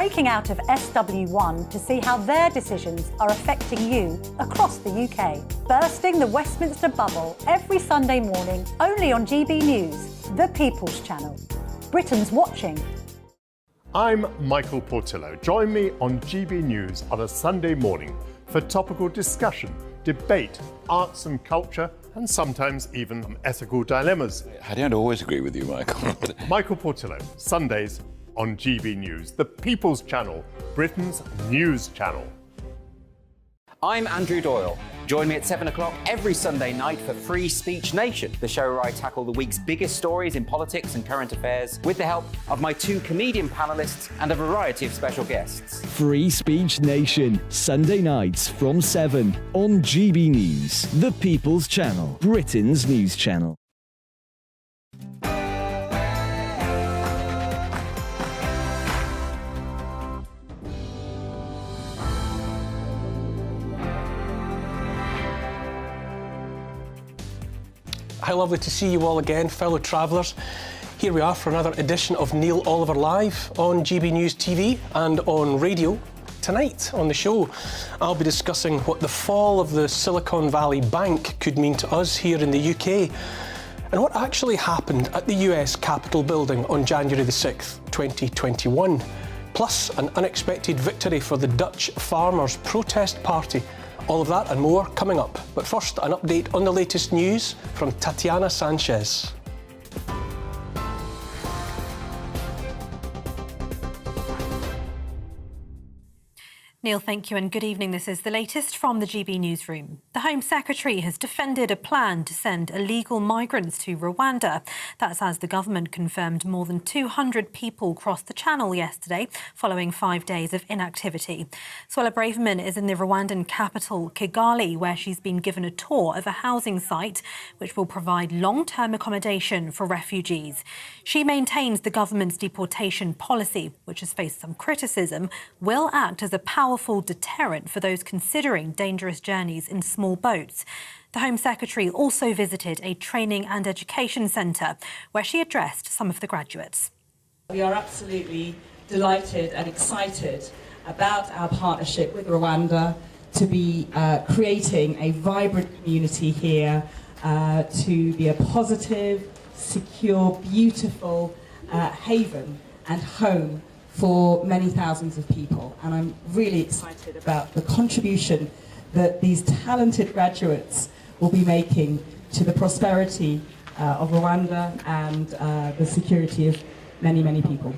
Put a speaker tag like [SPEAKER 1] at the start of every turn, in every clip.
[SPEAKER 1] Breaking out of SW1 to see how their decisions are affecting you across the UK. Bursting the Westminster bubble every Sunday morning, only on GB News, the People's Channel. Britain's watching.
[SPEAKER 2] I'm Michael Portillo. Join me on GB News on a Sunday morning for topical discussion, debate, arts and culture, and sometimes even ethical dilemmas.
[SPEAKER 3] I don't always agree with you, Michael.
[SPEAKER 2] Michael Portillo, Sundays on GB News, the People's Channel, Britain's news channel.
[SPEAKER 4] I'm Andrew Doyle. Join me at 7 o'clock every Sunday night for Free Speech Nation, the show where I tackle the week's biggest stories in politics and current affairs with the help of my two comedian panellists and a variety of special guests.
[SPEAKER 5] Free Speech Nation, Sunday nights from 7 on GB News, the People's Channel, Britain's news channel.
[SPEAKER 6] How lovely to see you all again, fellow travellers. Here we are for another edition of Neil Oliver Live on GB News TV and on radio. Tonight on the show, I'll be discussing what the fall of the Silicon Valley Bank could mean to us here in the UK and what actually happened at the US Capitol building on January the 6th, 2021. Plus, an unexpected victory for the Dutch Farmers Protest Party. All of that and more coming up. But first, an update on the latest news from Tatiana Sanchez.
[SPEAKER 7] Neil, thank you and good evening. This is the latest from the GB newsroom. The Home Secretary has defended a plan to send illegal migrants to Rwanda. That's as the government confirmed more than 200 people crossed the channel yesterday following 5 days of inactivity. Suella Braverman is in the Rwandan capital, Kigali, where she's been given a tour of a housing site which will provide long-term accommodation for refugees. She maintains the government's deportation policy, which has faced some criticism, will act as a powerful deterrent for those considering dangerous journeys in small boats. The Home Secretary also visited a training and education centre where she addressed some of the graduates.
[SPEAKER 8] We are absolutely delighted and excited about our partnership with Rwanda to be creating a vibrant community here, to be a positive, secure, beautiful haven and home for many thousands of people. And I'm really excited about the contribution that these talented graduates will be making to the prosperity of Rwanda and the security of many, many people.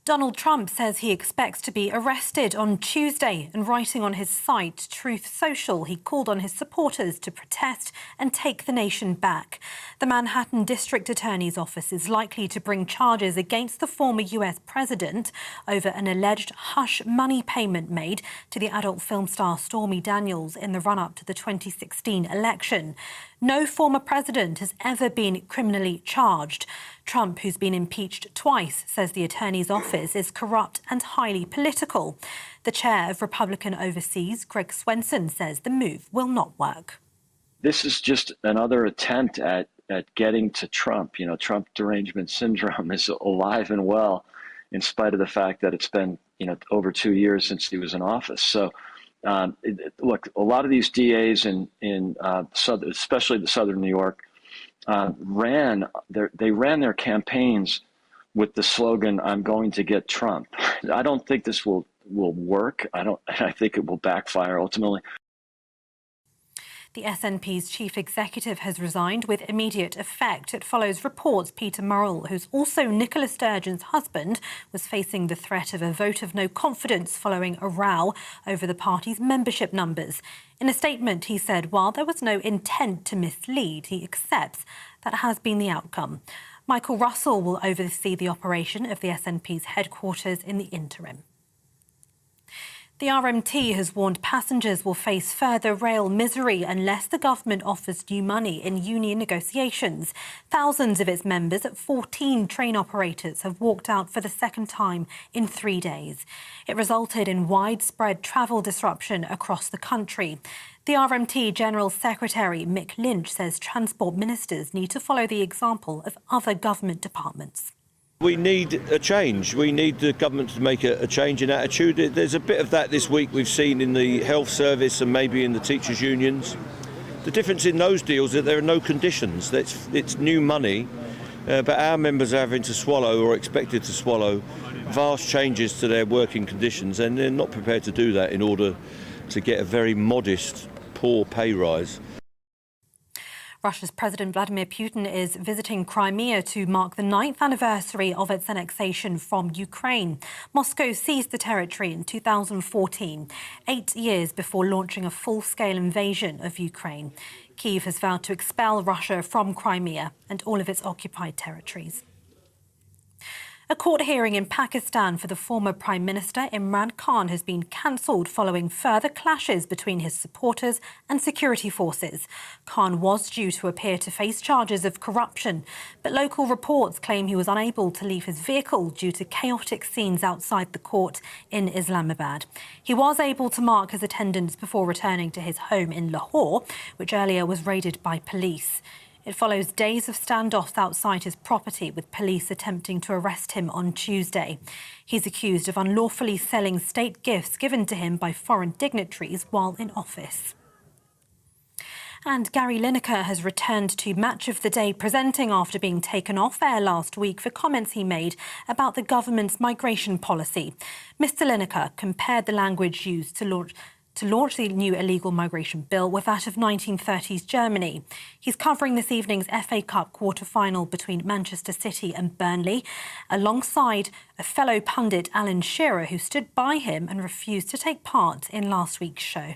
[SPEAKER 7] Donald Trump says he expects to be arrested on Tuesday, and writing on his site, Truth Social, he called on his supporters to protest and take the nation back. The Manhattan District Attorney's Office is likely to bring charges against the former US president over an alleged hush money payment made to the adult film star Stormy Daniels in the run-up to the 2016 election. No former president has ever been criminally charged. Trump, who's been impeached twice, says the attorney's office is corrupt and highly political. The chair of Republican Overseas, Greg Swenson, says the move will not work.
[SPEAKER 9] This is just another attempt at getting to Trump. You know, Trump derangement syndrome is alive and well, in spite of the fact that it's been, over 2 years since he was in office. So, look, a lot of these DAs especially the Southern New York, ran their campaigns with the slogan, "I'm going to get Trump." I don't think this will work. I think it will backfire ultimately.
[SPEAKER 7] The SNP's chief executive has resigned with immediate effect. It follows reports Peter Murrell, who's also Nicola Sturgeon's husband, was facing the threat of a vote of no confidence following a row over the party's membership numbers. In a statement, he said while there was no intent to mislead, he accepts that has been the outcome. Michael Russell will oversee the operation of the SNP's headquarters in the interim. The RMT has warned passengers will face further rail misery unless the government offers new money in union negotiations. Thousands of its members at 14 train operators have walked out for the second time in 3 days. It resulted in widespread travel disruption across the country. The RMT General Secretary Mick Lynch says transport ministers need to follow the example of other government departments.
[SPEAKER 10] We need a change. We need the government to make a change in attitude. There's a bit of that this week we've seen in the health service and maybe in the teachers' unions. The difference in those deals is that there are no conditions. It's new money, but our members are having to swallow or expected to swallow vast changes to their working conditions, and they're not prepared to do that in order to get a very modest, poor pay rise.
[SPEAKER 7] Russia's President Vladimir Putin is visiting Crimea to mark the 9th anniversary of its annexation from Ukraine. Moscow seized the territory in 2014, 8 years before launching a full-scale invasion of Ukraine. Kyiv has vowed to expel Russia from Crimea and all of its occupied territories. A court hearing in Pakistan for the former Prime Minister Imran Khan has been cancelled following further clashes between his supporters and security forces. Khan was due to appear to face charges of corruption, but local reports claim he was unable to leave his vehicle due to chaotic scenes outside the court in Islamabad. He was able to mark his attendance before returning to his home in Lahore, which earlier was raided by police. It follows days of standoffs outside his property, with police attempting to arrest him on Tuesday. He's accused of unlawfully selling state gifts given to him by foreign dignitaries while in office. And Gary Lineker has returned to Match of the Day presenting after being taken off air last week for comments he made about the government's migration policy. Mr. Lineker compared the language used to launch the new illegal migration bill with that of 1930s Germany. He's covering this evening's FA Cup quarter-final between Manchester City and Burnley, alongside a fellow pundit, Alan Shearer, who stood by him and refused to take part in last week's show.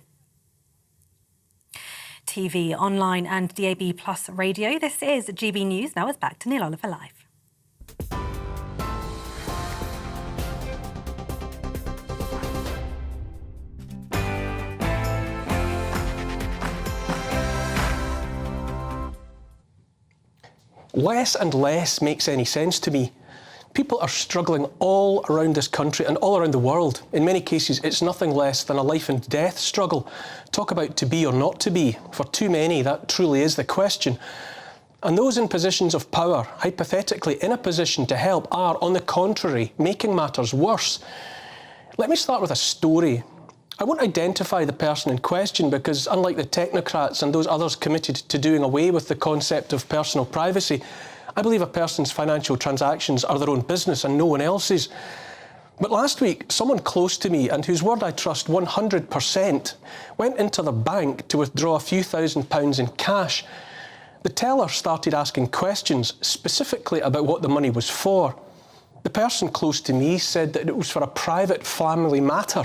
[SPEAKER 7] TV, online and DAB+ radio, this is GB News. Now it's back to Neil Oliver Live.
[SPEAKER 6] Less and less makes any sense to me. People are struggling all around this country and all around the world. In many cases, it's nothing less than a life and death struggle. Talk about to be or not to be. For too many, that truly is the question. And those in positions of power, hypothetically in a position to help, are, on the contrary, making matters worse. Let me start with a story. I won't identify the person in question because, unlike the technocrats and those others committed to doing away with the concept of personal privacy, I believe a person's financial transactions are their own business and no one else's. But last week, someone close to me, and whose word I trust 100%, went into the bank to withdraw a few £1,000s in cash. The teller started asking questions, specifically about what the money was for. The person close to me said that it was for a private family matter.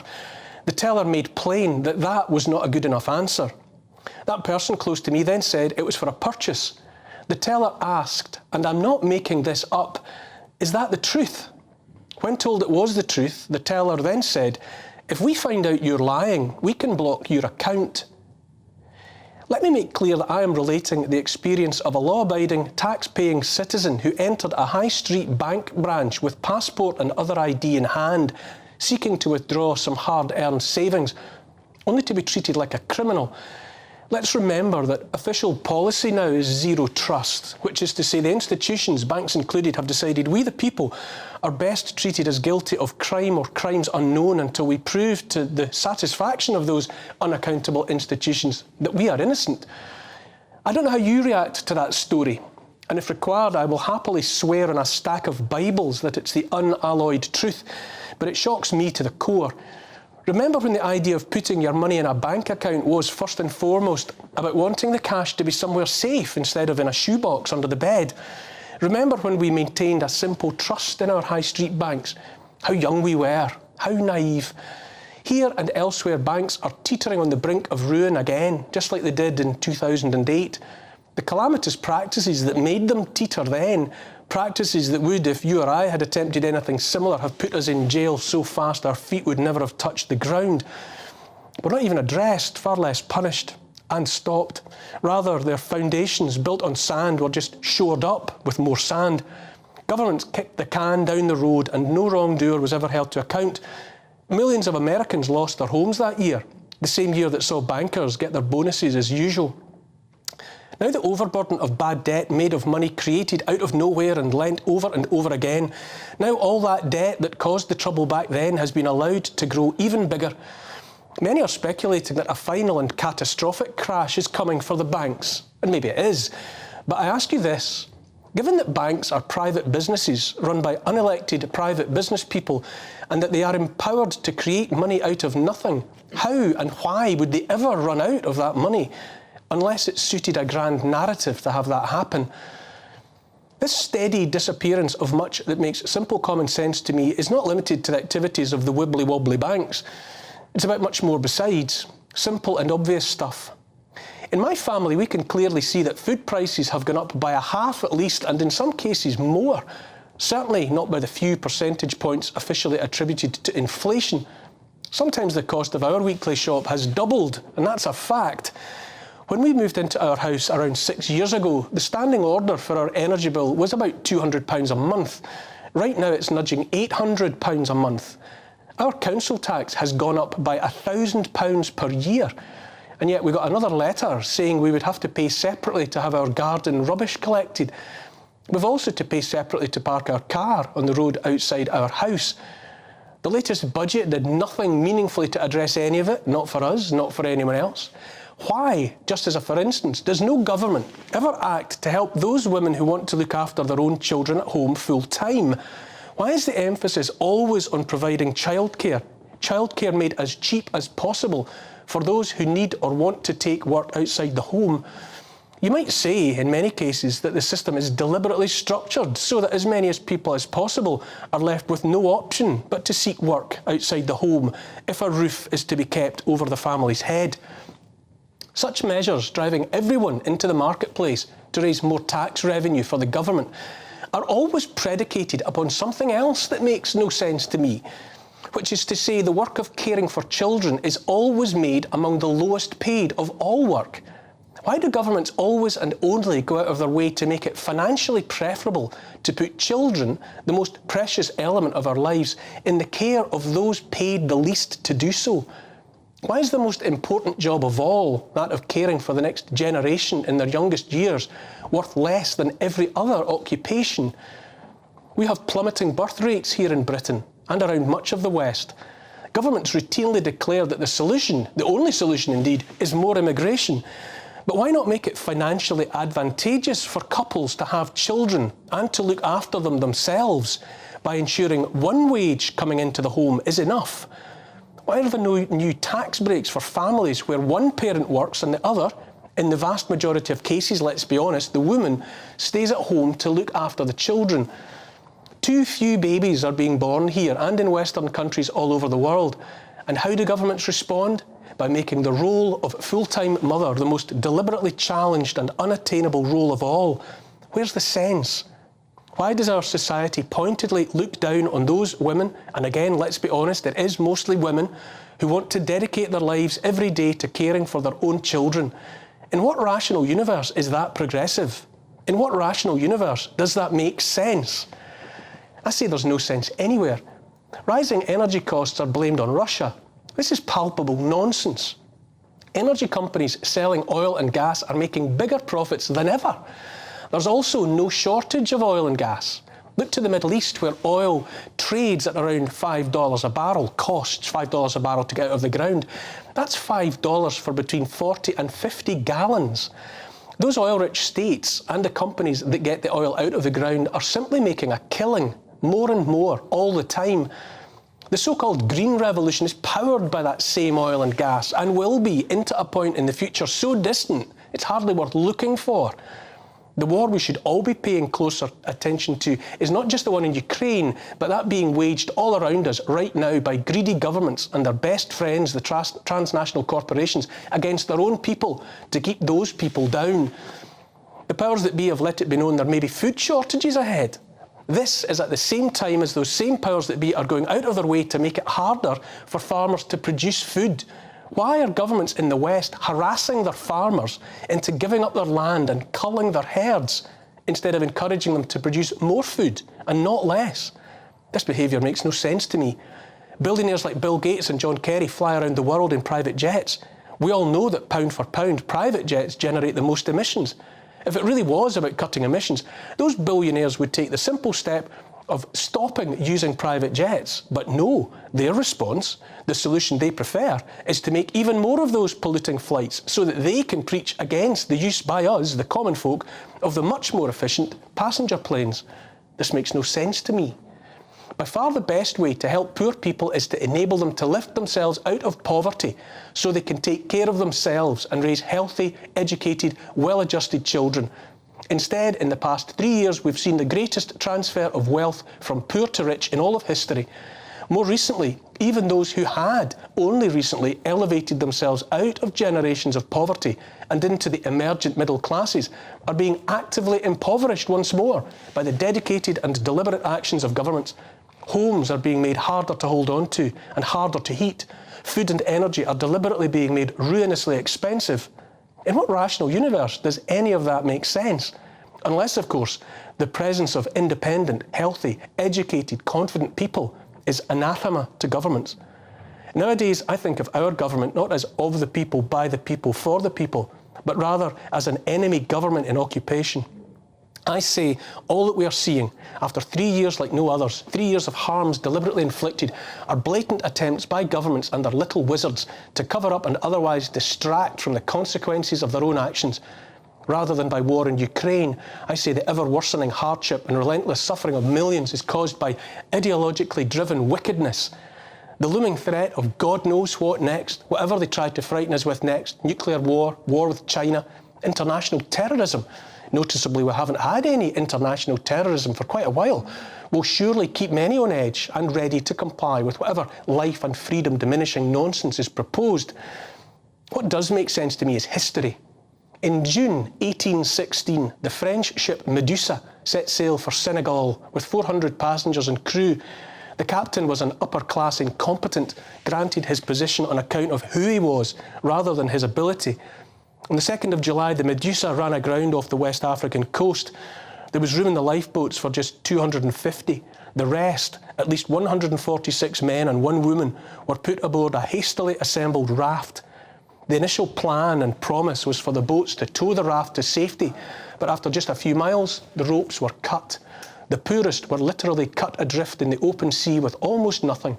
[SPEAKER 6] The teller made plain that that was not a good enough answer. That person close to me then said it was for a purchase. The teller asked, and I'm not making this up, is that the truth? When told it was the truth, the teller then said, if we find out you're lying, we can block your account. Let me make clear that I am relating the experience of a law-abiding, tax-paying citizen who entered a high street bank branch with passport and other ID in hand, seeking to withdraw some hard-earned savings, only to be treated like a criminal. Let's remember that official policy now is zero trust, which is to say the institutions, banks included, have decided we the people are best treated as guilty of crime or crimes unknown until we prove to the satisfaction of those unaccountable institutions that we are innocent. I don't know how you react to that story, and if required, I will happily swear on a stack of Bibles that it's the unalloyed truth, but it shocks me to the core. Remember when the idea of putting your money in a bank account was, first and foremost, about wanting the cash to be somewhere safe instead of in a shoebox under the bed? Remember when we maintained a simple trust in our high street banks? How young we were, how naive. Here and elsewhere, banks are teetering on the brink of ruin again, just like they did in 2008. The calamitous practices that made them teeter then, practices that would, if you or I had attempted anything similar, have put us in jail so fast our feet would never have touched the ground, were not even addressed, far less punished and stopped. Rather, their foundations, built on sand, were just shored up with more sand. Governments kicked the can down the road and no wrongdoer was ever held to account. Millions of Americans lost their homes that year, the same year that saw bankers get their bonuses as usual. Now the overburden of bad debt made of money created out of nowhere and lent over and over again, now all that debt that caused the trouble back then has been allowed to grow even bigger. Many are speculating that a final and catastrophic crash is coming for the banks, and maybe it is. But I ask you this, given that banks are private businesses run by unelected private business people and that they are empowered to create money out of nothing, how and why would they ever run out of that money unless it suited a grand narrative to have that happen? This steady disappearance of much that makes simple common sense to me is not limited to the activities of the wibbly-wobbly banks. It's about much more besides, simple and obvious stuff. In my family, we can clearly see that food prices have gone up by a half at least, and in some cases more. Certainly not by the few percentage points officially attributed to inflation. Sometimes the cost of our weekly shop has doubled, and that's a fact. When we moved into our house around 6 years ago, the standing order for our energy bill was about £200 a month. Right now it's nudging £800 a month. Our council tax has gone up by £1,000 per year. And yet we got another letter saying we would have to pay separately to have our garden rubbish collected. We've also to pay separately to park our car on the road outside our house. The latest budget did nothing meaningfully to address any of it, not for us, not for anyone else. Why, just as a for instance, does no government ever act to help those women who want to look after their own children at home full time? Why is the emphasis always on providing childcare made as cheap as possible for those who need or want to take work outside the home? You might say, in many cases, that the system is deliberately structured so that as many people as possible are left with no option but to seek work outside the home if a roof is to be kept over the family's head. Such measures driving everyone into the marketplace to raise more tax revenue for the government are always predicated upon something else that makes no sense to me, which is to say the work of caring for children is always made among the lowest paid of all work. Why do governments always and only go out of their way to make it financially preferable to put children, the most precious element of our lives, in the care of those paid the least to do so? Why is the most important job of all, that of caring for the next generation in their youngest years, worth less than every other occupation? We have plummeting birth rates here in Britain and around much of the West. Governments routinely declare that the solution, the only solution indeed, is more immigration. But why not make it financially advantageous for couples to have children and to look after them themselves by ensuring one wage coming into the home is enough? Why are there no new tax breaks for families where one parent works and the other, in the vast majority of cases, let's be honest, the woman stays at home to look after the children? Too few babies are being born here and in Western countries all over the world. And how do governments respond? By making the role of full-time mother the most deliberately challenged and unattainable role of all. Where's the sense? Why does our society pointedly look down on those women, and again, let's be honest, it is mostly women, who want to dedicate their lives every day to caring for their own children? In what rational universe is that progressive? In what rational universe does that make sense? I say there's no sense anywhere. Rising energy costs are blamed on Russia. This is palpable nonsense. Energy companies selling oil and gas are making bigger profits than ever. There's also no shortage of oil and gas. Look to the Middle East, where oil trades at around $5 a barrel, costs $5 a barrel to get out of the ground. That's $5 for between 40 and 50 gallons. Those oil-rich states and the companies that get the oil out of the ground are simply making a killing, more and more, all the time. The so-called green revolution is powered by that same oil and gas, and will be into a point in the future so distant, it's hardly worth looking for. The war we should all be paying closer attention to is not just the one in Ukraine, but that being waged all around us right now by greedy governments and their best friends, the transnational corporations, against their own people to keep those people down. The powers that be have let it be known there may be food shortages ahead. This is at the same time as those same powers that be are going out of their way to make it harder for farmers to produce food. Why are governments in the West harassing their farmers into giving up their land and culling their herds instead of encouraging them to produce more food and not less? This behaviour makes no sense to me. Billionaires like Bill Gates and John Kerry fly around the world in private jets. We all know that pound for pound, private jets generate the most emissions. If it really was about cutting emissions, those billionaires would take the simple step of stopping using private jets. But no, their response, the solution they prefer, is to make even more of those polluting flights so that they can preach against the use by us, the common folk, of the much more efficient passenger planes. This makes no sense to me. By far the best way to help poor people is to enable them to lift themselves out of poverty so they can take care of themselves and raise healthy, educated, well-adjusted children. Instead, in the past 3 years, we've seen the greatest transfer of wealth from poor to rich in all of history. More recently, even those who had only recently elevated themselves out of generations of poverty and into the emergent middle classes are being actively impoverished once more by the dedicated and deliberate actions of governments. Homes are being made harder to hold on to and harder to heat. Food and energy are deliberately being made ruinously expensive. In what rational universe does any of that make sense? Unless, of course, the presence of independent, healthy, educated, confident people is anathema to governments. Nowadays, I think of our government not as of the people, by the people, for the people, but rather as an enemy government in occupation. I say all that we are seeing after 3 years like no others, 3 years of harms deliberately inflicted, are blatant attempts by governments and their little wizards to cover up and otherwise distract from the consequences of their own actions. Rather than by war in Ukraine, I say the ever-worsening hardship and relentless suffering of millions is caused by ideologically driven wickedness. The looming threat of God knows what next, whatever they try to frighten us with next, nuclear war, war with China, international terrorism. Noticeably, we haven't had any international terrorism for quite a while. Will surely keep many on edge and ready to comply with whatever life and freedom diminishing nonsense is proposed. What does make sense to me is history. In June 1816, the French ship Medusa set sail for Senegal with 400 passengers and crew. The captain was an upper-class incompetent, granted his position on account of who he was rather than his ability. On the 2nd of July, the Medusa ran aground off the West African coast. There was room in the lifeboats for just 250. The rest, at least 146 men and 1 woman, were put aboard a hastily assembled raft. The initial plan and promise was for the boats to tow the raft to safety, but after just a few miles, the ropes were cut. The poorest were literally cut adrift in the open sea with almost nothing.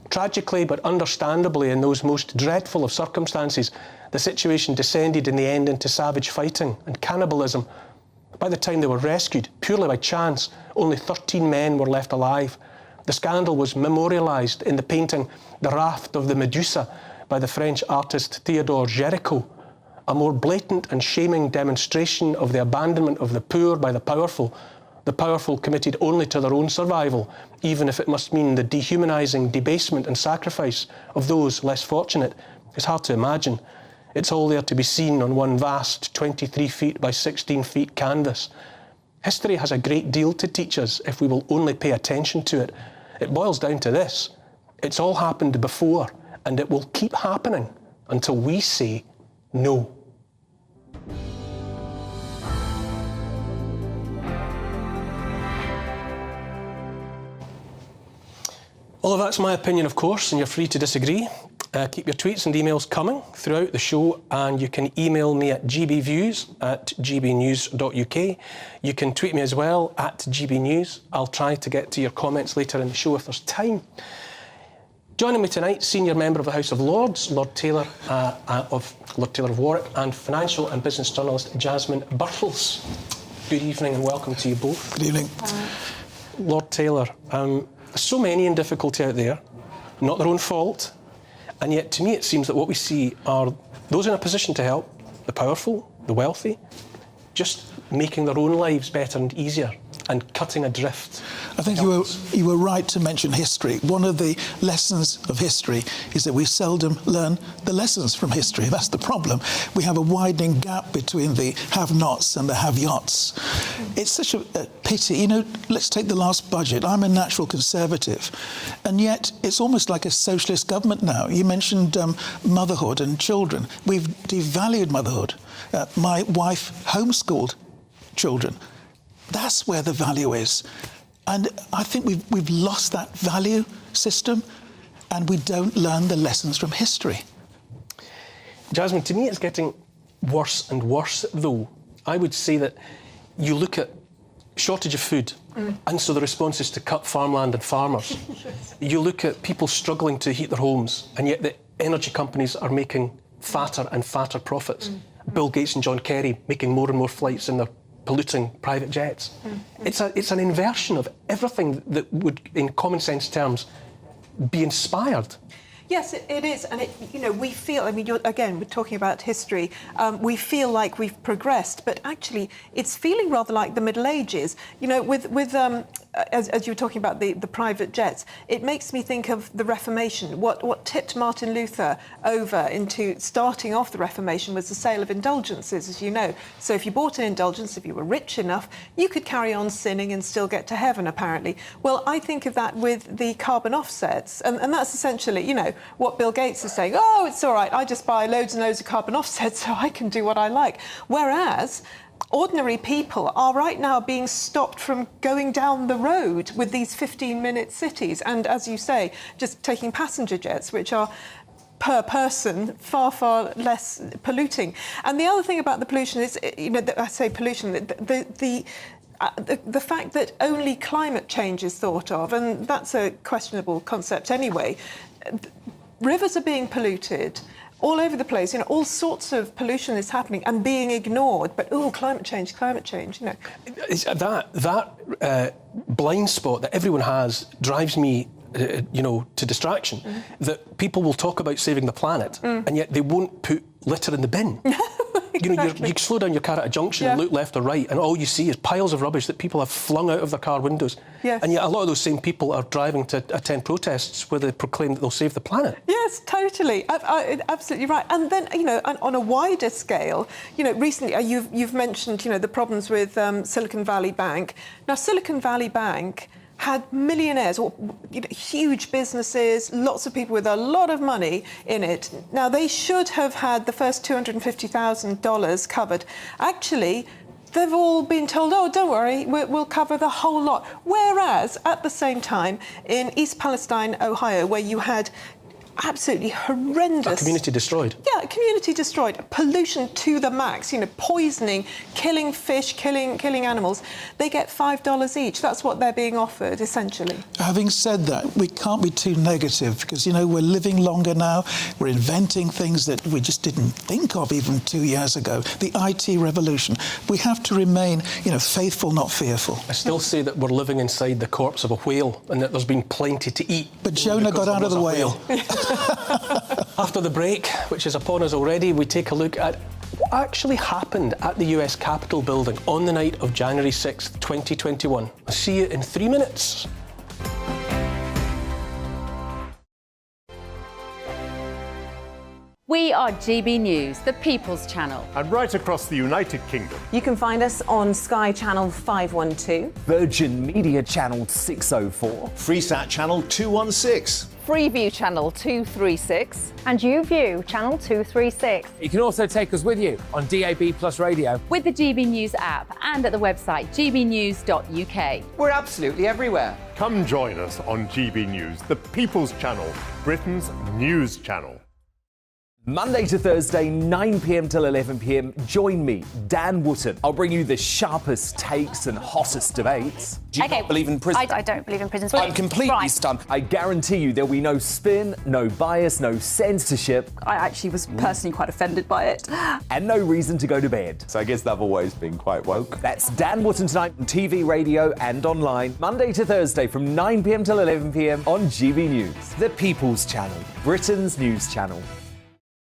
[SPEAKER 6] Tragically, but understandably, in those most dreadful of circumstances, the situation descended in the end into savage fighting and cannibalism. By the time they were rescued, purely by chance, only 13 men were left alive. The scandal was memorialised in the painting The Raft of the Medusa by the French artist Théodore Géricault, a more blatant and shaming demonstration of the abandonment of the poor by the powerful committed only to their own survival, even if it must mean the dehumanising debasement and sacrifice of those less fortunate. It's hard to imagine. It's all there to be seen on one vast 23 feet by 16 feet canvas. History has a great deal to teach us if we will only pay attention to it. It boils down to this: it's all happened before, and it will keep happening until we say no. All of that's my opinion, of course, and you're free to disagree. Keep your tweets and emails coming throughout the show, and you can email me at gbviews@gbnews.uk. You can tweet me as well at gbnews. I'll try to get to your comments later in the show if there's time. Joining me tonight, senior member of the House of Lords, Lord Taylor of Warwick, and financial and business journalist Jasmine Birtles. Good evening and welcome to you both.
[SPEAKER 11] Good evening.
[SPEAKER 6] Lord Taylor, so many in difficulty out there, not their own fault, and yet to me it seems that what we see are those in a position to help, the powerful, the wealthy, just making their own lives better and easier and cutting adrift.
[SPEAKER 11] I think you were right to mention history. One of the lessons of history is that we seldom learn the lessons from history. That's the problem. We have a widening gap between the have-nots and the have-yots. It's such a pity. You know, let's take the last budget. I'm a natural conservative, and yet it's almost like a socialist government now. You mentioned motherhood and children. We've devalued motherhood. My wife homeschooled children. That's where the value is. And I think we've lost that value system, and we don't learn the lessons from history.
[SPEAKER 6] Jasmine, to me it's getting worse and worse, though. I would say that you look at shortage of food, and so the response is to cut farmland and farmers. You look at people struggling to heat their homes, and yet the energy companies are making fatter and fatter profits. Bill Gates and John Kerry making more and more flights in their polluting private jets. It's an inversion of everything that would, in common sense terms, be inspired.
[SPEAKER 12] Yes, it is, and we feel. I mean, again, we're talking about history. We feel like we've progressed, but actually, it's feeling rather like the Middle Ages. You know, as you were talking about the private jets, it makes me think of the Reformation. What tipped Martin Luther over into starting off the Reformation was the sale of indulgences, as you know. So if you bought an indulgence, if you were rich enough, you could carry on sinning and still get to heaven, apparently. Well, I think of that with the carbon offsets, and that's essentially, you know, what Bill Gates is saying. Oh, it's all right, I just buy loads and loads of carbon offsets so I can do what I like. Whereas ordinary people are right now being stopped from going down the road with these 15-minute cities. And as you say, just taking passenger jets, which are per person far, far less polluting. And the other thing about the pollution is, you know, I say pollution, the fact that only climate change is thought of, and that's a questionable concept anyway. Rivers are being polluted all over the place. You know, all sorts of pollution is happening and being ignored. But climate change, you know. That
[SPEAKER 6] blind spot that everyone has drives me, to distraction. That people will talk about saving the planet, and yet they won't put litter in the bin.
[SPEAKER 12] Exactly.
[SPEAKER 6] You slow down your car at a junction and look left or right, and all you see is piles of rubbish that people have flung out of their car windows.
[SPEAKER 12] Yes.
[SPEAKER 6] And yet a lot of those same people are driving to attend protests where they proclaim that they'll save the planet.
[SPEAKER 12] Yes, totally. Absolutely right. And then, you know, on a wider scale, you know, recently you've mentioned, you know, the problems with Silicon Valley Bank. Now, Silicon Valley Bank had millionaires, or huge businesses, lots of people with a lot of money in it. Now, they should have had the first $250,000 covered. Actually, they've all been told, oh, don't worry, we'll cover the whole lot. Whereas, at the same time, in East Palestine, Ohio, where you had absolutely horrendous...
[SPEAKER 6] A community destroyed.
[SPEAKER 12] Yeah, community destroyed. Pollution to the max, you know, poisoning, killing fish, killing animals. They get $5 each. That's what they're being offered, essentially.
[SPEAKER 11] Having said that, we can't be too negative because, you know, we're living longer now. We're inventing things that we just didn't think of even 2 years ago. The IT revolution. We have to remain, you know, faithful, not fearful.
[SPEAKER 6] I still say that we're living inside the corpse of a whale and that there's been plenty to eat.
[SPEAKER 11] But Jonah got out of the whale.
[SPEAKER 6] After the break, which is upon us already, we take a look at what actually happened at the US Capitol building on the night of January 6th, 2021. I'll see you in 3 minutes.
[SPEAKER 13] We are GB News, the People's Channel.
[SPEAKER 2] And right across the United Kingdom.
[SPEAKER 14] You can find us on Sky Channel 512.
[SPEAKER 15] Virgin Media Channel 604.
[SPEAKER 16] Freesat Channel 216.
[SPEAKER 17] Freeview Channel 236.
[SPEAKER 18] And YouView Channel 236.
[SPEAKER 15] You can also take us with you on DAB Plus Radio.
[SPEAKER 13] With the GB News app and at the website gbnews.uk.
[SPEAKER 4] We're absolutely everywhere.
[SPEAKER 2] Come join us on GB News, the People's Channel, Britain's news channel.
[SPEAKER 15] Monday to Thursday, 9 p.m. till 11 p.m. Join me, Dan Wootton. I'll bring you the sharpest takes and hottest debates.
[SPEAKER 3] Do you not believe in prisons?
[SPEAKER 18] I don't believe in prisons.
[SPEAKER 3] I'm completely stunned.
[SPEAKER 15] I guarantee you there'll be no spin, no bias, no censorship.
[SPEAKER 17] I actually was personally quite offended by it.
[SPEAKER 15] And no reason to go to bed.
[SPEAKER 3] So I guess they've always been quite woke.
[SPEAKER 15] That's Dan Wootton tonight on TV, radio and online. Monday to Thursday from 9 p.m. till 11 p.m. on GB News. The People's Channel, Britain's news channel.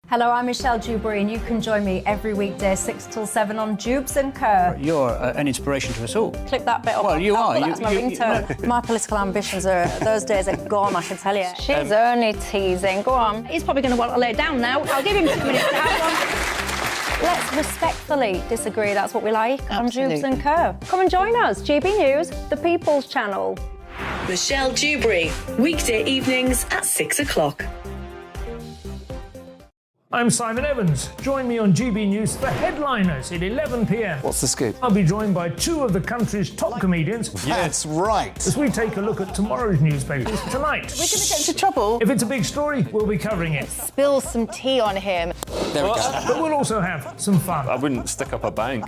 [SPEAKER 1] Hello, I'm Michelle Dewberry, and you can join me every weekday 6 till 7 on Jubes and Kerr.
[SPEAKER 19] You're an inspiration to us all.
[SPEAKER 1] Click that bit up.
[SPEAKER 19] Well, you are.
[SPEAKER 1] That's my ringtone. My political ambitions those days are gone, I can tell you.
[SPEAKER 18] She's only teasing. Go on. He's probably going to want to lay down now. I'll give him 2 minutes to have one. Let's respectfully disagree. That's what we like on Jubes and Kerr. Come and join us. GB News, the People's Channel.
[SPEAKER 20] Michelle Dewberry, weekday evenings at 6 o'clock. I'm Simon Evans. Join me on GB News for Headliners at 11 p.m.
[SPEAKER 3] What's the scoop?
[SPEAKER 20] I'll be joined by two of the country's top comedians.
[SPEAKER 16] That's right.
[SPEAKER 20] As we take a look at tomorrow's newspapers tonight.
[SPEAKER 12] We're going to get into trouble.
[SPEAKER 20] If it's a big story, we'll be covering it.
[SPEAKER 21] Spill some tea on him.
[SPEAKER 3] There we go.
[SPEAKER 20] But we'll also have some fun.
[SPEAKER 22] I wouldn't stick up a bank.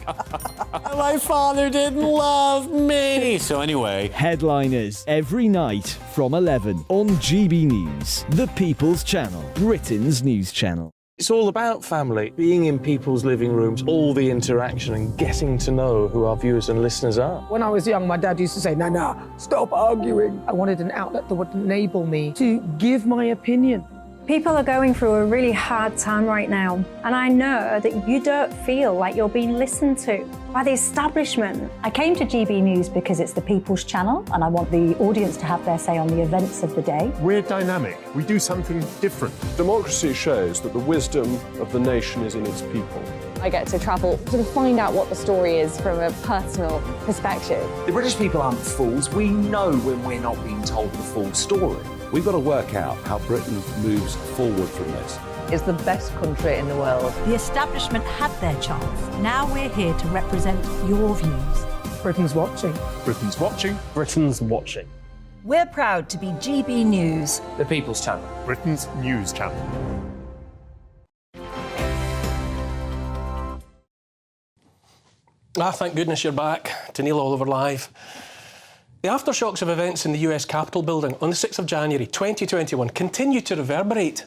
[SPEAKER 23] My father didn't love me.
[SPEAKER 22] So anyway.
[SPEAKER 5] Headliners every night from 11 on GB News, the People's Channel, Britain's news channel.
[SPEAKER 6] It's all about family, being in people's living rooms, all the interaction and getting to know who our viewers and listeners are.
[SPEAKER 24] When I was young, my dad used to say, Nana, stop arguing. I wanted an outlet that would enable me to give my opinion.
[SPEAKER 18] People are going through a really hard time right now, and I know that you don't feel like you're being listened to by the establishment.
[SPEAKER 1] I came to GB News because it's the People's Channel, and I want the audience to have their say on the events of the day.
[SPEAKER 2] We're dynamic. We do something different.
[SPEAKER 25] Democracy shows that the wisdom of the nation is in its people.
[SPEAKER 13] I get to travel to find out what the story is from a personal perspective.
[SPEAKER 15] The British people aren't fools. We know when we're not being told the full story.
[SPEAKER 26] We've got to work out how Britain moves forward from this.
[SPEAKER 27] It's the best country in the world.
[SPEAKER 1] The establishment had their chance. Now we're here to represent your views.
[SPEAKER 24] Britain's watching.
[SPEAKER 2] Britain's watching.
[SPEAKER 6] Britain's watching.
[SPEAKER 21] We're proud to be GB News,
[SPEAKER 3] The People's Channel,
[SPEAKER 2] Britain's news channel.
[SPEAKER 6] Thank goodness you're back to Neil Oliver Live. The aftershocks of events in the US Capitol building on the 6th of January 2021 continue to reverberate.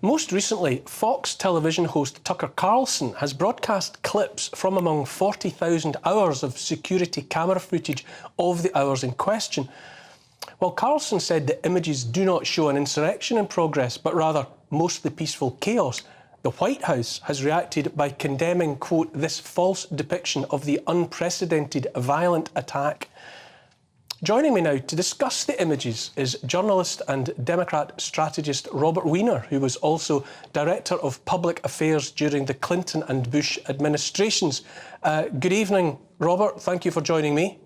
[SPEAKER 6] Most recently, Fox television host Tucker Carlson has broadcast clips from among 40,000 hours of security camera footage of the hours in question. While Carlson said the images do not show an insurrection in progress, but rather mostly peaceful chaos, the White House has reacted by condemning, quote, this false depiction of the unprecedented violent attack. Joining me now to discuss the images is journalist and Democrat strategist Robert Wiener, who was also Director of Public Affairs during the Clinton and Bush administrations. Good evening, Robert. Thank you for joining me.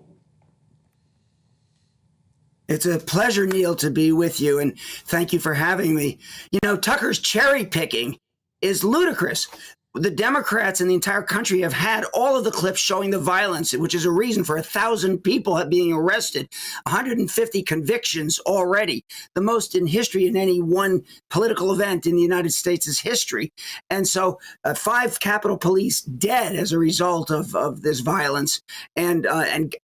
[SPEAKER 28] It's a pleasure, Neil, to be with you, and thank you for having me. You know, Tucker's cherry picking is ludicrous. The Democrats in the entire country have had all of the clips showing the violence, which is a reason for 1,000 people being arrested, 150 convictions already, the most in history in any one political event in the United States' history. And so 5 Capitol Police dead as a result of this violence, and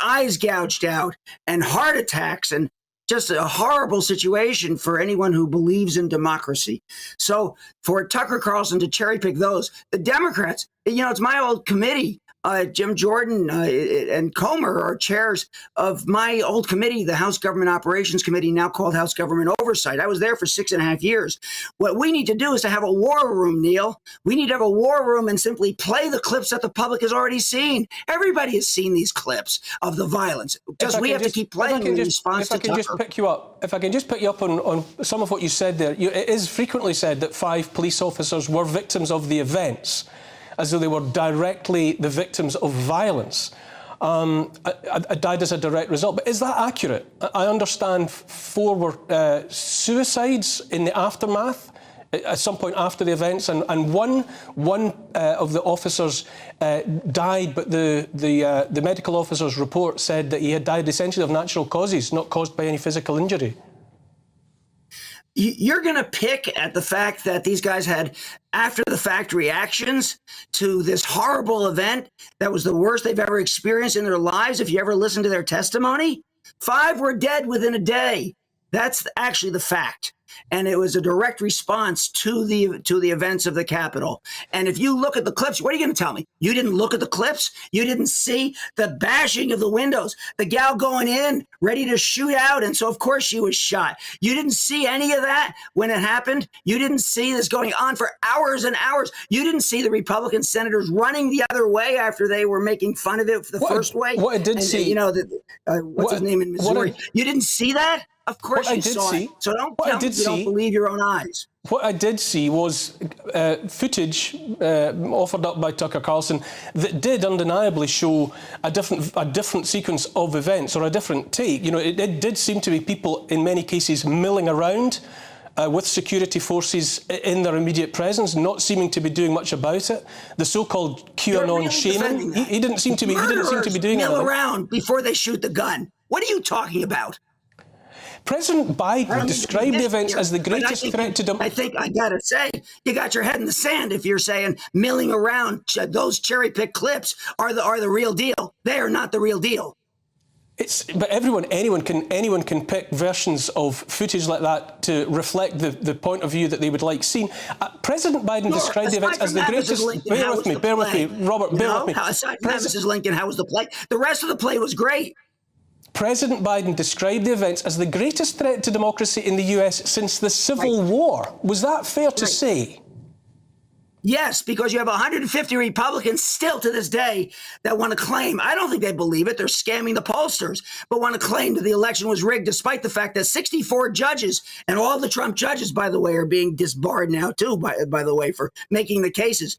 [SPEAKER 28] eyes gouged out, and heart attacks, and just a horrible situation for anyone who believes in democracy. So for Tucker Carlson to cherry pick those, the Democrats, you know, it's my old committee. Jim Jordan and Comer are chairs of my old committee, the House Government Operations Committee, now called House Government Oversight. I was there for 6.5 years. What we need to do is to have a war room, Neil. We need to have a war room and simply play the clips that the public has already seen. Everybody has seen these clips of the violence. We have to keep playing in response to Tucker.
[SPEAKER 6] If I can just pick you up on some of what you said there. It is frequently said that 5 police officers were victims of the events, as though they were directly the victims of violence, died as a direct result. But is that accurate? I understand 4 were suicides in the aftermath, at some point after the events, and one of the officers died, but the medical officer's report said that he had died essentially of natural causes, not caused by any physical injury.
[SPEAKER 28] You're going to pick at the fact that these guys had after-the-fact reactions to this horrible event that was the worst they've ever experienced in their lives. If you ever listen to their testimony, 5 were dead within a day. That's actually the fact. And it was a direct response to the events of the Capitol. And if you look at the clips, what are you going to tell me? You didn't look at the clips? You didn't see the bashing of the windows, the gal going in, ready to shoot out, and so of course she was shot. You didn't see any of that when it happened? You didn't see this going on for hours and hours? You didn't see the Republican senators running the other way after they were making fun of it the first way?
[SPEAKER 6] What I did see...
[SPEAKER 28] You know, what's his name in Missouri? You didn't see that? Of course you saw it. So don't tell me you don't believe your own eyes.
[SPEAKER 6] What I did see was footage offered up by Tucker Carlson that did undeniably show a different sequence of events, or a different take. You know, it did seem to be people in many cases milling around with security forces in their immediate presence, not seeming to be doing much about it. The so-called QAnon shaming, he didn't seem to be. He didn't seem to be doing anything.
[SPEAKER 28] Kneel around before they shoot the gun. What are you talking about?
[SPEAKER 6] President Biden described the events as the greatest threat to democracy.
[SPEAKER 28] I think I gotta say, you got your head in the sand if you're saying milling around those cherry-picked clips are the real deal. They are not the real deal.
[SPEAKER 6] But anyone can pick versions of footage like that to reflect the point of view that they would like seen. President Biden described the events as the greatest. Bear with me, Robert. Bear with me.
[SPEAKER 28] Aside from Mrs. Lincoln, how was the play? The rest of the play was great.
[SPEAKER 6] President Biden described the events as the greatest threat to democracy in the US since the Civil War. Was that fair to say?
[SPEAKER 28] Yes, because you have 150 Republicans still to this day that want to claim, I don't think they believe it, they're scamming the pollsters, but want to claim that the election was rigged, despite the fact that 64 judges, and all the Trump judges, by the way, are being disbarred now too, by the way, for making the cases,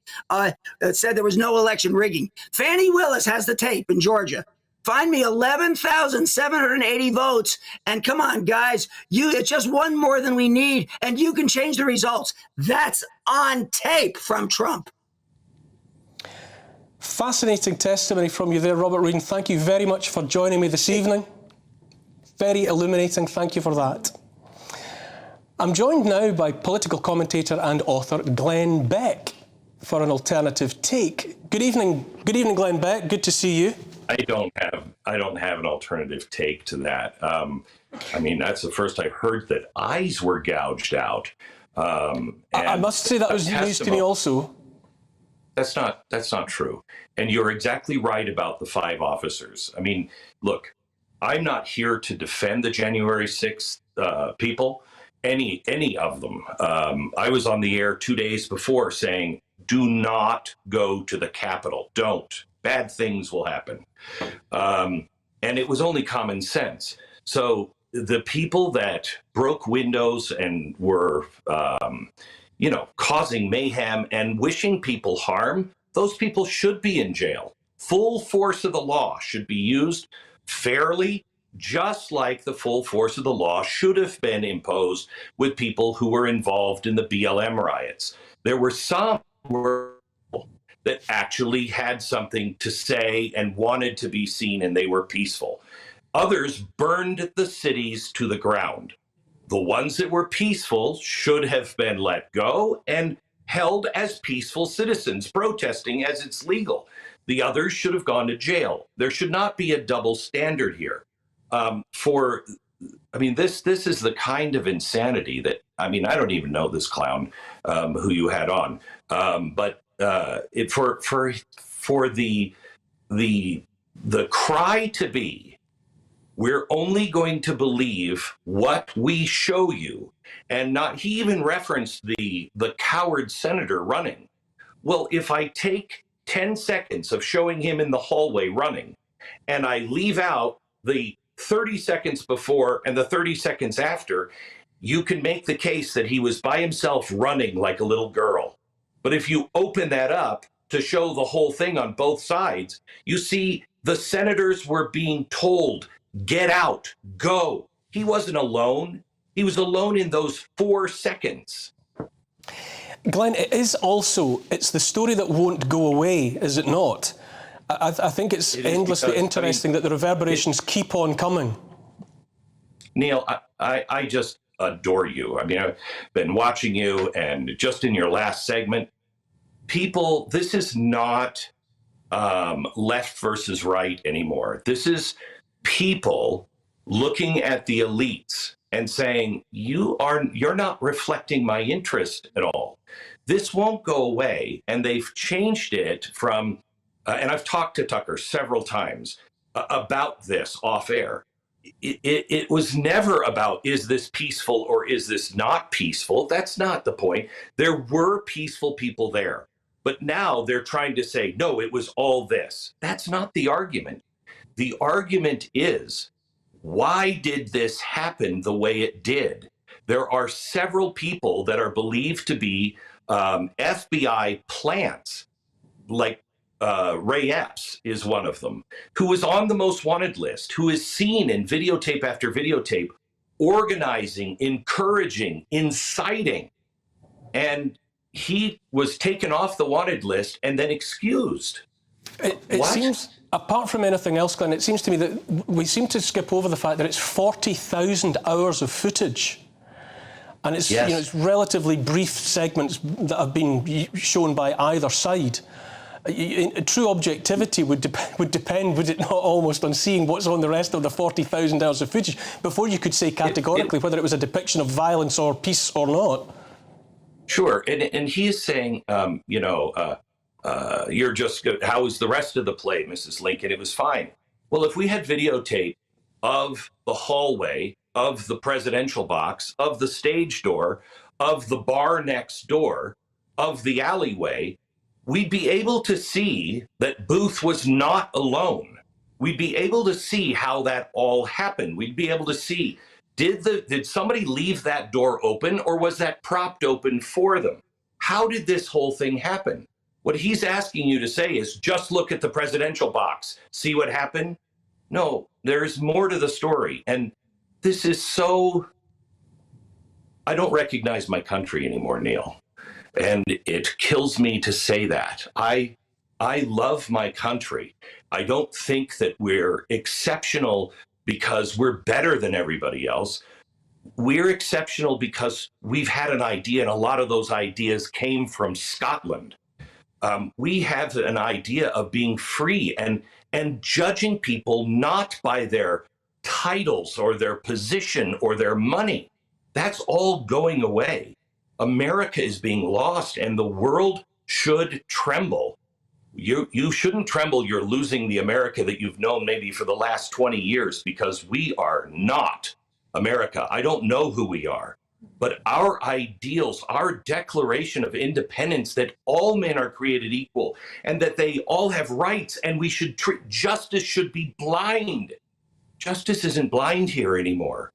[SPEAKER 28] said there was no election rigging. Fannie Willis has the tape in Georgia. Find me 11,780 votes. And come on, guys, it's just one more than we need, and you can change the results. That's on tape from Trump.
[SPEAKER 6] Fascinating testimony from you there, Robert Reid. Thank you very much for joining me this evening. Very illuminating. Thank you for that. I'm joined now by political commentator and author Glenn Beck for an alternative take. Good evening, Glenn Beck. Good to see you.
[SPEAKER 4] I don't have an alternative take to that. I mean, that's the first I've heard that eyes were gouged out.
[SPEAKER 6] I must say that was news to me also.
[SPEAKER 4] That's not true. And you're exactly right about the 5 officers. I mean, look, I'm not here to defend the January 6th people, any of them. I was on the air 2 days before saying, do not go to the Capitol. Don't. Bad things will happen. And it was only common sense. So the people that broke windows and were, causing mayhem and wishing people harm, those people should be in jail. Full force of the law should be used fairly, just like the full force of the law should have been imposed with people who were involved in the BLM riots. There were some that actually had something to say and wanted to be seen, and they were peaceful. Others burned the cities to the ground. The ones that were peaceful should have been let go and held as peaceful citizens, protesting as it's legal. The others should have gone to jail. There should not be a double standard here. This is the kind of insanity that, I don't even know this clown who you had on, but for the cry to be, we're only going to believe what we show you, and not, he even referenced the coward senator running. Well, if I take 10 seconds of showing him in the hallway running, and I leave out the 30 seconds before and the 30 seconds after, you can make the case that he was by himself running like a little girl. But if you open that up to show the whole thing on both sides, you see the senators were being told, get out, go. He wasn't alone. He was alone in those 4 seconds.
[SPEAKER 6] Glenn, it's the story that won't go away, is it not? I think it's endlessly interesting that the reverberations keep on coming.
[SPEAKER 4] Neil, I just adore you. I've been watching you, and just in your last segment, this is not left versus right anymore. This is people looking at the elites and saying, you're not reflecting my interest at all. This won't go away. And they've changed it from, and I've talked to Tucker several times about this off air. It was never about, is this peaceful or is this not peaceful? That's not the point. There were peaceful people there. But now they're trying to say, no, it was all this. That's not the argument. The argument is, why did this happen the way it did? There are several people that are believed to be FBI plants, like Ray Epps is one of them, who is on the most wanted list, who is seen in videotape after videotape organizing, encouraging, inciting. And he was taken off the wanted list and then excused.
[SPEAKER 6] It seems, apart from anything else, Glenn, it seems to me that we seem to skip over the fact that it's 40,000 hours of footage. And it's,
[SPEAKER 4] yes.
[SPEAKER 6] It's relatively brief segments that have been shown by either side. True objectivity would depend, would it not, almost on seeing what's on the rest of the 40,000 hours of footage before you could say categorically whether it was a depiction of violence or peace or not.
[SPEAKER 4] Sure, and he is saying, you're just good. How was the rest of the play, Mrs. Lincoln? It was fine. Well, if we had videotape of the hallway, of the presidential box, of the stage door, of the bar next door, of the alleyway, we'd be able to see that Booth was not alone. We'd be able to see how that all happened. We'd be able to see, did somebody leave that door open, or was that propped open for them? How did this whole thing happen? What he's asking you to say is just look at the presidential box, see what happened? No, there's more to the story. And this is so, I don't recognize my country anymore, Neil. And it kills me to say that. I love my country. I don't think that we're exceptional because we're better than everybody else. We're exceptional because we've had an idea, and a lot of those ideas came from Scotland. We have an idea of being free and judging people not by their titles or their position or their money. That's all going away. America is being lost, and the world should tremble. You shouldn't tremble. You're losing the America that you've known maybe for the last 20 years, because we are not America. I don't know who we are, but our ideals, our Declaration of Independence, that all men are created equal and that they all have rights, and we should justice should be blind. Justice isn't blind here anymore.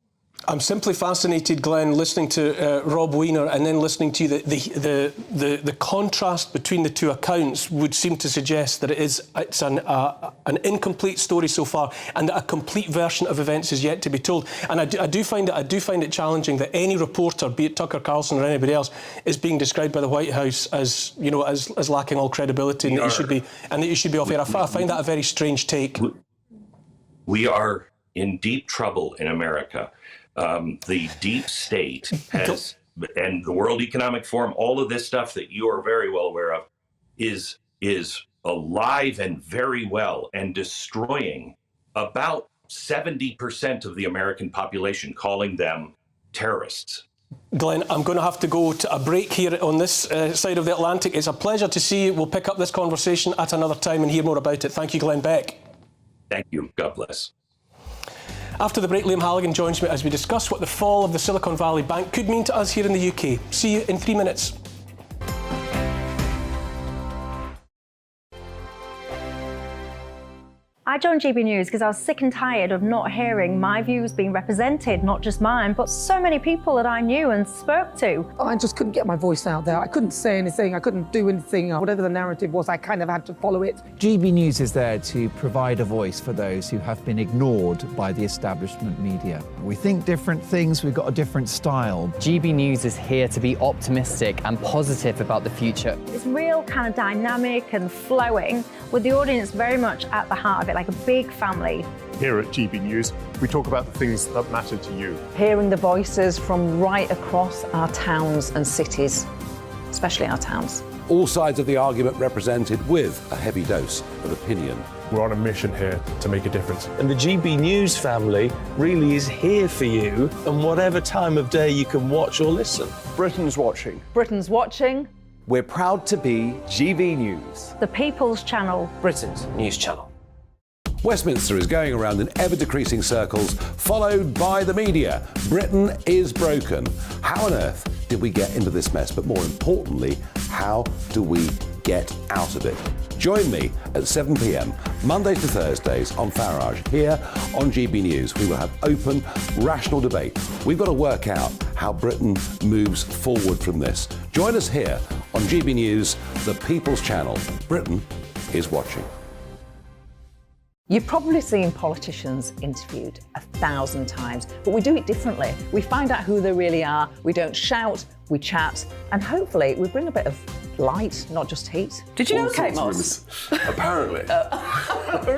[SPEAKER 6] I'm simply fascinated, Glenn, listening to Rob Weiner and then listening to you. The contrast between the two accounts would seem to suggest that it's an incomplete story so far, and that a complete version of events is yet to be told. And I do find it challenging that any reporter, be it Tucker Carlson or anybody else, is being described by the White House as as lacking all credibility, and that you should be off air. I find that a very strange take.
[SPEAKER 4] We are in deep trouble in America. The deep state has, and the World Economic Forum, all of this stuff that you are very well aware of, is alive and very well and destroying about 70% of the American population, calling them terrorists.
[SPEAKER 6] Glenn, I'm going to have to go to a break here on this side of the Atlantic. It's a pleasure to see you. We'll pick up this conversation at another time and hear more about it. Thank you, Glenn Beck.
[SPEAKER 4] Thank you. God bless.
[SPEAKER 6] After the break, Liam Halligan joins me as we discuss what the fall of the Silicon Valley Bank could mean to us here in the UK. See you in 3 minutes.
[SPEAKER 18] I joined GB News because I was sick and tired of not hearing my views being represented, not just mine, but so many people that I knew and spoke to.
[SPEAKER 24] I just couldn't get my voice out there. I couldn't say anything. I couldn't do anything. Whatever the narrative was, I kind of had to follow it.
[SPEAKER 7] GB News is there to provide a voice for those who have been ignored by the establishment media. We think different things. We've got a different style.
[SPEAKER 8] GB News is here to be optimistic and positive about the future.
[SPEAKER 18] It's real kind of dynamic and flowing, with the audience very much at the heart of it, like a big family.
[SPEAKER 2] Here at GB News, we talk about the things that matter to you.
[SPEAKER 27] Hearing the voices from right across our towns and cities, especially our towns.
[SPEAKER 16] All sides of the argument represented with a heavy dose of opinion.
[SPEAKER 9] We're on a mission here to make a difference.
[SPEAKER 10] And the GB News family really is here for you, and whatever time of day you can watch or listen.
[SPEAKER 25] Britain's watching.
[SPEAKER 27] Britain's watching.
[SPEAKER 15] We're proud to be GB News.
[SPEAKER 18] The People's Channel.
[SPEAKER 10] Britain's news channel.
[SPEAKER 16] Westminster is going around in ever-decreasing circles, followed by the media. Britain is broken. How on earth did we get into this mess? But more importantly, how do we get out of it? Join me at 7 p.m, Mondays to Thursdays on Farage, here on GB News. We will have open, rational debate. We've got to work out how Britain moves forward from this. Join us here on GB News, the People's Channel. Britain is watching.
[SPEAKER 27] You've probably seen politicians interviewed 1,000 times, but we do it differently. We find out who they really are, we don't shout, we chat, and hopefully we bring a bit of light, not just heat.
[SPEAKER 21] Did you know Kate Moss?
[SPEAKER 9] Apparently.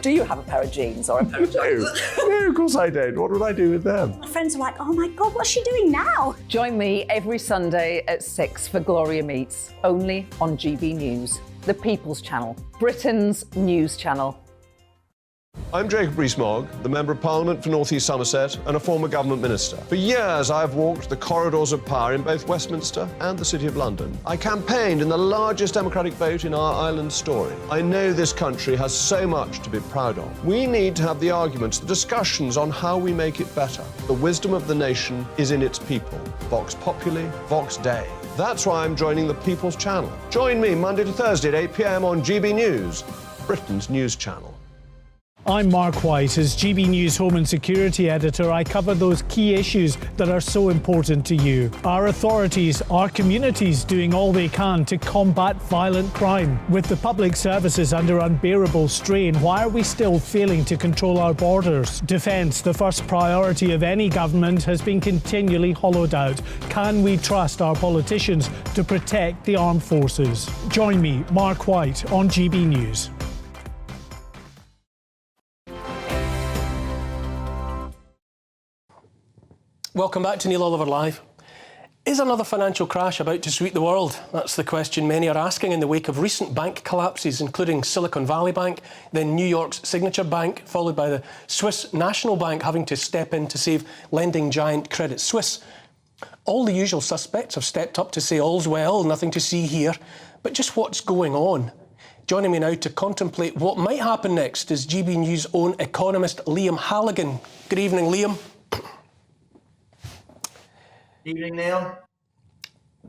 [SPEAKER 27] Do you have a pair of jeans or a pair of jeans?
[SPEAKER 9] No, of course I don't. What would I do with them?
[SPEAKER 21] My friends are like, oh my God, what's she doing now?
[SPEAKER 27] Join me every Sunday at 6 for Gloria Meets, only on GB News, the People's Channel, Britain's news channel.
[SPEAKER 25] I'm Jacob Rees-Mogg, the Member of Parliament for North East Somerset and a former government minister. For years, I've walked the corridors of power in both Westminster and the City of London. I campaigned in the largest democratic vote in our island story. I know this country has so much to be proud of. We need to have the arguments, the discussions on how we make it better. The wisdom of the nation is in its people. Vox Populi, Vox Dei. That's why I'm joining the People's Channel. Join me Monday to Thursday at 8 p.m. on GB News, Britain's news channel.
[SPEAKER 11] I'm Mark White. As GB News Home and Security Editor, I cover those key issues that are so important to you. Our authorities, our communities doing all they can to combat violent crime. With the public services under unbearable strain, why are we still failing to control our borders? Defence, the first priority of any government, has been continually hollowed out. Can we trust our politicians to protect the armed forces? Join me, Mark White, on GB News.
[SPEAKER 6] Welcome back to Neil Oliver Live. Is another financial crash about to sweep the world? That's the question many are asking in the wake of recent bank collapses, including Silicon Valley Bank, then New York's Signature Bank, followed by the Swiss National Bank having to step in to save lending giant Credit Suisse. All the usual suspects have stepped up to say all's well, nothing to see here. But just what's going on? Joining me now to contemplate what might happen next is GB News' own economist Liam Halligan. Good evening, Liam.
[SPEAKER 12] Evening, Neil.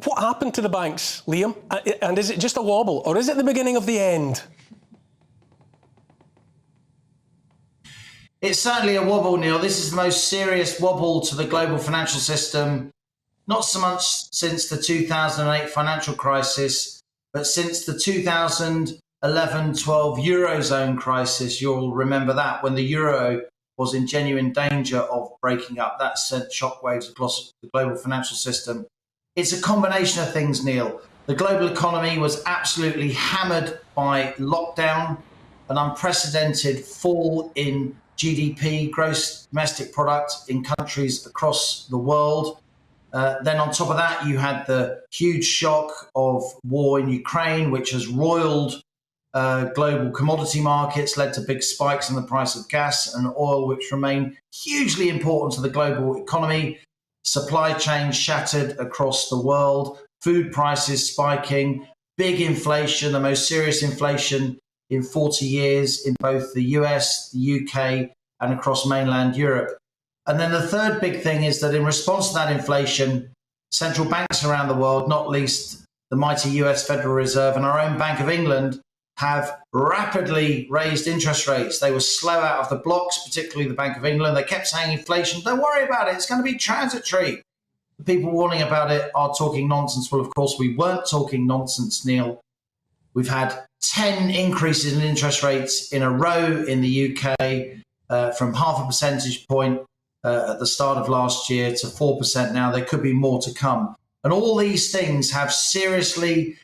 [SPEAKER 6] What happened to the banks, Liam? And is it just a wobble, or is it the beginning of the end?
[SPEAKER 12] It's certainly a wobble, Neil. This is the most serious wobble to the global financial system, not so much since the 2008 financial crisis, but since the 2011-12 Eurozone crisis. You'll remember that, when the euro was in genuine danger of breaking up. That sent shockwaves across the global financial system. It's a combination of things, Neil. The global economy was absolutely hammered by lockdown, an unprecedented fall in GDP, gross domestic product, in countries across the world. Then on top of that, you had the huge shock of war in Ukraine, which has roiled global commodity markets, led to big spikes in the price of gas and oil, which remain hugely important to the global economy. Supply chains shattered across the world, food prices spiking, big inflation, the most serious inflation in 40 years in both the US, the UK, and across mainland Europe. And then the third big thing is that in response to that inflation, central banks around the world, not least the mighty US Federal Reserve and our own Bank of England, have rapidly raised interest rates. They were slow out of the blocks, particularly the Bank of England. They kept saying inflation, don't worry about it, it's going to be transitory. The people warning about it are talking nonsense. Well, of course, we weren't talking nonsense, Neil. We've had 10 increases in interest rates in a row in the UK, from half a percentage point at the start of last year to 4% now. There could be more to come. And all these things have seriously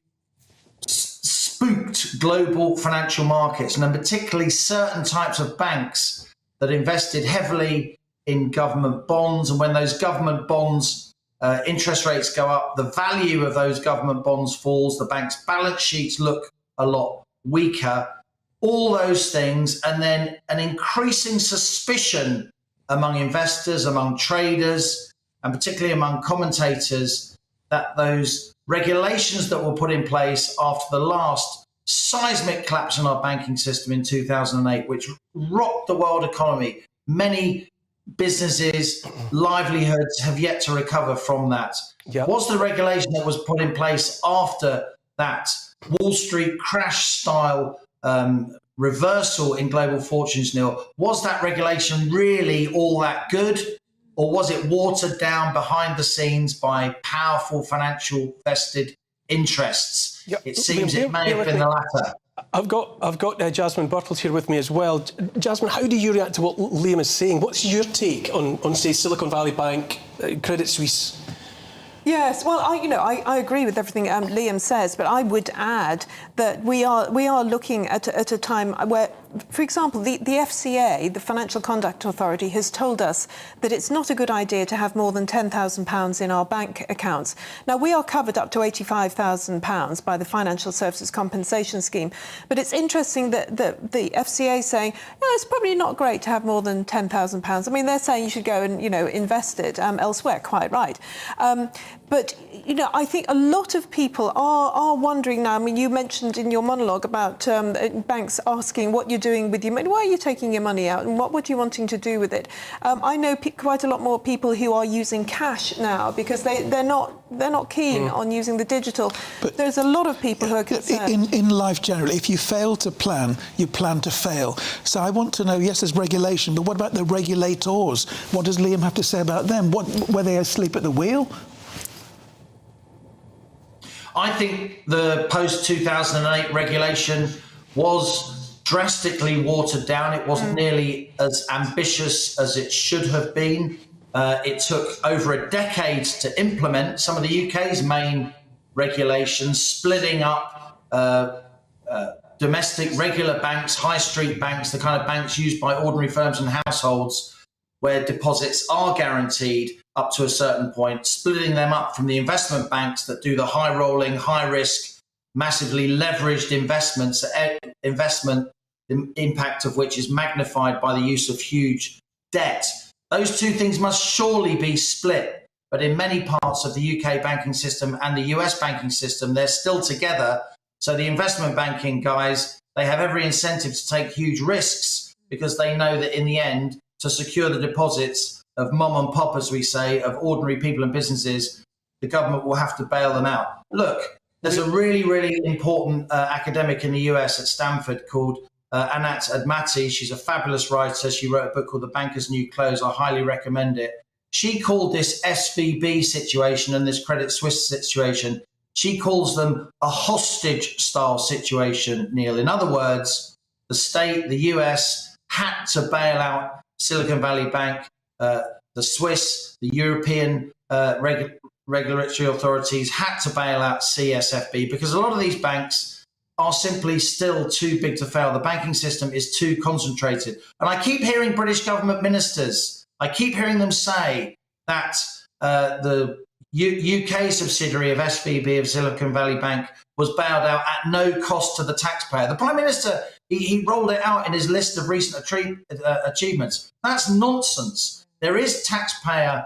[SPEAKER 12] spooked global financial markets, and particularly certain types of banks that invested heavily in government bonds. And when those government bonds interest rates go up, the value of those government bonds falls, the bank's balance sheets look a lot weaker, all those things, and then an increasing suspicion among investors, among traders, and particularly among commentators, that those regulations that were put in place after the last seismic collapse in our banking system in 2008, which rocked the world economy. Many businesses, livelihoods have yet to recover from that. Yep. Was the regulation that was put in place after that Wall Street crash style reversal in global fortunes, Neil, was that regulation really all that good? Or was it watered down behind the scenes by powerful financial vested interests? Yep. It seems it may have been the latter.
[SPEAKER 6] I've got Jasmine Birtles here with me as well. Jasmine, how do you react to what Liam is saying? What's your take on say, Silicon Valley Bank, Credit Suisse?
[SPEAKER 5] Yes, well, I agree with everything Liam says, but I would add that we are looking at a time where, for example, the FCA, the Financial Conduct Authority, has told us that it's not a good idea to have more than £10,000 in our bank accounts. Now, we are covered up to £85,000 by the Financial Services Compensation Scheme, but it's interesting that the FCA is saying, it's probably not great to have more than £10,000. I mean, they're saying you should go and, invest it elsewhere, quite right. But, I think a lot of people are wondering now. I mean, you mentioned in your monologue about banks asking what you're doing with your money. Why are you taking your money out and what are you wanting to do with it? I know quite a lot more people who are using cash now because they're not keen on using the digital. But there's a lot of people who are concerned.
[SPEAKER 13] In life generally, if you fail to plan, you plan to fail. So I want to know, yes, there's regulation, but what about the regulators? What does Liam have to say about them? Were they asleep at the wheel?
[SPEAKER 12] I think the post-2008 regulation was drastically watered down. It wasn't nearly as ambitious as it should have been. It took over a decade to implement some of the UK's main regulations, splitting up domestic regular banks, high street banks, the kind of banks used by ordinary firms and households, where deposits are guaranteed up to a certain point, splitting them up from the investment banks that do the high rolling, high risk, massively leveraged investments, investment, the impact of which is magnified by the use of huge debt. Those two things must surely be split. But in many parts of the UK banking system and the US banking system, they're still together. So the investment banking guys, they have every incentive to take huge risks because they know that in the end, to secure the deposits of mom and pop, as we say, of ordinary people and businesses, the government will have to bail them out. Look, there's a really, really important academic in the US at Stanford called Anat Admati. She's a fabulous writer. She wrote a book called The Banker's New Clothes. I highly recommend it. She called this SVB situation and this Credit Suisse situation, she calls them a hostage-style situation, Neil. In other words, the state, the US, had to bail out Silicon Valley Bank, the Swiss, the European regulatory authorities had to bail out CSFB because a lot of these banks are simply still too big to fail. The banking system is too concentrated. And I keep hearing British government ministers, I keep hearing them say that the UK subsidiary of SVB, of Silicon Valley Bank, was bailed out at no cost to the taxpayer. The Prime Minister, he rolled it out in his list of recent achievements. That's nonsense. There is taxpayer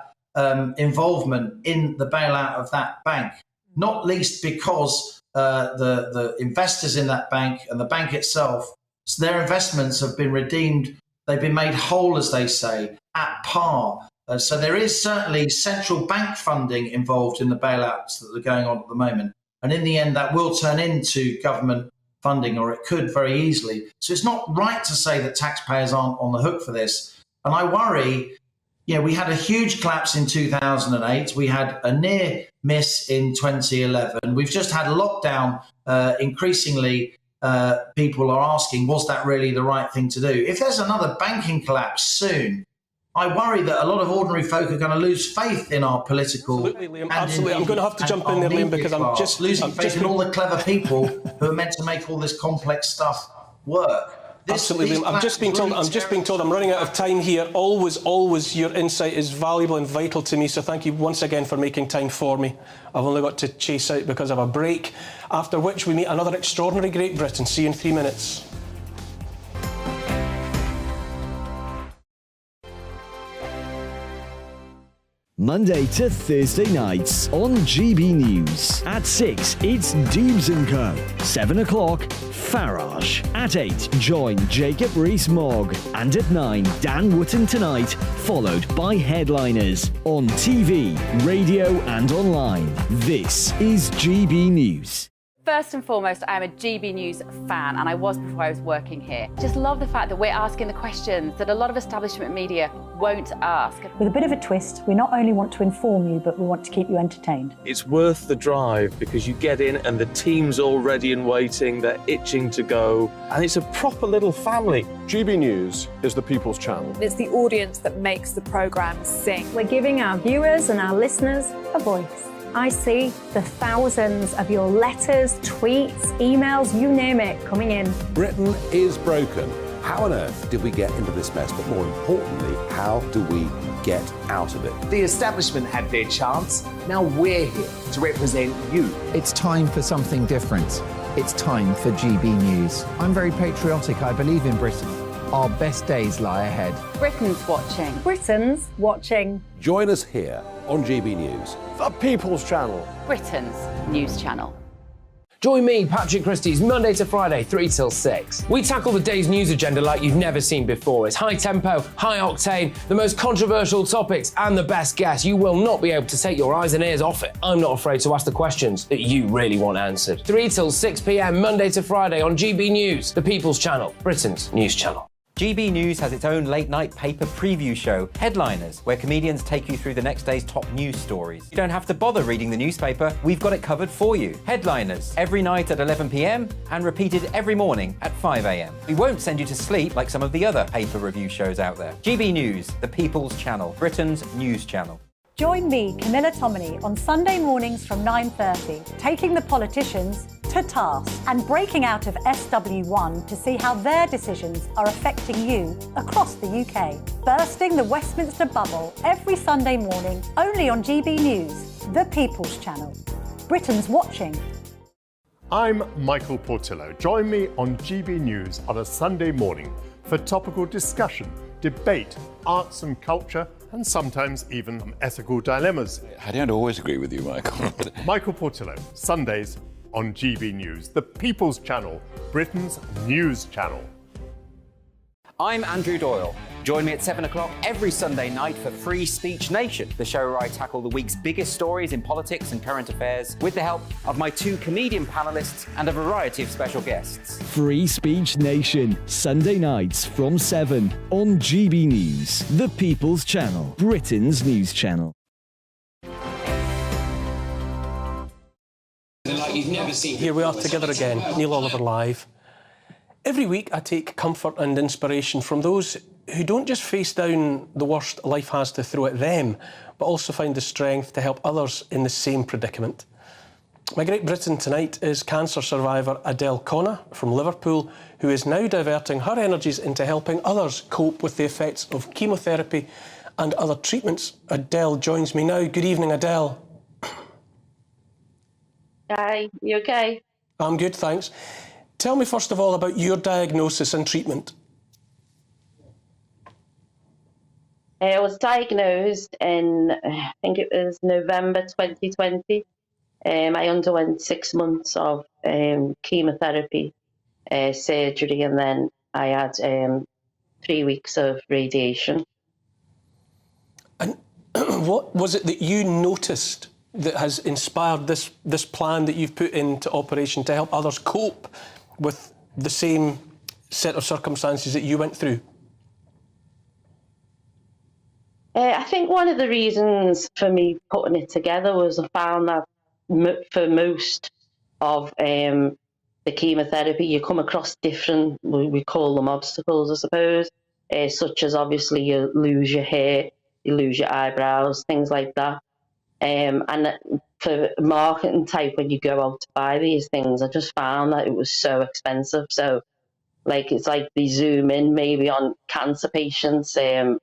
[SPEAKER 12] involvement in the bailout of that bank, not least because the investors in that bank and the bank itself, their investments have been redeemed. They've been made whole, as they say, at par. So there is certainly central bank funding involved in the bailouts that are going on at the moment. And in the end, that will turn into government funding, or it could very easily. So it's not right to say that taxpayers aren't on the hook for this. And I worry, we had a huge collapse in 2008. We had a near miss in 2011. We've just had a lockdown. Increasingly, people are asking, was that really the right thing to do? If there's another banking collapse soon, I worry that a lot of ordinary folk are going to lose faith in our political...
[SPEAKER 6] Absolutely, Liam. Absolutely. I'm going to have to jump in there, Liam, because I'm just...
[SPEAKER 12] losing faith in all the clever people who are meant to make all this complex stuff work.
[SPEAKER 6] Absolutely, Liam. I'm just being told I'm running out of time here. Always, your insight is valuable and vital to me, so thank you once again for making time for me. I've only got to chase out because of a break, after which we meet another extraordinary Great Britain. See you in 3 minutes.
[SPEAKER 14] Monday to Thursday nights on GB News. At 6, it's Dubes & Co. 7 o'clock, Farage. At 8, join Jacob Rees-Mogg. And at 9, Dan Wootton Tonight, followed by Headliners. On TV, radio and online. This is GB News.
[SPEAKER 1] First and foremost, I'm a GB News fan, and I was before I was working here. Just love the fact that we're asking the questions that a lot of establishment media won't ask.
[SPEAKER 21] With a bit of a twist, we not only want to inform you, but we want to keep you entertained.
[SPEAKER 10] It's worth the drive because you get in and the team's all ready and waiting, they're itching to go, and it's a proper little family.
[SPEAKER 25] GB News is the People's Channel.
[SPEAKER 3] It's the audience that makes the programme sing.
[SPEAKER 21] We're giving our viewers and our listeners a voice. I see the thousands of your letters, tweets, emails, you name it, coming in.
[SPEAKER 16] Britain is broken. How on earth did we get into this mess? But more importantly, how do we get out of it?
[SPEAKER 15] The establishment had their chance. Now we're here to represent you.
[SPEAKER 7] It's time for something different. It's time for GB News. I'm very patriotic. I believe in Britain. Our best days lie ahead.
[SPEAKER 1] Britain's watching.
[SPEAKER 21] Britain's watching.
[SPEAKER 16] Join us here on GB News.
[SPEAKER 25] The People's Channel.
[SPEAKER 1] Britain's news channel.
[SPEAKER 17] Join me, Patrick Christie's Monday to Friday, 3 till 6. We tackle the day's news agenda like you've never seen before. It's high tempo, high octane, the most controversial topics, and the best guests. You will not be able to take your eyes and ears off it. I'm not afraid to ask the questions that you really want answered. 3 till 6 p.m, Monday to Friday on GB News, the People's Channel, Britain's news channel.
[SPEAKER 19] GB News has its own late-night paper preview show, Headliners, where comedians take you through the next day's top news stories. You don't have to bother reading the newspaper, we've got it covered for you. Headliners, every night at 11 p.m, and repeated every morning at 5 a.m. We won't send you to sleep like some of the other paper review shows out there. GB News, the People's Channel, Britain's news channel.
[SPEAKER 21] Join me, Camilla Tominey, on Sunday mornings from 9:30, taking the politicians to task and breaking out of SW1 to see how their decisions are affecting you across the UK. Bursting the Westminster bubble every Sunday morning, only on GB News, the People's Channel. Britain's watching.
[SPEAKER 2] I'm Michael Portillo. Join me on GB News on a Sunday morning for topical discussion, debate, arts and culture, and sometimes even some ethical dilemmas.
[SPEAKER 20] I don't always agree with you, Michael.
[SPEAKER 2] Michael Portillo, Sundays on GB News, the People's Channel, Britain's news channel.
[SPEAKER 15] I'm Andrew Doyle. Join me at 7 o'clock every Sunday night for Free Speech Nation, the show where I tackle the week's biggest stories in politics and current affairs with the help of my 2 comedian panellists and a variety of special guests.
[SPEAKER 14] Free Speech Nation, Sunday nights from 7 on GB News, the People's Channel, Britain's news channel.
[SPEAKER 6] Like you've never seen. Here we are together again, Neil Oliver Live. Every week I take comfort and inspiration from those who don't just face down the worst life has to throw at them, but also find the strength to help others in the same predicament. My Great Britain tonight is cancer survivor Adele Connor from Liverpool, who is now diverting her energies into helping others cope with the effects of chemotherapy and other treatments. Adele joins me now. Good evening, Adele.
[SPEAKER 22] Hi, you okay?
[SPEAKER 6] I'm good, thanks. Tell me first of all about your diagnosis and treatment.
[SPEAKER 22] I was diagnosed in, I think it was November 2020. I underwent 6 months of chemotherapy, surgery, and then I had 3 weeks of radiation.
[SPEAKER 6] And what was it that you noticed that has inspired this plan that you've put into operation to help others cope with the same set of circumstances that you went through?
[SPEAKER 22] I think one of the reasons for me putting it together was I found that for most of the chemotherapy, you come across different, we call them obstacles, I suppose, such as obviously you lose your hair, you lose your eyebrows, things like that. And for marketing type, when you go out to buy these things, I just found that it was so expensive. So, like, it's like they zoom in maybe on cancer patients,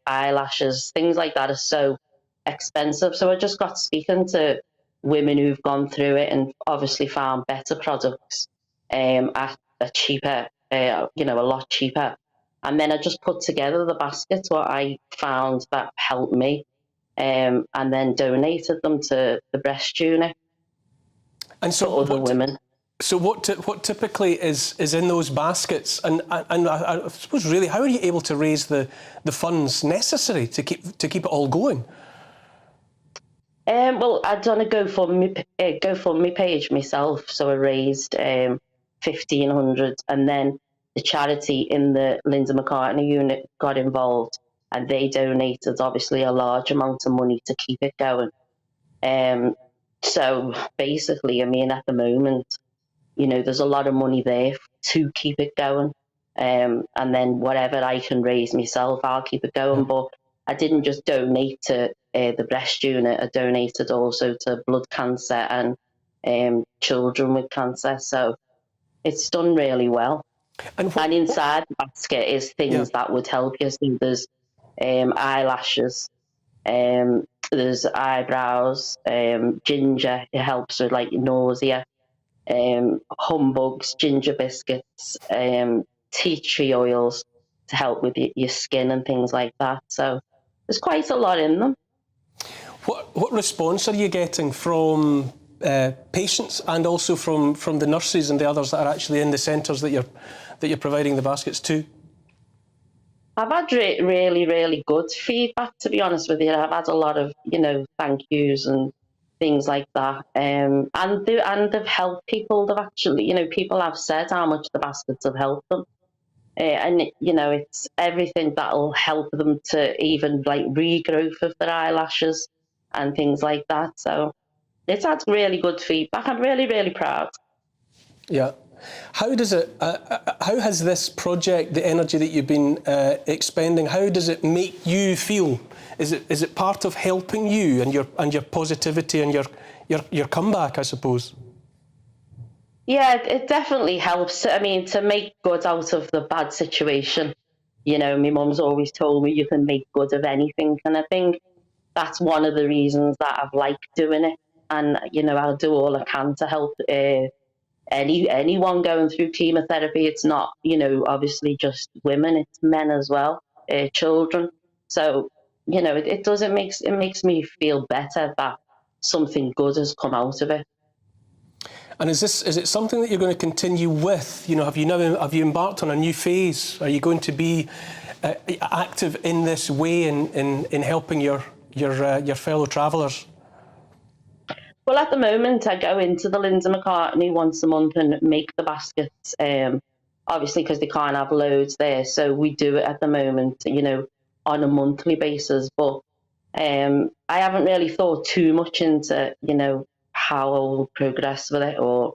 [SPEAKER 22] eyelashes, things like that are so expensive. So I just got speaking to women who've gone through it and obviously found better products at a cheaper, a lot cheaper. And then I just put together the baskets, what I found that helped me. And then donated them to the breast unit
[SPEAKER 6] and so
[SPEAKER 22] other women.
[SPEAKER 6] So what typically is in those baskets, and I suppose really, how are you able to raise the funds necessary to keep it all going?
[SPEAKER 22] Well, I'd done a GoFundMe page myself, so I raised $1,500, and then the charity in the Linda McCartney unit got involved, and they donated obviously a large amount of money to keep it going. So basically, I mean, at the moment, you know, there's a lot of money there to keep it going. And then whatever I can raise myself, I'll keep it going. But I didn't just donate to the breast unit, I donated also to blood cancer and children with cancer. So it's done really well. And inside the basket is things that would help you. So there's eyelashes, there's eyebrows, ginger, it helps with like nausea, humbugs, ginger biscuits, tea tree oils to help with your skin and things like that. So there's quite a lot in them.
[SPEAKER 6] What response are you getting from patients and also from the nurses and the others that are actually in the centres that you're providing the baskets to?
[SPEAKER 22] I've had really, really good feedback, to be honest with you. I've had a lot of, you know, thank yous and things like that. And they've helped people. They've actually, you know, people have said how much the baskets have helped them. And, you know, it's everything that'll help them to even like regrowth of their eyelashes and things like that. So it's had really good feedback. I'm really, really proud.
[SPEAKER 6] Yeah. How does it? How has this project, the energy that you've been expending, how does it make you feel? Is it part of helping you and your positivity and your comeback, I suppose?
[SPEAKER 22] Yeah, it definitely helps. I mean, to make good out of the bad situation. You know, my mum's always told me you can make good of anything, and I think that's one of the reasons that I've liked doing it. And you know, I'll do all I can to help anyone going through chemotherapy. It's not, you know, obviously just women, it's men as well, children. So, you know, it makes me feel better that something good has come out of it.
[SPEAKER 6] And is it something that you're going to continue with? You know, have you embarked on a new phase? Are you going to be active in this way in helping your fellow travellers?
[SPEAKER 22] Well, at the moment, I go into the Linda McCartney once a month and make the baskets, obviously because they can't have loads there. So we do it at the moment, you know, on a monthly basis. But I haven't really thought too much into, you know, how I will progress with it. Or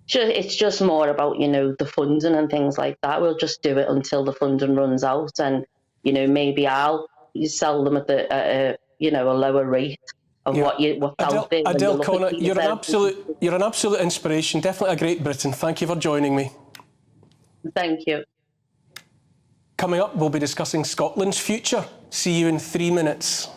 [SPEAKER 22] it's just more about, you know, the funding and things like that. We'll just do it until the funding runs out. And, you know, maybe I'll sell them at a lower rate. Of what's out there.
[SPEAKER 6] Adele Connor, you're an absolute inspiration. Definitely a Great Britain. Thank you for joining me.
[SPEAKER 22] Thank you.
[SPEAKER 6] Coming up, we'll be discussing Scotland's future. See you in 3 minutes.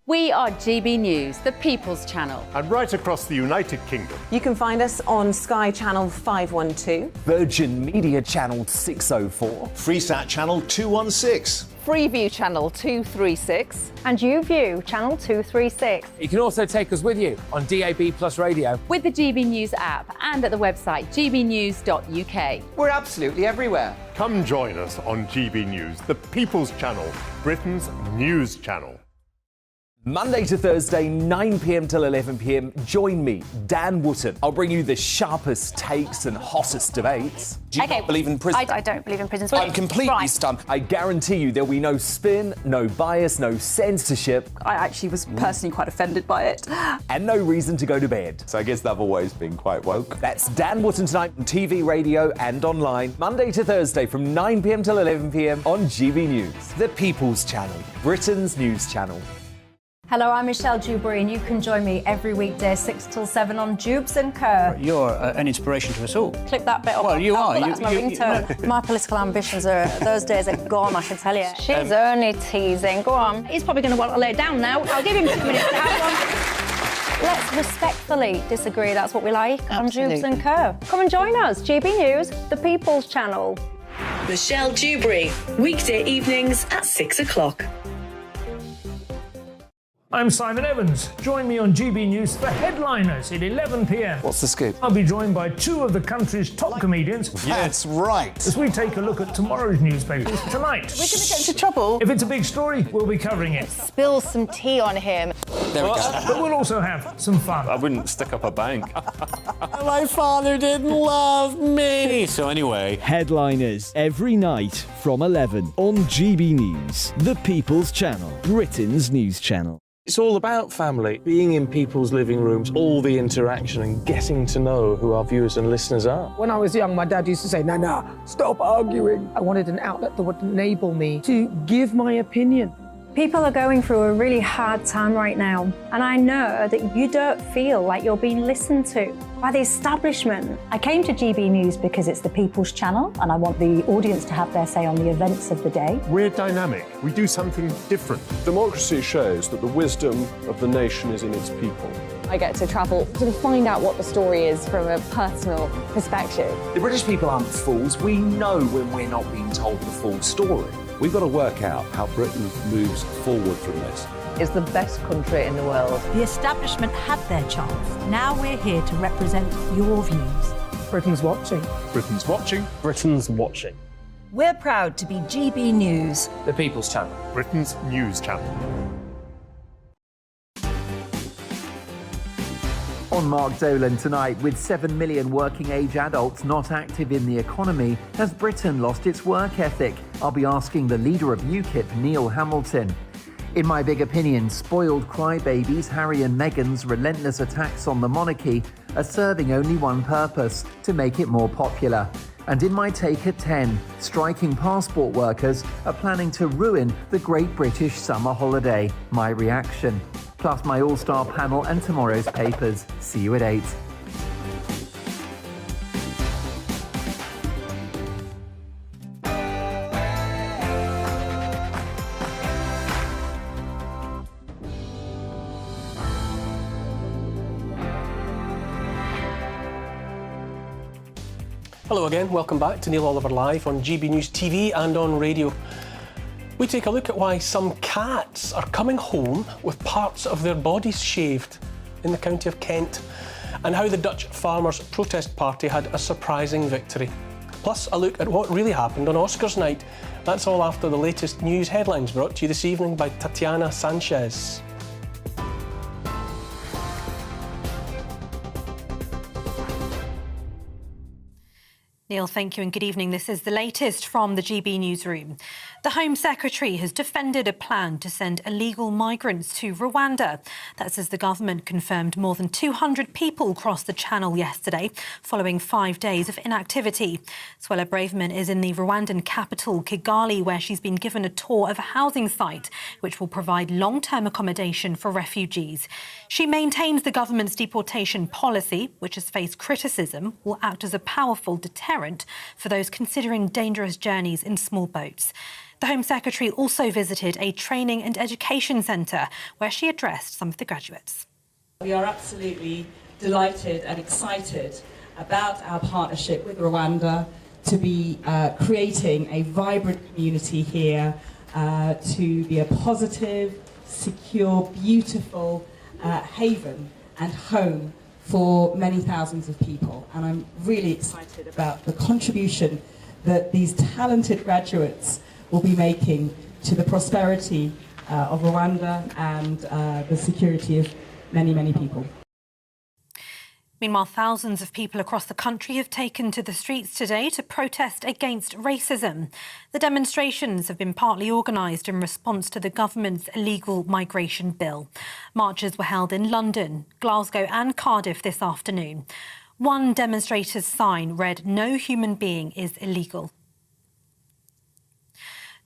[SPEAKER 1] We are GB News, the People's Channel.
[SPEAKER 2] And right across the United Kingdom.
[SPEAKER 4] You can find us on Sky Channel 512.
[SPEAKER 8] Virgin Media Channel 604.
[SPEAKER 9] Freesat Channel 216.
[SPEAKER 4] Freeview Channel 236.
[SPEAKER 21] And YouView Channel 236.
[SPEAKER 17] You can also take us with you on DAB Plus Radio.
[SPEAKER 1] With the GB News app and at the website gbnews.uk.
[SPEAKER 15] We're absolutely everywhere.
[SPEAKER 2] Come join us on GB News, the People's Channel, Britain's news channel.
[SPEAKER 8] Monday to Thursday, 9 p.m. till 11 p.m. Join me, Dan Wootton. I'll bring you the sharpest takes and hottest debates.
[SPEAKER 18] Do you not believe in prison?
[SPEAKER 21] I don't believe in prisons.
[SPEAKER 18] I'm completely stunned.
[SPEAKER 8] I guarantee you there'll be no spin, no bias, no censorship.
[SPEAKER 23] I actually was personally quite offended by it.
[SPEAKER 8] And no reason to go to bed.
[SPEAKER 20] So I guess they've always been quite woke.
[SPEAKER 8] That's Dan Wootton tonight on TV, radio and online. Monday to Thursday from 9 p.m. till 11 p.m. on GB News. The People's Channel, Britain's news channel.
[SPEAKER 21] Hello, I'm Michelle Dewberry, and you can join me every weekday 6 till 7 on Dubes and Kerr.
[SPEAKER 24] You're an inspiration to us all.
[SPEAKER 21] Clip that bit off.
[SPEAKER 24] Well, you are.
[SPEAKER 21] That's my ringtone. My political ambitions those days are gone, I can tell you. She's only teasing. Go on.
[SPEAKER 26] He's probably going to want to lay down now. I'll give him 2 minutes to have one.
[SPEAKER 21] Let's respectfully disagree. That's what we like on Dubes and Kerr. Come and join us. GB News, the People's Channel.
[SPEAKER 28] Michelle Dewberry, weekday evenings at 6 o'clock.
[SPEAKER 3] I'm Simon Evans. Join me on GB News for Headliners at 11 p.m.
[SPEAKER 18] What's the scoop?
[SPEAKER 3] I'll be joined by two of the country's top comedians.
[SPEAKER 9] That's right.
[SPEAKER 3] As we take a look at tomorrow's newspapers tonight.
[SPEAKER 26] We're going to get into trouble.
[SPEAKER 3] If it's a big story, we'll be covering it.
[SPEAKER 26] Spill some tea on him.
[SPEAKER 18] There we go.
[SPEAKER 3] But we'll also have some fun.
[SPEAKER 5] I wouldn't stick up a bank.
[SPEAKER 18] My father didn't love me.
[SPEAKER 5] So anyway.
[SPEAKER 14] Headliners every night from 11 on GB News, the People's Channel, Britain's news channel.
[SPEAKER 6] It's all about family, being in people's living rooms, all the interaction and getting to know who our viewers and listeners are.
[SPEAKER 10] When I was young, my dad used to say, Nana, stop arguing. I wanted an outlet that would enable me to give my opinion.
[SPEAKER 26] People are going through a really hard time right now, and I know that you don't feel like you're being listened to by the establishment. I came to GB News because it's the People's Channel, and I want the audience to have their say on the events of the day.
[SPEAKER 2] We're dynamic. We do something different.
[SPEAKER 25] Democracy shows that the wisdom of the nation is in its people.
[SPEAKER 11] I get to travel to find out what the story is from a personal perspective.
[SPEAKER 8] The British people aren't fools. We know when we're not being told the full story.
[SPEAKER 16] We've got to work out how Britain moves forward from this.
[SPEAKER 11] It's the best country in the world.
[SPEAKER 21] The establishment had their chance. Now we're here to represent your views.
[SPEAKER 10] Britain's watching.
[SPEAKER 2] Britain's watching.
[SPEAKER 6] Britain's watching.
[SPEAKER 21] We're proud to be GB News,
[SPEAKER 6] The People's Channel,
[SPEAKER 2] Britain's news channel.
[SPEAKER 7] On Mark Dolan tonight, with 7 million working-age adults not active in the economy, has Britain lost its work ethic? I'll be asking the leader of UKIP, Neil Hamilton. In my big opinion, spoiled crybabies Harry and Meghan's relentless attacks on the monarchy are serving only one purpose, to make it more popular. And in my take at 10, striking passport workers are planning to ruin the Great British Summer Holiday. My reaction. Plus my all-star panel and tomorrow's papers. See you at 8.
[SPEAKER 6] Hello again, welcome back to Neil Oliver Live on GB News TV and on radio. We take a look at why some cats are coming home with parts of their bodies shaved in the county of Kent, and how the Dutch farmers' protest party had a surprising victory. Plus a look at what really happened on Oscars night. That's all after the latest news headlines brought to you this evening by Tatiana Sanchez.
[SPEAKER 12] Neil, thank you and good evening. This is the latest from the GB newsroom. The Home Secretary has defended a plan to send illegal migrants to Rwanda. That's as the government confirmed more than 200 people crossed the channel yesterday, following 5 days of inactivity. Suella Braverman is in the Rwandan capital, Kigali, where she's been given a tour of a housing site which will provide long-term accommodation for refugees. She maintains the government's deportation policy, which has faced criticism, will act as a powerful deterrent for those considering dangerous journeys in small boats. The Home Secretary also visited a training and education centre where she addressed some of the graduates.
[SPEAKER 13] We are absolutely delighted and excited about our partnership with Rwanda to be creating a vibrant community here, to be a positive, secure, beautiful haven and home for many thousands of people. And I'm really excited about the contribution that these talented graduates will be making to the prosperity of Rwanda and the security of many, many people.
[SPEAKER 12] Meanwhile, thousands of people across the country have taken to the streets today to protest against racism. The demonstrations have been partly organised in response to the government's illegal migration bill. Marches were held in London, Glasgow and Cardiff this afternoon. One demonstrator's sign read, "No human being is illegal."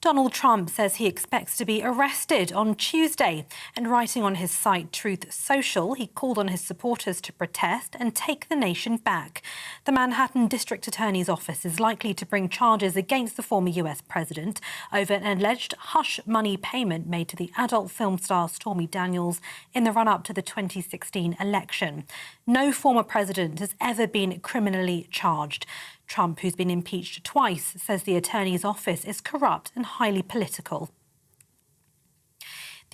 [SPEAKER 12] Donald Trump says he expects to be arrested on Tuesday. And writing on his site Truth Social, he called on his supporters to protest and take the nation back. The Manhattan District Attorney's Office is likely to bring charges against the former US president over an alleged hush money payment made to the adult film star Stormy Daniels in the run-up to the 2016 election. No former president has ever been criminally charged. Trump, who's been impeached twice, says the attorney's office is corrupt and highly political.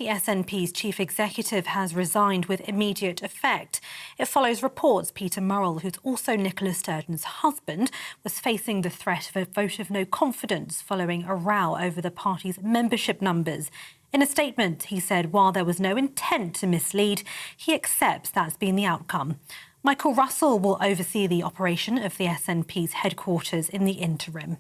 [SPEAKER 12] The SNP's chief executive has resigned with immediate effect. It follows reports Peter Murrell, who's also Nicola Sturgeon's husband, was facing the threat of a vote of no confidence following a row over the party's membership numbers. In a statement, he said while there was no intent to mislead, he accepts that's been the outcome. Michael Russell will oversee the operation of the SNP's headquarters in the interim.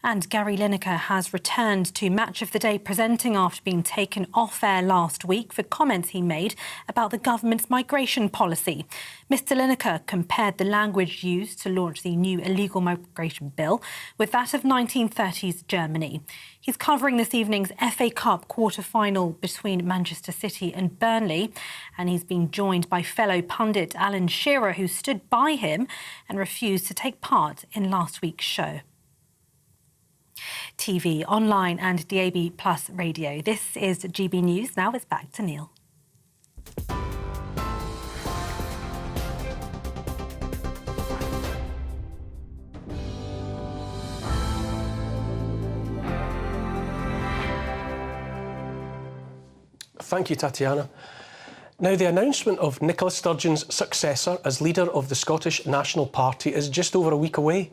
[SPEAKER 12] And Gary Lineker has returned to Match of the Day presenting after being taken off air last week for comments he made about the government's migration policy. Mr Lineker compared the language used to launch the new illegal migration bill with that of 1930s Germany. He's covering this evening's FA Cup quarter-final between Manchester City and Burnley, and he's been joined by fellow pundit Alan Shearer, who stood by him and refused to take part in last week's show. TV, online and DAB Plus radio. This is GB News. Now it's back to Neil.
[SPEAKER 6] Thank you, Tatiana. Now, the announcement of Nicola Sturgeon's successor as leader of the Scottish National Party is just over a week away.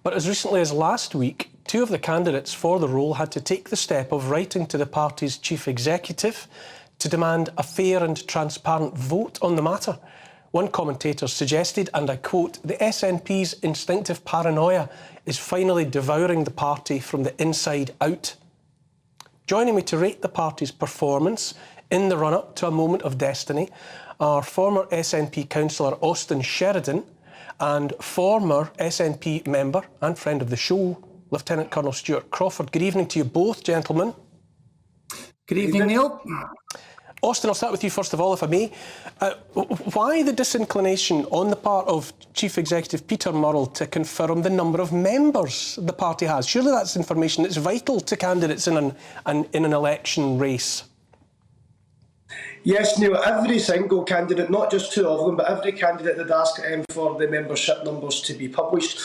[SPEAKER 6] But as recently as last week, two of the candidates for the role had to take the step of writing to the party's chief executive to demand a fair and transparent vote on the matter. One commentator suggested, and I quote, "The SNP's instinctive paranoia is finally devouring the party from the inside out." Joining me to rate the party's performance in the run-up to a moment of destiny are former SNP councillor Austin Sheridan and former SNP member and friend of the show, Lieutenant Colonel Stuart Crawford. Good evening to you both, gentlemen.
[SPEAKER 1] Good evening, Neil.
[SPEAKER 6] Austin, I'll start with you first of all, if I may. Why the disinclination on the part of Chief Executive Peter Murrell to confirm the number of members the party has? Surely that's information that's vital to candidates in an election race.
[SPEAKER 1] Yes, Neil, every single candidate, not just two of them, but every candidate did ask for the membership numbers to be published.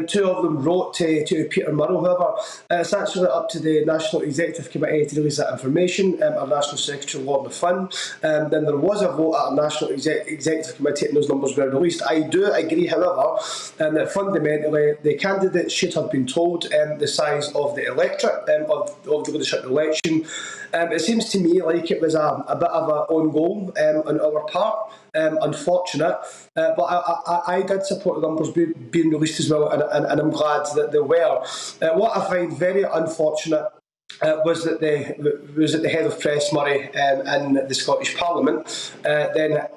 [SPEAKER 1] Two of them wrote to Peter Murrell, however. It's actually up to the National Executive Committee to release that information. Our National Secretary, Lord Finn. Then there was a vote at our National Executive Committee and those numbers were released. I do agree, however, that fundamentally the candidates should have been told the size of the electorate of the leadership election. It seems to me like it was a bit of an own goal on our part, unfortunate, but I did support the numbers being released as well, and I'm glad that they were. What I find very unfortunate was that the head of press, Murray, in the Scottish Parliament, then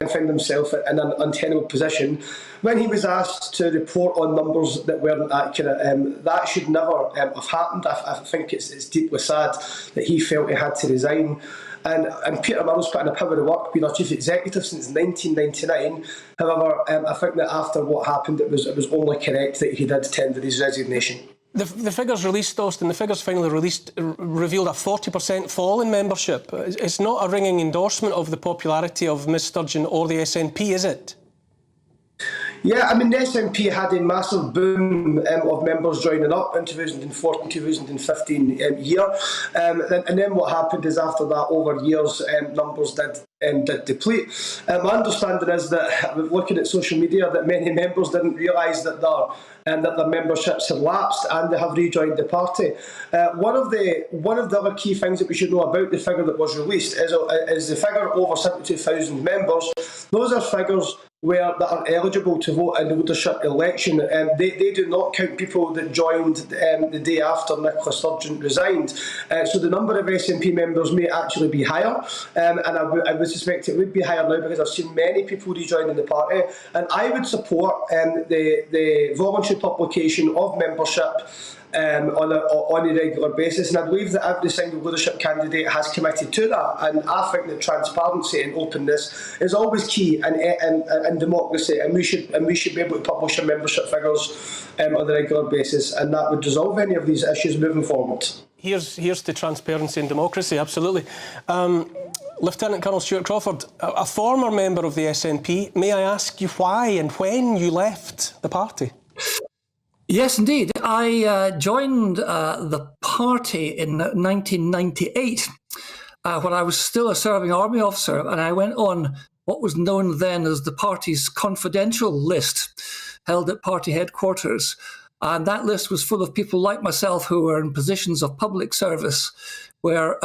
[SPEAKER 1] found himself in an untenable position when he was asked to report on numbers that weren't accurate. That should never have happened. I think it's deeply sad that he felt he had to resign. And Peter Murrell's put in a power of work, being our chief executive since 1999. However, I think that after what happened, it was only correct that he did tender his resignation.
[SPEAKER 6] The figures released, Austin, the figures finally released revealed a 40% fall in membership. It's not a ringing endorsement of the popularity of Ms Sturgeon or the SNP, is it?
[SPEAKER 1] Yeah, I mean, the SNP had a massive boom of members joining up in 2014-2015 year. And then what happened is after that, over years, numbers did deplete. My understanding is that, looking at social media, that many members didn't realise that their memberships had lapsed and they have rejoined the party. One of the other key things that we should know about the figure that was released is the figure over 72,000 members. Those are figures that are eligible to vote in the leadership election. They do not count people that joined the day after Nicola Sturgeon resigned. So the number of SNP members may actually be higher, and I would suspect it would be higher now because I've seen many people rejoining the party, and I would support the voluntary publication of membership on a regular basis, and I believe that every single leadership candidate has committed to that, and I think that transparency and openness is always key in democracy, and we should be able to publish our membership figures on a regular basis, and that would resolve any of these issues moving forward.
[SPEAKER 6] Here's to transparency and democracy, absolutely. Lieutenant Colonel Stuart Crawford, a former member of the SNP, may I ask you why and when you left the party?
[SPEAKER 1] Yes, indeed.
[SPEAKER 4] I joined the party in 1998 when I was still a serving army officer, and I went on what was known then as the party's confidential list, held at party headquarters. And that list was full of people like myself who were in positions of public service where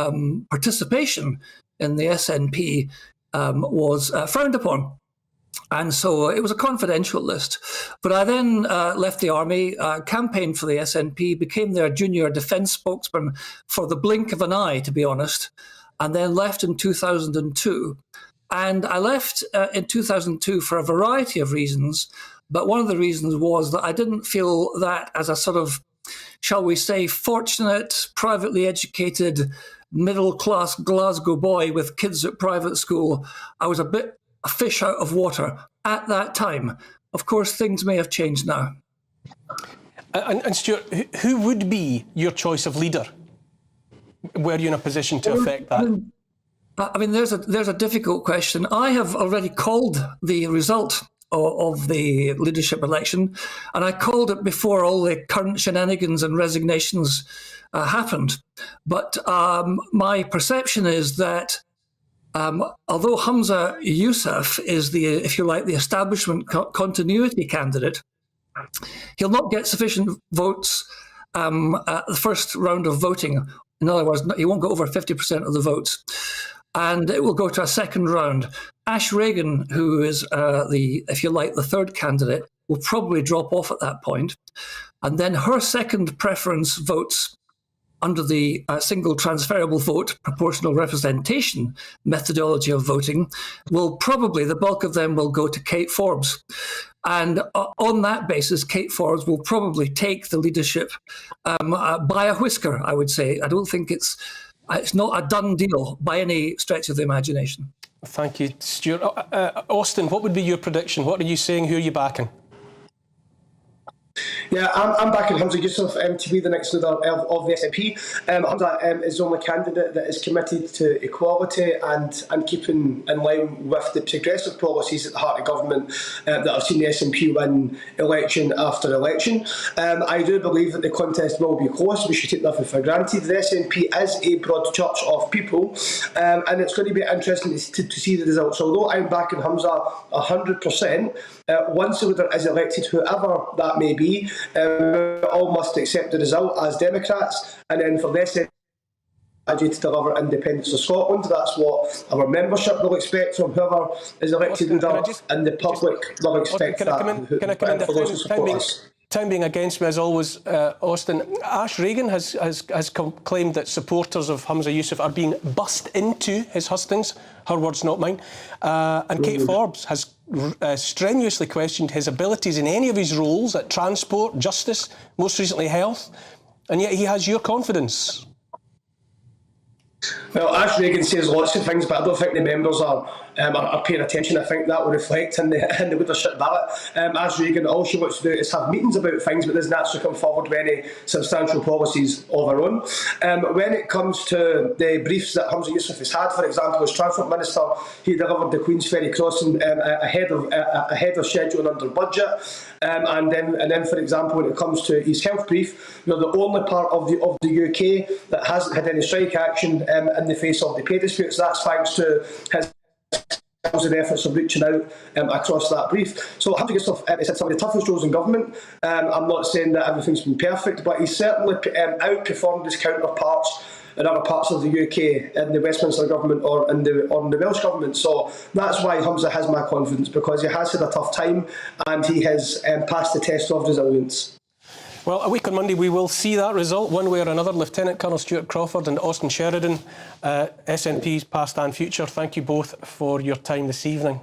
[SPEAKER 4] participation in the SNP was frowned upon. And so it was a confidential list. But I then left the army, campaigned for the SNP, became their junior defence spokesman for the blink of an eye, to be honest, and then left in 2002. And I left in 2002 for a variety of reasons. But one of the reasons was that I didn't feel that as a sort of, shall we say, fortunate, privately educated, middle-class Glasgow boy with kids at private school, I was a bit a fish out of water at that time. Of course, things may have changed now.
[SPEAKER 6] And Stuart, who would be your choice of leader? Were you in a position to affect that?
[SPEAKER 4] I mean, there's a difficult question. I have already called the result of the leadership election, and I called it before all the current shenanigans and resignations happened. But my perception is that although Humza Yousaf is the, if you like, the establishment continuity candidate, he'll not get sufficient votes at the first round of voting. In other words, he won't go over 50% of the votes. And it will go to a second round. Ash Regan, who is the, if you like, the third candidate, will probably drop off at that point. And then her second preference votes under the single transferable vote proportional representation methodology of voting will probably, the bulk of them will go to Kate Forbes. And on that basis, Kate Forbes will probably take the leadership by a whisker, I would say. I don't think it's not a done deal by any stretch of the imagination.
[SPEAKER 6] Thank you, Stuart. Austin, what would be your prediction? What are you saying? Who are you backing?
[SPEAKER 1] Yeah, I'm backing Humza Yousaf to be the next leader of the SNP. Humza is the only candidate that is committed to equality and keeping in line with the progressive policies at the heart of government that have seen the SNP win election after election. I do believe that the contest will be close. We should take nothing for granted. The SNP is a broad church of people, and it's going to be interesting to see the results. Although I'm backing Humza 100%, once the leader is elected, whoever that may be, all must accept the result as Democrats, and then for this to deliver independence of Scotland. That's what our membership will expect from whoever is elected leader, and the public will expect that.
[SPEAKER 6] Time being against me as always, Austin. Ash Regan has claimed that supporters of Humza Yousaf are being bussed into his hustings. Her words, not mine. And Kate Forbes has strenuously questioned his abilities in any of his roles at transport, justice, most recently health, and yet he has your confidence.
[SPEAKER 1] Well, Ash Regan says lots of things, but I don't think the members are paying attention. I think that will reflect in the leadership ballot. Ash Regan, all she wants to do is have meetings about things, but doesn't actually come forward with any substantial policies of her own. When it comes to the briefs that Humza Yousaf has had, for example, as Transport Minister, he delivered the Queen's Ferry crossing ahead of schedule and under budget. And then, for example, when it comes to his health brief, we're the only part of the UK that hasn't had any strike action in the face of the pay disputes. That's thanks to his and efforts of reaching out across that brief. So Humza Yousaf has had some of the toughest roles in government. I'm not saying that everything's been perfect, but he's certainly outperformed his counterparts in other parts of the UK, in the Westminster government or in the Welsh government. So that's why Humza has my confidence, because he has had a tough time and he has passed the test of resilience.
[SPEAKER 6] Well, a week on Monday we will see that result one way or another. Lieutenant Colonel Stuart Crawford and Austin Sheridan, SNP's past and future, thank you both for your time this evening.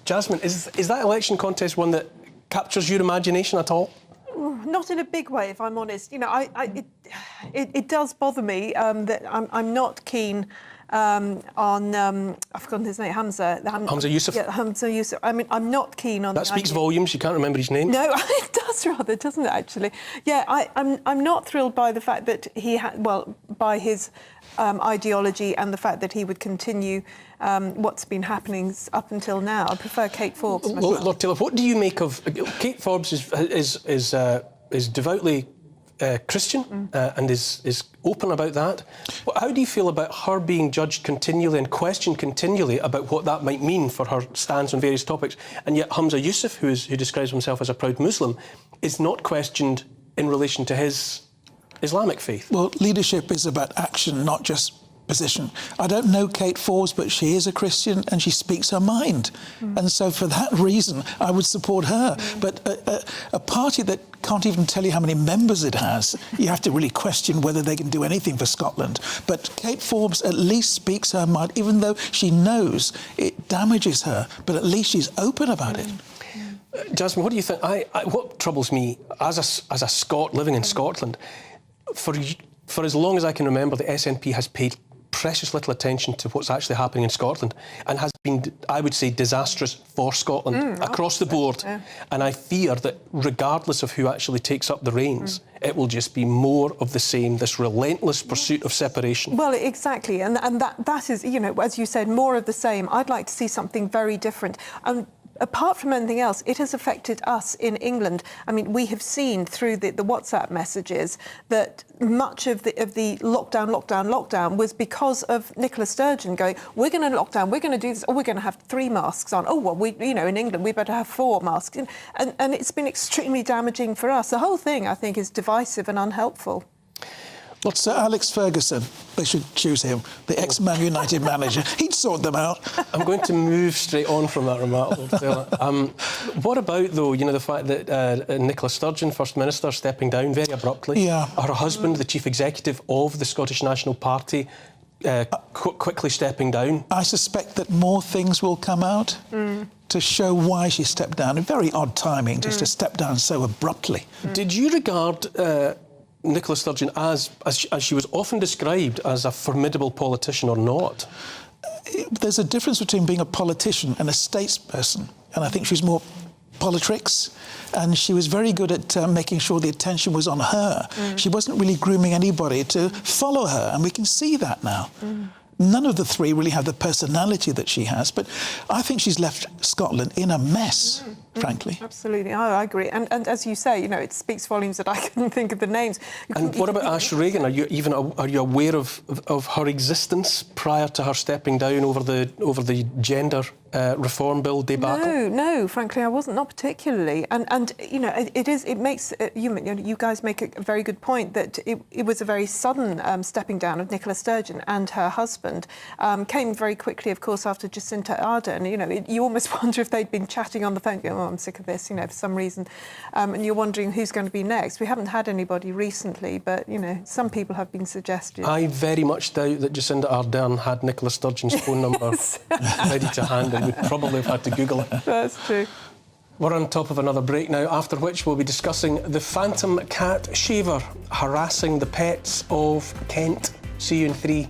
[SPEAKER 6] Jasmine, is that election contest one that captures your imagination at all?
[SPEAKER 5] Not in a big way, if I'm honest. You know, it does bother me that I'm not keen on I've forgotten his name, Humza Yousaf. Yeah, Humza Yousaf. I mean, I'm not keen on
[SPEAKER 6] that. Speaks volumes. You can't remember his name.
[SPEAKER 5] No, it does rather, doesn't it? Actually, yeah. I'm not thrilled by the fact that he by his ideology and the fact that he would continue what's been happening up until now. I prefer Kate Forbes myself.
[SPEAKER 6] Lord Taylor, what do you make of Kate Forbes? Is is devoutly Christian and is open about that. But how do you feel about her being judged continually and questioned continually about what that might mean for her stance on various topics? And yet Hamza Yusuf, who describes himself as a proud Muslim, is not questioned in relation to his Islamic faith.
[SPEAKER 15] Well, leadership is about action, not just position. I don't know Kate Forbes, but she is a Christian and she speaks her mind. And so for that reason, I would support her. But a party that can't even tell you how many members it has, you have to really question whether they can do anything for Scotland. But Kate Forbes at least speaks her mind, even though she knows it damages her, but at least she's open about it.
[SPEAKER 6] Jasmine, what do you think? What troubles me as a Scot living in Scotland, for as long as I can remember, the SNP has paid precious little attention to what's actually happening in Scotland and has been, I would say, disastrous for Scotland across the board. And I fear that regardless of who actually takes up the reins, it will just be more of the same, this relentless pursuit of separation.
[SPEAKER 5] Well, exactly. And that is, you know, as you said, more of the same. I'd like to see something very different. Apart from anything else, it has affected us in England. I mean, we have seen through the WhatsApp messages that much of the lockdown was because of Nicola Sturgeon going, we're going to lock down, we're going to do this, or we're going to have 3 masks on. Oh, well, in England, we better have 4 masks. And it's been extremely damaging for us. The whole thing, I think, is divisive and unhelpful.
[SPEAKER 15] What's Sir Alex Ferguson? They should choose him, the ex-Man United manager. He'd sort them out.
[SPEAKER 6] I'm going to move straight on from that remark. What about, though, you know, the fact that Nicola Sturgeon, First Minister, stepping down very abruptly?
[SPEAKER 15] Yeah.
[SPEAKER 6] Her husband, the Chief Executive of the Scottish National Party, quickly stepping down.
[SPEAKER 15] I suspect that more things will come out to show why she stepped down. A very odd timing just to step down so abruptly.
[SPEAKER 6] Did you regard Nicola Sturgeon as she was often described as a formidable politician or not?
[SPEAKER 15] There's a difference between being a politician and a statesperson, and I think she's more politricks, and she was very good at making sure the attention was on her. She wasn't really grooming anybody to follow her, and we can see that now. None of the 3 really have the personality that she has, but I think she's left Scotland in a mess, frankly.
[SPEAKER 5] Absolutely, I agree. And as you say, you know, it speaks volumes that I couldn't think of the names.
[SPEAKER 6] And what about Ash Regan? Are you aware of her existence prior to her stepping down over the gender reform bill debacle?
[SPEAKER 5] No, frankly, I wasn't, not particularly. And you know, it makes you guys make a very good point that it was a very sudden stepping down of Nicola Sturgeon and her husband. Came very quickly, of course, after Jacinta Ardern. You know, you almost wonder if they'd been chatting on the phone, going, "Oh, I'm sick of this," you know, for some reason. And you're wondering who's going to be next. We haven't had anybody recently, but you know, some people have been suggested.
[SPEAKER 6] I very much doubt that Jacinta Ardern had Nicola Sturgeon's phone number ready to hand, and would probably have had to Google it.
[SPEAKER 5] That's true.
[SPEAKER 6] We're on top of another break now, after which we'll be discussing the phantom cat shaver harassing the pets of Kent. See you in 3.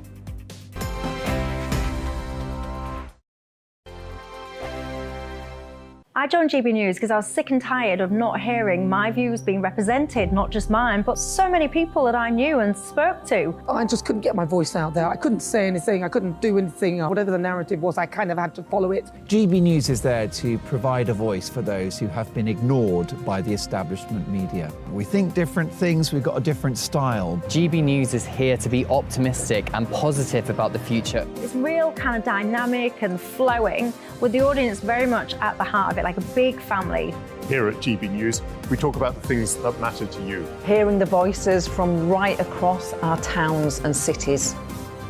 [SPEAKER 26] I joined GB News because I was sick and tired of not hearing my views being represented, not just mine, but so many people that I knew and spoke to.
[SPEAKER 10] I just couldn't get my voice out there. I couldn't say anything. I couldn't do anything. Whatever the narrative was, I kind of had to follow it.
[SPEAKER 7] GB News is there to provide a voice for those who have been ignored by the establishment media. We think different things, we've got a different style.
[SPEAKER 17] GB News is here to be optimistic and positive about the future.
[SPEAKER 26] It's real kind of dynamic and flowing, with the audience very much at the heart of it, like a big family.
[SPEAKER 2] Here at GB News, we talk about the things that matter to you.
[SPEAKER 19] Hearing the voices from right across our towns and cities,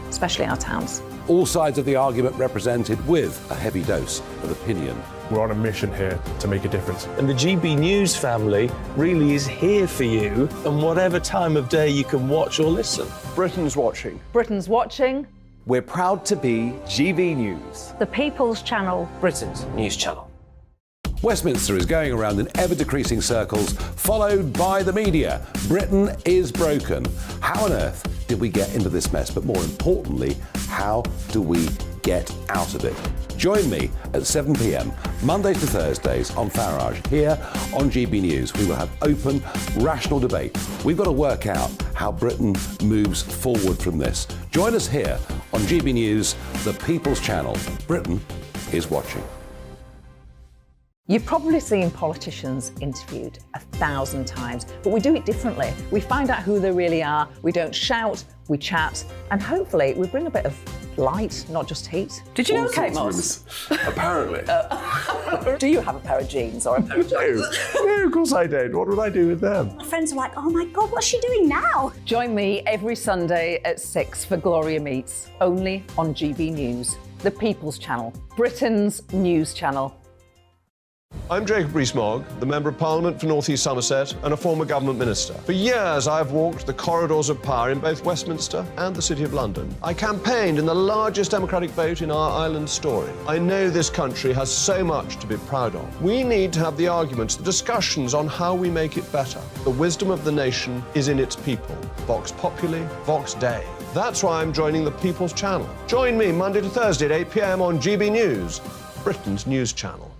[SPEAKER 19] especially our towns.
[SPEAKER 16] All sides of the argument represented with a heavy dose of opinion.
[SPEAKER 20] We're on a mission here to make a difference.
[SPEAKER 22] And the GB News family really is here for you, and whatever time of day you can watch or listen.
[SPEAKER 9] Britain's watching.
[SPEAKER 19] Britain's watching.
[SPEAKER 8] We're proud to be GB News.
[SPEAKER 26] The People's Channel.
[SPEAKER 6] Britain's news channel.
[SPEAKER 16] Westminster is going around in ever-decreasing circles, followed by the media. Britain is broken. How on earth did we get into this mess? But more importantly, how do we get out of it? Join me at 7 p.m, Mondays to Thursdays on Farage, here on GB News. We will have open, rational debate. We've got to work out how Britain moves forward from this. Join us here on GB News, the People's Channel. Britain is watching.
[SPEAKER 19] You've probably seen politicians interviewed 1,000 times, but we do it differently. We find out who they really are, we don't shout, we chat, and hopefully we bring a bit of light, not just heat. Did you know Kate Moss?
[SPEAKER 16] Apparently.
[SPEAKER 19] Do you have a pair of jeans or a pair of jeans?
[SPEAKER 16] No, of course I don't. What would I do with them?
[SPEAKER 21] My friends are like, oh my God, what's she doing now?
[SPEAKER 19] Join me every Sunday at 6 for Gloria Meets, only on GB News, the People's Channel, Britain's news channel.
[SPEAKER 9] I'm Jacob Rees-Mogg, the Member of Parliament for North East Somerset and a former government minister. For years, I've walked the corridors of power in both Westminster and the City of London. I campaigned in the largest democratic vote in our island story. I know this country has so much to be proud of. We need to have the arguments, the discussions on how we make it better. The wisdom of the nation is in its people. Vox Populi, Vox Dei. That's why I'm joining the People's Channel. Join me Monday to Thursday at 8 p.m. on GB News, Britain's news channel.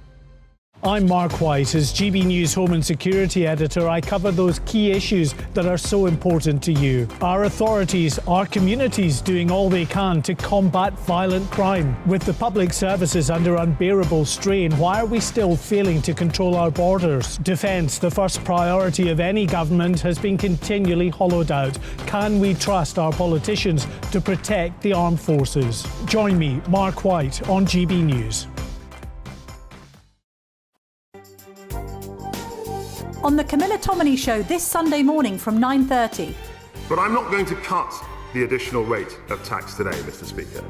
[SPEAKER 3] I'm Mark White. As GB News Home and Security Editor, I cover those key issues that are so important to you. Our authorities, our communities doing all they can to combat violent crime. With the public services under unbearable strain, why are we still failing to control our borders? Defence, the first priority of any government, has been continually hollowed out. Can we trust our politicians to protect the armed forces? Join me, Mark White, on GB News.
[SPEAKER 21] On the Camilla Tominey Show this Sunday morning from 9:30.
[SPEAKER 14] But I'm not going to cut the additional rate of tax today, Mr. Speaker.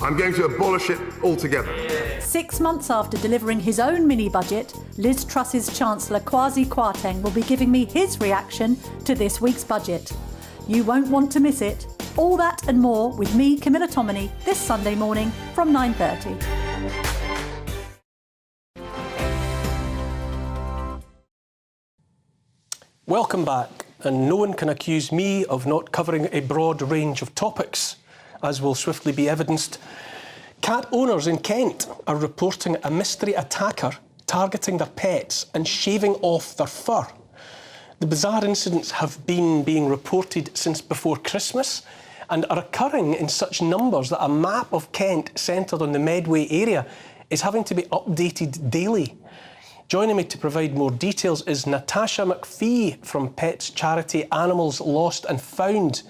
[SPEAKER 14] I'm going to abolish it altogether.
[SPEAKER 21] 6 months after delivering his own mini-budget, Liz Truss's Chancellor Kwasi Kwarteng will be giving me his reaction to this week's budget. You won't want to miss it. All that and more with me, Camilla Tominey, this Sunday morning from 9:30.
[SPEAKER 6] Welcome back, and no one can accuse me of not covering a broad range of topics, as will swiftly be evidenced. Cat owners in Kent are reporting a mystery attacker targeting their pets and shaving off their fur. The bizarre incidents have been being reported since before Christmas and are occurring in such numbers that a map of Kent centred on the Medway area is having to be updated daily. Joining me to provide more details is Natasha McPhee from pets charity Animals Lost and Found.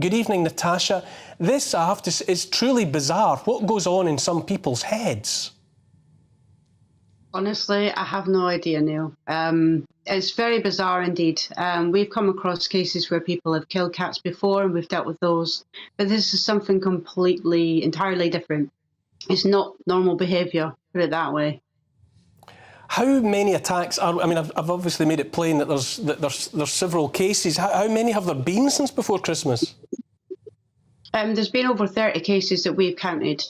[SPEAKER 6] Good evening, Natasha. This, I have to say, is truly bizarre. What goes on in some people's heads?
[SPEAKER 18] Honestly, I have no idea, Neil. It's very bizarre indeed. We've come across cases where people have killed cats before, and we've dealt with those. But this is something entirely different. It's not normal behaviour, put it that way.
[SPEAKER 6] How many attacks are? I mean, I've obviously made it plain that there's several cases. How many have there been since before Christmas?
[SPEAKER 18] There's been over 30 cases that we've counted.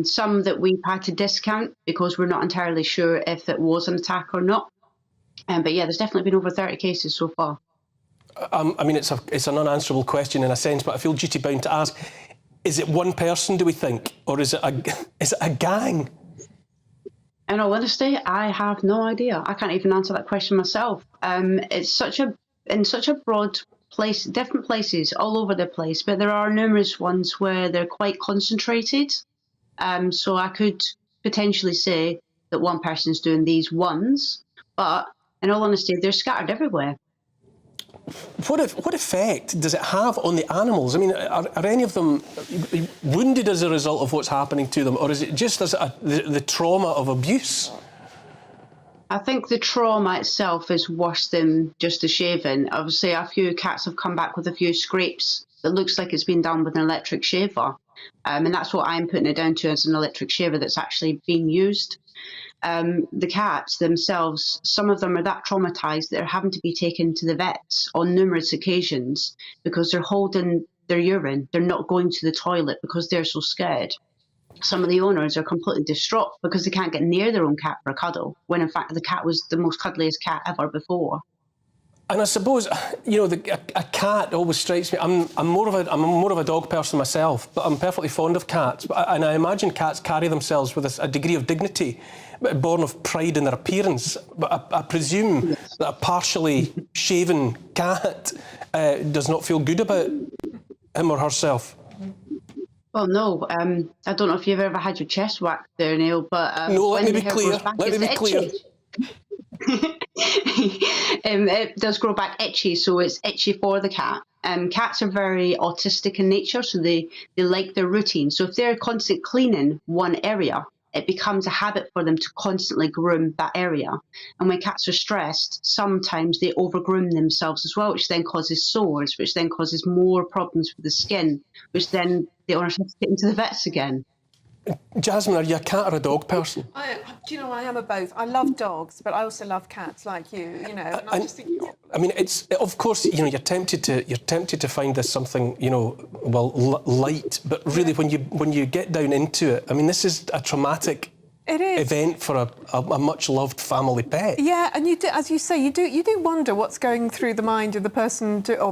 [SPEAKER 18] Some that we've had to discount because we're not entirely sure if it was an attack or not. But yeah, there's definitely been over 30 cases so far.
[SPEAKER 6] I mean, it's an unanswerable question in a sense, but I feel duty bound to ask: is it one person, do we think, or is it a gang?
[SPEAKER 18] In all honesty, I have no idea. I can't even answer that question myself. It's in such a broad place, different places all over the place, but there are numerous ones where they're quite concentrated. So I could potentially say that one person's doing these ones, but in all honesty, they're scattered everywhere.
[SPEAKER 6] What effect does it have on the animals? I mean, are any of them wounded as a result of what's happening to them, or is it just as the trauma of abuse?
[SPEAKER 18] I think the trauma itself is worse than just the shaving. Obviously, a few cats have come back with a few scrapes. It looks like it's been done with an electric shaver. And that's what I'm putting it down to, as an electric shaver that's actually being used. The cats themselves, some of them are that traumatised that they're having to be taken to the vets on numerous occasions because they're holding their urine. They're not going to the toilet because they're so scared. Some of the owners are completely distraught because they can't get near their own cat for a cuddle, when in fact the cat was the most cuddliest cat ever before.
[SPEAKER 6] And I suppose, you know, a cat always strikes me. I'm more of a dog person myself, but I'm perfectly fond of cats. And I imagine cats carry themselves with a degree of dignity, born of pride in their appearance. But I presume that a partially shaven cat does not feel good about him or herself.
[SPEAKER 18] Well, no. I don't know if you've ever had your chest whacked there, Neil, but
[SPEAKER 6] no, let me
[SPEAKER 18] when the
[SPEAKER 6] be
[SPEAKER 18] hair
[SPEAKER 6] clear.
[SPEAKER 18] grows back,
[SPEAKER 6] Let me be
[SPEAKER 18] it's
[SPEAKER 6] clear.
[SPEAKER 18] itchy. It does grow back itchy, so it's itchy for the cat. Cats are very autistic in nature, so they like their routine. So if they're constantly cleaning one area, it becomes a habit for them to constantly groom that area. And when cats are stressed, sometimes they overgroom themselves as well, which then causes sores, which then causes more problems with the skin, which then the owners have to get into the vets again.
[SPEAKER 6] Jasmine, are you a cat or a dog person?
[SPEAKER 5] Do you know, I am a both. I love dogs, but I also love cats, like you. You know, and I just think.
[SPEAKER 6] I mean, it's of course, you know, you're tempted to find this something, you know, light, but really, when you get down into it, I mean, this is a traumatic event for a much loved family pet.
[SPEAKER 5] Yeah, and you do, as you say, you do wonder what's going through the mind of the person or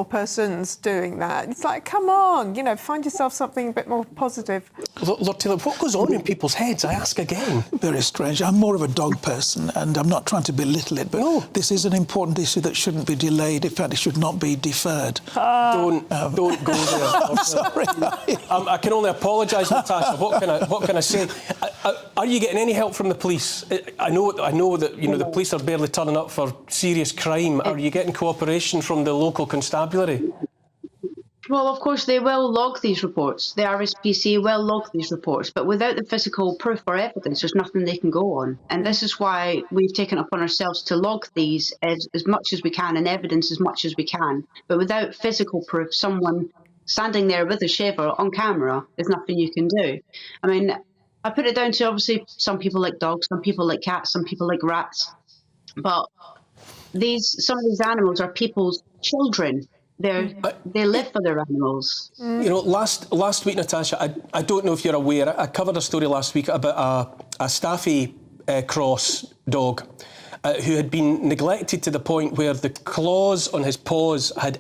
[SPEAKER 5] persons doing that. It's like, come on, you know, find yourself something a bit more positive.
[SPEAKER 6] Lord Taylor, what goes on in people's heads? I ask again.
[SPEAKER 15] Very strange. I'm more of a dog person, and I'm not trying to belittle it, but this is an important issue that shouldn't be delayed. In fact, it should not be deferred.
[SPEAKER 6] Don't go there.
[SPEAKER 15] I'm sorry.
[SPEAKER 6] I can only apologise, Natasha. What can I say? Are you getting any help from the police? I know that, you know, the police are barely turning up for serious crime. Are you getting cooperation from the local constabulary?
[SPEAKER 18] Well, of course, they will log these reports. The RSPCA will log these reports, but without the physical proof or evidence, there's nothing they can go on. And this is why we've taken it upon ourselves to log these as much as we can and evidence as much as we can. But without physical proof, someone standing there with a shaver on camera, there's nothing you can do. I mean, I put it down to, obviously, some people like dogs, some people like cats, some people like rats. But some of these animals are people's children. They live for their animals.
[SPEAKER 6] You know, last week, Natasha, I don't know if you're aware, I covered a story last week about a Staffy cross dog who had been neglected to the point where the claws on his paws had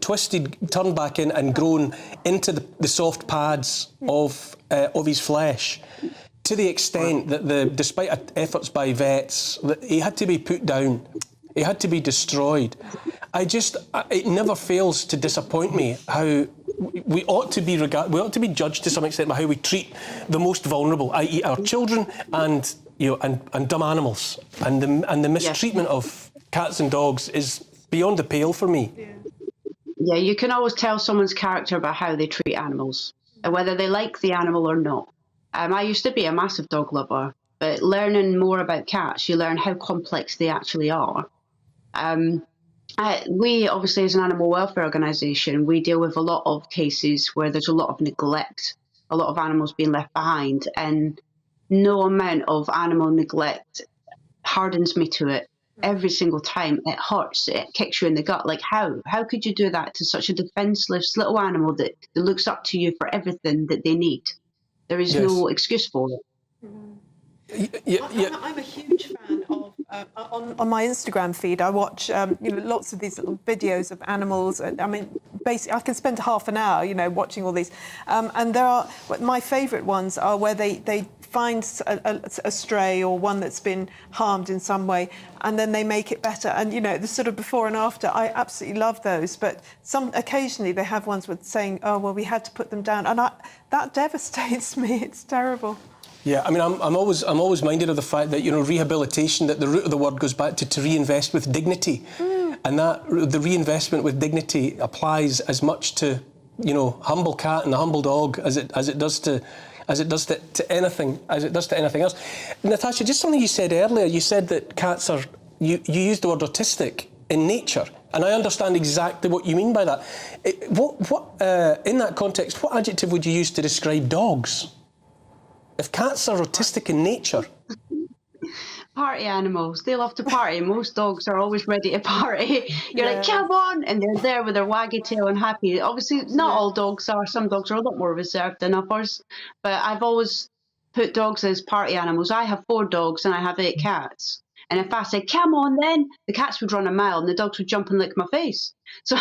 [SPEAKER 6] twisted, turned back in and grown into the soft pads of his flesh, to the extent that despite efforts by vets, that he had to be put down. He had to be destroyed. It never fails to disappoint me how we ought to be judged to some extent by how we treat the most vulnerable, i.e. our children and dumb animals. And the mistreatment of cats and dogs is beyond the pale for me.
[SPEAKER 18] Yeah, you can always tell someone's character by how they treat animals, and whether they like the animal or not. I used to be a massive dog lover, but learning more about cats, you learn how complex they actually are. We, obviously, as an animal welfare organisation, we deal with a lot of cases where there's a lot of neglect, a lot of animals being left behind, and no amount of animal neglect hardens me to it. Every single time it hurts, it kicks you in the gut. Like, how could you do that to such a defenceless little animal that looks up to you for everything that they need? There is no excuse for it.
[SPEAKER 5] I'm a huge fan of on my Instagram feed. I watch lots of these little videos of animals. I mean, basically, I can spend half an hour, watching all these. And there are my favourite ones are where they find a stray or one that's been harmed in some way, and then they make it better. And the sort of before and after, I absolutely love those. But occasionally they have ones with saying, "Oh well, we had to put them down," and that devastates me. It's terrible.
[SPEAKER 6] Yeah, I mean, I'm always minded of the fact that rehabilitation, that the root of the word goes back to reinvest with dignity, and that the reinvestment with dignity applies as much to humble cat and a humble dog as it does to anything else. Natasha, just something you said earlier. You said that cats are you used the word autistic in nature, and I understand exactly what you mean by that. What in that context, what adjective would you use to describe dogs? If cats are autistic in nature.
[SPEAKER 18] Party animals. They love to party. Most dogs are always ready to party. You're like, come on! And they're there with their waggy tail and happy. Obviously, not all dogs are. Some dogs are a lot more reserved than others. But I've always put dogs as party animals. I have 4 dogs and I have 8 cats. And if I said, come on then, the cats would run a mile and the dogs would jump and lick my face. So...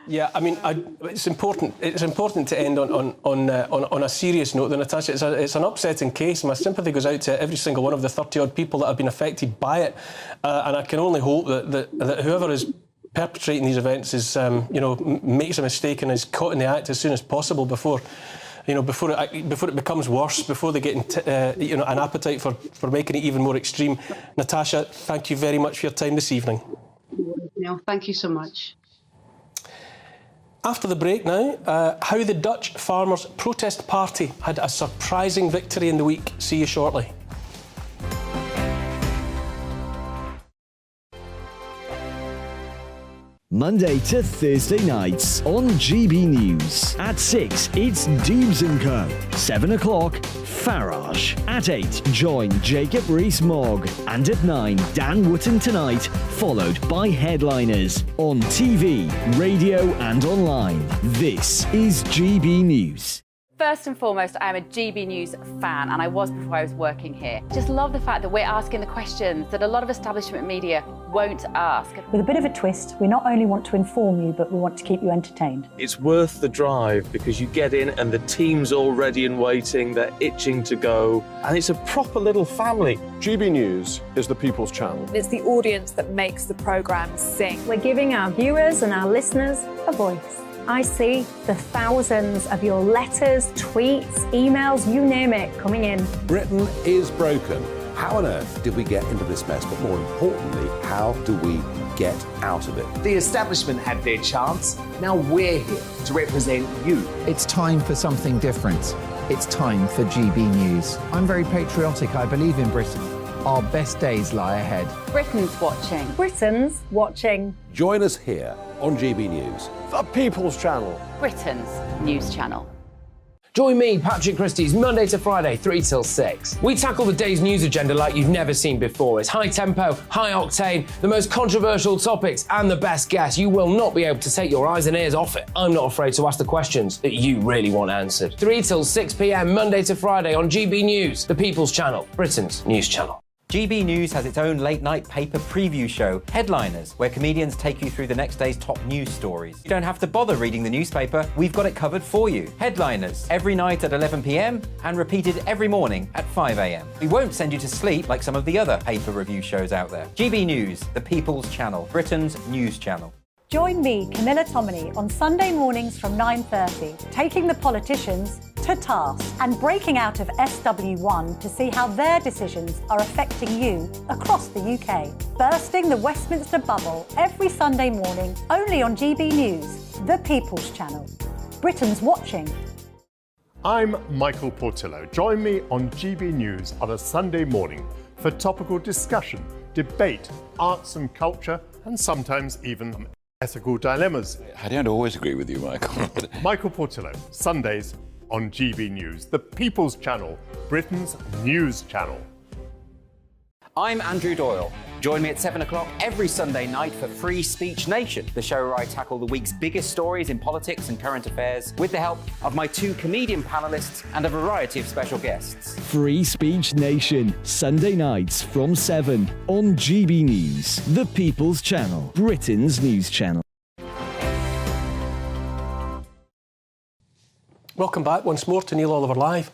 [SPEAKER 6] Yeah, I mean, it's important. It's important to end on a serious note. Natasha, it's an upsetting case. My sympathy goes out to every single one of the 30-odd people that have been affected by it, and I can only hope that whoever is perpetrating these events is, makes a mistake and is caught in the act as soon as possible before it becomes worse, before they get an appetite for making it even more extreme. Natasha, thank you very much for your time this evening.
[SPEAKER 18] No, thank you so much.
[SPEAKER 6] After the break now, how the Dutch Farmers Protest Party had a surprising victory in the week. See you shortly.
[SPEAKER 11] Monday to Thursday nights on GB News. At 6, it's Dubes & Co. 7 o'clock, Farage. At 8, join Jacob Rees-Mogg. And at 9, Dan Wootton Tonight, followed by headliners on TV, radio and online. This is GB News.
[SPEAKER 12] First and foremost, I am a GB News fan, and I was before I was working here. Just love the fact that we're asking the questions that a lot of establishment media won't ask.
[SPEAKER 21] With a bit of a twist, we not only want to inform you, but we want to keep you entertained.
[SPEAKER 22] It's worth the drive because you get in and the team's all ready and waiting, they're itching to go, and it's a proper little family.
[SPEAKER 9] GB News is the People's Channel.
[SPEAKER 13] It's the audience that makes the programme sing.
[SPEAKER 26] We're giving our viewers and our listeners a voice. I see the thousands of your letters, tweets, emails, you name it, coming in.
[SPEAKER 16] Britain is broken. How on earth did we get into this mess? But more importantly, how do we get out of it?
[SPEAKER 8] The establishment had their chance. Now we're here to represent you.
[SPEAKER 7] It's time for something different. It's time for GB News. I'm very patriotic. I believe in Britain. Our best days lie ahead.
[SPEAKER 12] Britain's watching.
[SPEAKER 21] Britain's watching.
[SPEAKER 16] Join us here on GB News.
[SPEAKER 9] The People's Channel.
[SPEAKER 12] Britain's news channel.
[SPEAKER 23] Join me, Patrick Christie's Monday to Friday, 3 till 6. We tackle the day's news agenda like you've never seen before. It's high tempo, high octane, the most controversial topics, and the best guests. You will not be able to take your eyes and ears off it. I'm not afraid to ask the questions that you really want answered. 3 till 6 p.m, Monday to Friday on GB News, the People's Channel, Britain's news channel.
[SPEAKER 24] GB News has its own late-night paper preview show, Headliners, where comedians take you through the next day's top news stories. You don't have to bother reading the newspaper, we've got it covered for you. Headliners, every night at 11 p.m, and repeated every morning at 5 a.m. We won't send you to sleep like some of the other paper review shows out there. GB News, the People's Channel, Britain's news channel.
[SPEAKER 21] Join me, Camilla Tominey, on Sunday mornings from 9:30, taking the politicians to task and breaking out of SW1 to see how their decisions are affecting you across the UK. Bursting the Westminster bubble every Sunday morning, only on GB News, the People's Channel. Britain's watching.
[SPEAKER 2] I'm Michael Portillo. Join me on GB News on a Sunday morning for topical discussion, debate, arts and culture, and sometimes even ethical dilemmas.
[SPEAKER 25] I don't always agree with you, Michael.
[SPEAKER 2] Michael Portillo, Sundays on GB News, the People's Channel, Britain's news channel.
[SPEAKER 17] I'm Andrew Doyle. Join me at 7 o'clock every Sunday night for Free Speech Nation, the show where I tackle the week's biggest stories in politics and current affairs with the help of my 2 comedian panellists and a variety of special guests.
[SPEAKER 11] Free Speech Nation, Sunday nights from 7 on GB News, the People's Channel, Britain's news channel.
[SPEAKER 6] Welcome back once more to Neil Oliver Live.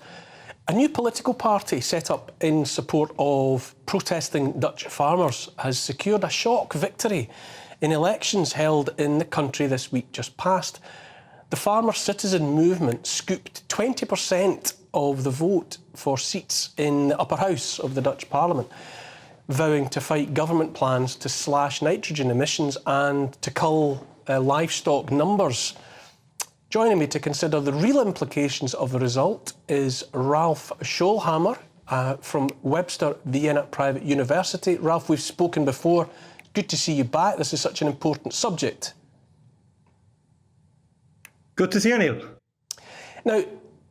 [SPEAKER 6] A new political party set up in support of protesting Dutch farmers has secured a shock victory in elections held in the country this week just past. The Farmer Citizen Movement scooped 20% of the vote for seats in the upper house of the Dutch Parliament, vowing to fight government plans to slash nitrogen emissions and to cull livestock numbers. Joining me to consider the real implications of the result is Ralph Scholhammer from Webster Vienna Private University. Ralph, we've spoken before. Good to see you back. This is such an important subject.
[SPEAKER 27] Good to see you, Neil.
[SPEAKER 6] Now,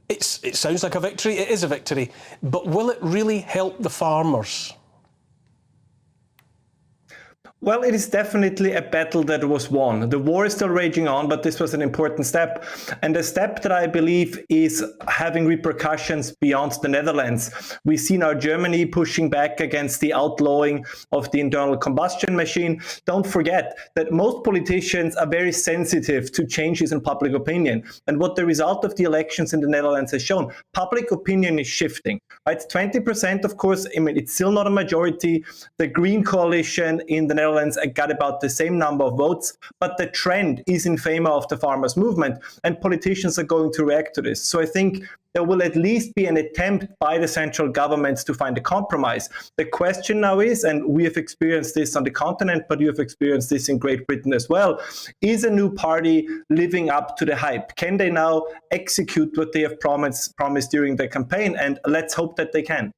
[SPEAKER 6] it sounds like a victory. It is a victory. But will it really help the farmers?
[SPEAKER 27] Well, it is definitely a battle that was won. The war is still raging on, but this was an important step. And a step that I believe is having repercussions beyond the Netherlands. We see now Germany pushing back against the outlawing of the internal combustion machine. Don't forget that most politicians are very sensitive to changes in public opinion. And what the result of the elections in the Netherlands has shown, public opinion is shifting. Right? 20%, of course, I mean, it's still not a majority. The Green coalition in the Netherlands Netherlands and got about the same number of votes, but the trend is in favor of the farmers' movement, and politicians are going to react to this. So I think there will at least be an attempt by the central governments to find a compromise. The question now is, and we have experienced this on the continent, but you have experienced this in Great Britain as well, is a new party living up to the hype? Can they now execute what they have promised during the campaign? And let's hope that they can.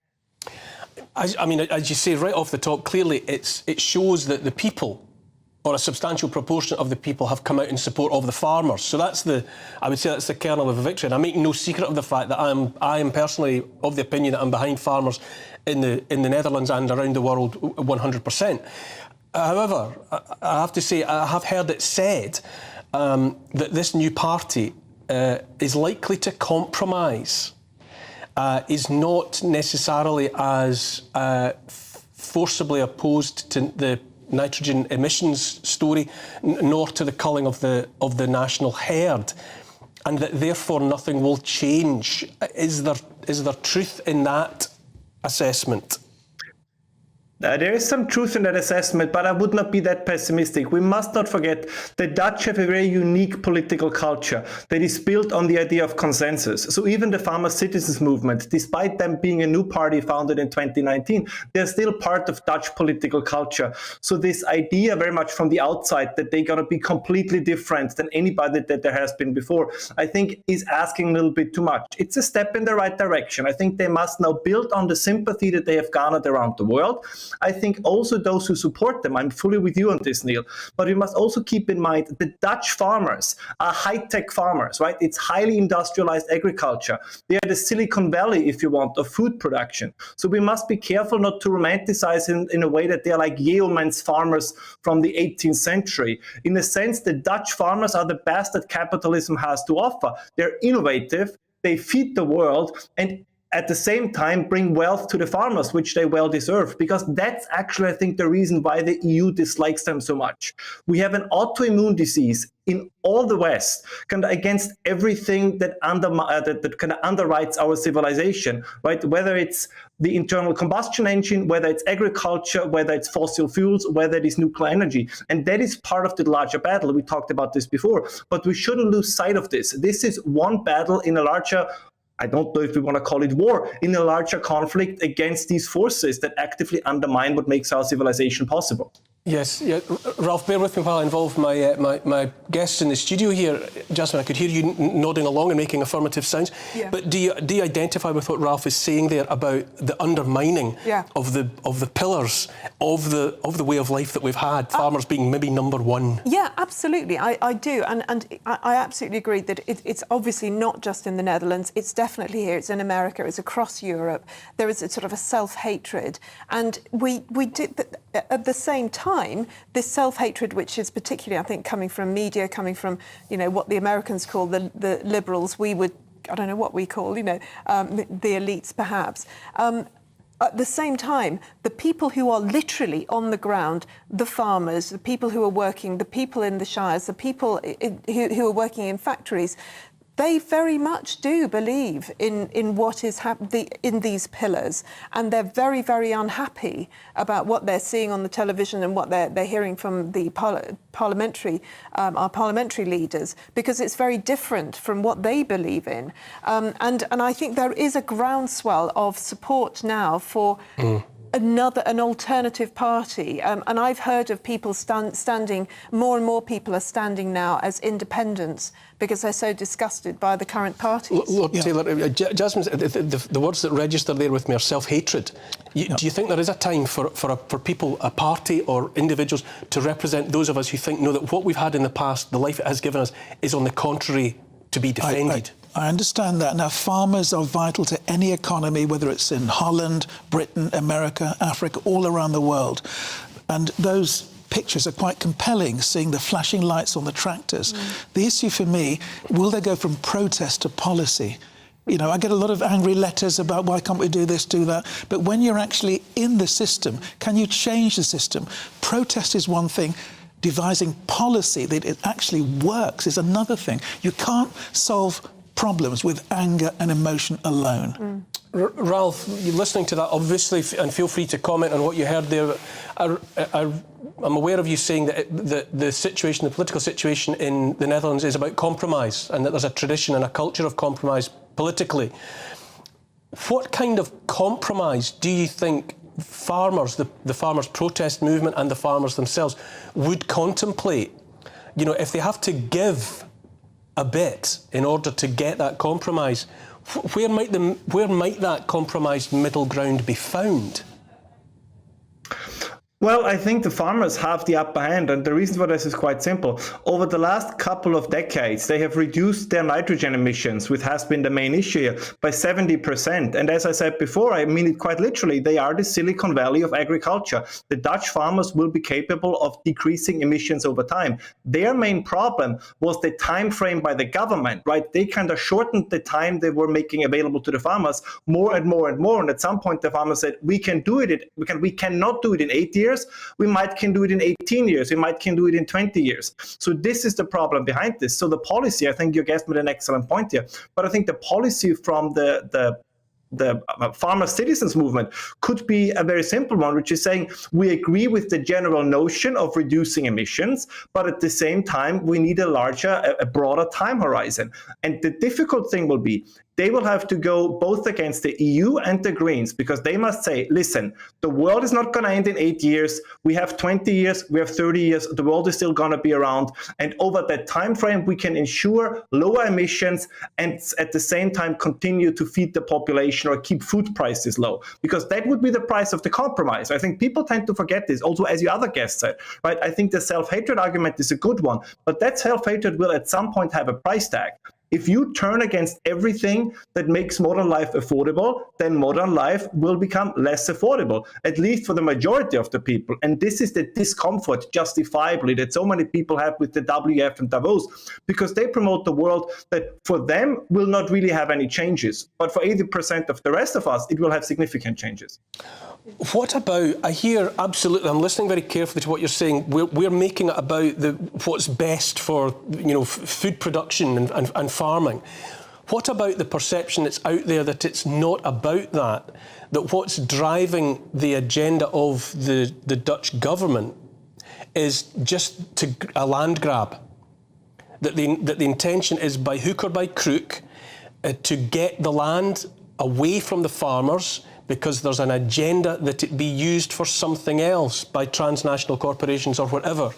[SPEAKER 6] I mean, as you say right off the top, clearly it shows that the people, or a substantial proportion of the people, have come out in support of the farmers. So I would say that's the kernel of a victory. And I'm making no secret of the fact that I am personally of the opinion that I'm behind farmers in the Netherlands and around the world 100%. However, I have to say, I have heard it said that this new party is likely to compromise, is not necessarily as forcibly opposed to the nitrogen emissions story, nor to the culling of the national herd, and that therefore nothing will change. Is there truth in that assessment?
[SPEAKER 27] There is some truth in that assessment, but I would not be that pessimistic. We must not forget the Dutch have a very unique political culture that is built on the idea of consensus. So even the Farmer Citizens Movement, despite them being a new party founded in 2019, they're still part of Dutch political culture. So this idea very much from the outside that they're going to be completely different than anybody that there has been before, I think is asking a little bit too much. It's a step in the right direction. I think they must now build on the sympathy that they have garnered around the world. I think also those who support them, I'm fully with you on this, Neil, but we must also keep in mind the Dutch farmers are high-tech farmers, right? It's highly industrialized agriculture. They are the Silicon Valley, if you want, of food production. So we must be careful not to romanticize in a way that they're like yeoman's farmers from the 18th century. In a sense, the Dutch farmers are the best that capitalism has to offer. They're innovative, they feed the world, and at the same time bring wealth to the farmers, which they well deserve, because that's actually, I think, the reason why the EU dislikes them so much. We have an autoimmune disease in all the West kind of against everything that kind of underwrites our civilization, right? Whether it's the internal combustion engine, whether it's agriculture, whether it's fossil fuels, whether it is nuclear energy. And that is part of the larger battle. We talked about this before, but we shouldn't lose sight of this. This is one battle in a larger, I don't know if we want to call it war, in a larger conflict against these forces that actively undermine what makes our civilization possible.
[SPEAKER 6] Yes, yeah. Ralph, bear with me while I involve my guests in the studio here. Jasmine, I could hear you nodding along and making affirmative sounds. Yeah. But do you identify with what Ralph is saying there about the undermining of the pillars of the way of life that we've had, farmers being maybe number one? Yeah, absolutely. I do, and I absolutely agree that it's obviously not just in the Netherlands. It's definitely here. It's in America. It's across Europe. There is a sort of a self-hatred, and we did at the same time. This self-hatred, which is particularly, I think, coming from media, coming from, what the Americans call the liberals, we would, I don't know what we call, the elites, perhaps. At the same time, the people who are literally on the ground, the farmers, the people who are working, the people in the shires, the people who are working in factories, they very much do believe in what is happening in these pillars, and they're very, very unhappy about what they're seeing on the television and what they're hearing from the our parliamentary leaders, because it's very different from what they believe in. And I think there is a groundswell of support now for an alternative party, and I've heard of people standing. More and more people are standing now as independents because they're so disgusted by the current parties. Lord Taylor, Jasmine, the words that register there with me are self-hatred. Do you think there is a time for people, a party or individuals, to represent those of us who think, no, that what we've had in the past, the life it has given us, is on the contrary to be defended?
[SPEAKER 15] I understand that. Now, farmers are vital to any economy, whether it's in Holland, Britain, America, Africa, all around the world. And those pictures are quite compelling, seeing the flashing lights on the tractors. The issue for me, will they go from protest to policy? I get a lot of angry letters about why can't we do this, do that. But when you're actually in the system, can you change the system? Protest is one thing. Devising policy that it actually works is another thing. You can't solve problems with anger and emotion alone.
[SPEAKER 6] Ralph, you're listening to that, obviously, and feel free to comment on what you heard there. I'm aware of you saying that the political situation in the Netherlands is about compromise, and that there's a tradition and a culture of compromise politically. What kind of compromise do you think farmers, the farmers' protest movement and the farmers themselves would contemplate? You know, if they have to give a bit in order to get that compromise, where might that compromised middle ground be found?
[SPEAKER 27] Well, I think the farmers have the upper hand, and the reason for this is quite simple. Over the last couple of decades, they have reduced their nitrogen emissions, which has been the main issue here, by 70%. And as I said before, I mean it quite literally, they are the Silicon Valley of agriculture. The Dutch farmers will be capable of decreasing emissions over time. Their main problem was the time frame by the government, right? They kind of shortened the time they were making available to the farmers more and more and more. And at some point, the farmers said, we cannot do it in 8 years. We can do it in 18 years. We can do it in 20 years. So this is the problem behind this. So the policy, I think your guest made an excellent point here, but I think the policy from the farmer citizens movement could be a very simple one, which is saying we agree with the general notion of reducing emissions, but at the same time, we need a broader time horizon. And the difficult thing will be, they will have to go both against the EU and the Greens, because they must say, listen, the world is not going to end in 8 years. We have 20 years, we have 30 years, the world is still going to be around. And over that time frame, we can ensure lower emissions and at the same time continue to feed the population or keep food prices low, because that would be the price of the compromise. I think people tend to forget this. Also, as your other guest said, right? I think the self-hatred argument is a good one, but that self-hatred will at some point have a price tag. If you turn against everything that makes modern life affordable, then modern life will become less affordable, at least for the majority of the people. And this is the discomfort, justifiably, that so many people have with the WEF and Davos, because they promote the world that for them will not really have any changes. But for 80% of the rest of us, it will have significant changes.
[SPEAKER 6] What about, I hear absolutely, I'm listening very carefully to what you're saying. We're making it about what's best for, food production and farming. What about the perception that's out there that it's not about that what's driving the agenda of the Dutch government is just a land grab? That the intention is by hook or by crook to get the land away from the farmers, because there's an agenda that it be used for something else by transnational corporations or whatever.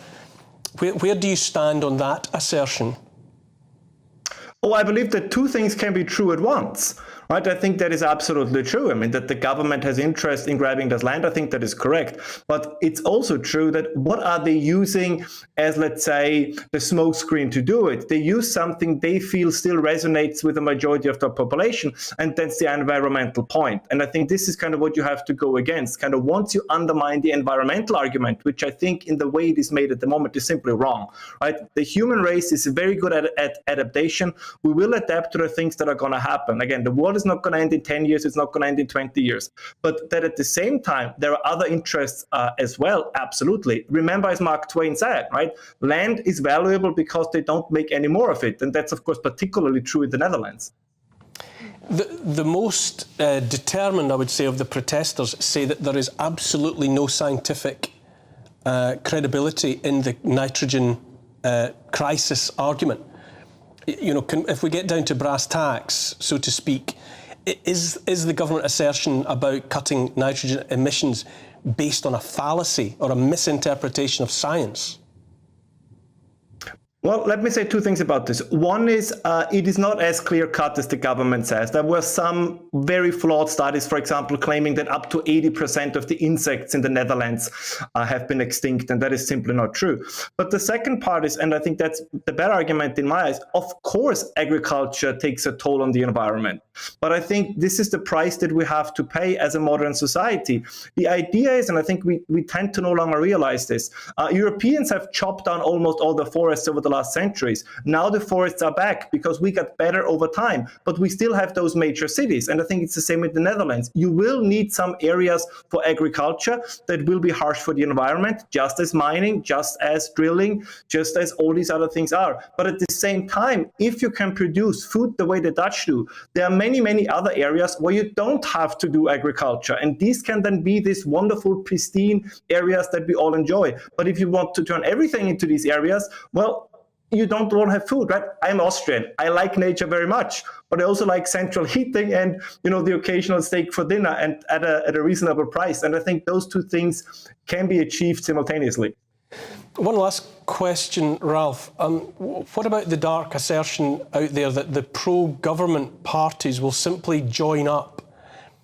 [SPEAKER 6] Where do you stand on that assertion?
[SPEAKER 27] Oh, I believe that two things can be true at once. Right, I think that is absolutely true. I mean, that the government has interest in grabbing this land, I think that is correct. But it's also true that what are they using as, let's say, the smokescreen to do it? They use something they feel still resonates with the majority of the population, and that's the environmental point. And I think this is kind of what you have to go against. Kind of once you undermine the environmental argument, which I think in the way it is made at the moment is simply wrong. Right? The human race is very good at adaptation. We will adapt to the things that are going to happen. Again, the world is not going to end in 10 years, it's not going to end in 20 years. But that at the same time, there are other interests as well, absolutely. Remember, as Mark Twain said, right? Land is valuable because they don't make any more of it. And that's, of course, particularly true in the Netherlands.
[SPEAKER 6] The most determined, I would say, of the protesters say that there is absolutely no scientific credibility in the nitrogen crisis argument. If we get down to brass tacks, so to speak, is the government assertion about cutting nitrogen emissions based on a fallacy or a misinterpretation of science?
[SPEAKER 27] Well, let me say two things about this. One is it is not as clear-cut as the government says. There were some very flawed studies, for example, claiming that up to 80% of the insects in the Netherlands have been extinct, and that is simply not true. But the second part is, and I think that's the better argument in my eyes, of course agriculture takes a toll on the environment. But I think this is the price that we have to pay as a modern society. The idea is, and I think we tend to no longer realize this, Europeans have chopped down almost all the forests over the the last centuries. Now the forests are back because we got better over time, but we still have those major cities. And I think it's the same with the Netherlands. You will need some areas for agriculture that will be harsh for the environment, just as mining, just as drilling, just as all these other things are. But at the same time, if you can produce food the way the Dutch do, there are many, many other areas where you don't have to do agriculture. And these can then be these wonderful, pristine areas that we all enjoy. But if you want to turn everything into these areas, well, you don't want to have food, right? I'm Austrian. I like nature very much, but I also like central heating and, the occasional steak for dinner and at a reasonable price. And I think those two things can be achieved simultaneously.
[SPEAKER 6] One last question, Ralph. What about the dark assertion out there that the pro-government parties will simply join up?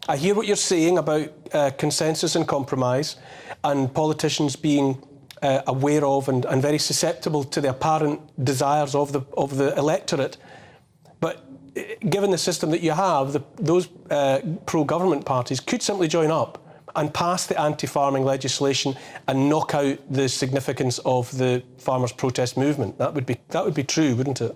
[SPEAKER 6] I hear what you're saying about consensus and compromise and politicians being aware of and very susceptible to the apparent desires of the electorate. But given the system that you have, those pro-government parties could simply join up and pass the anti-farming legislation and knock out the significance of the farmers' protest movement. That would be true, wouldn't it?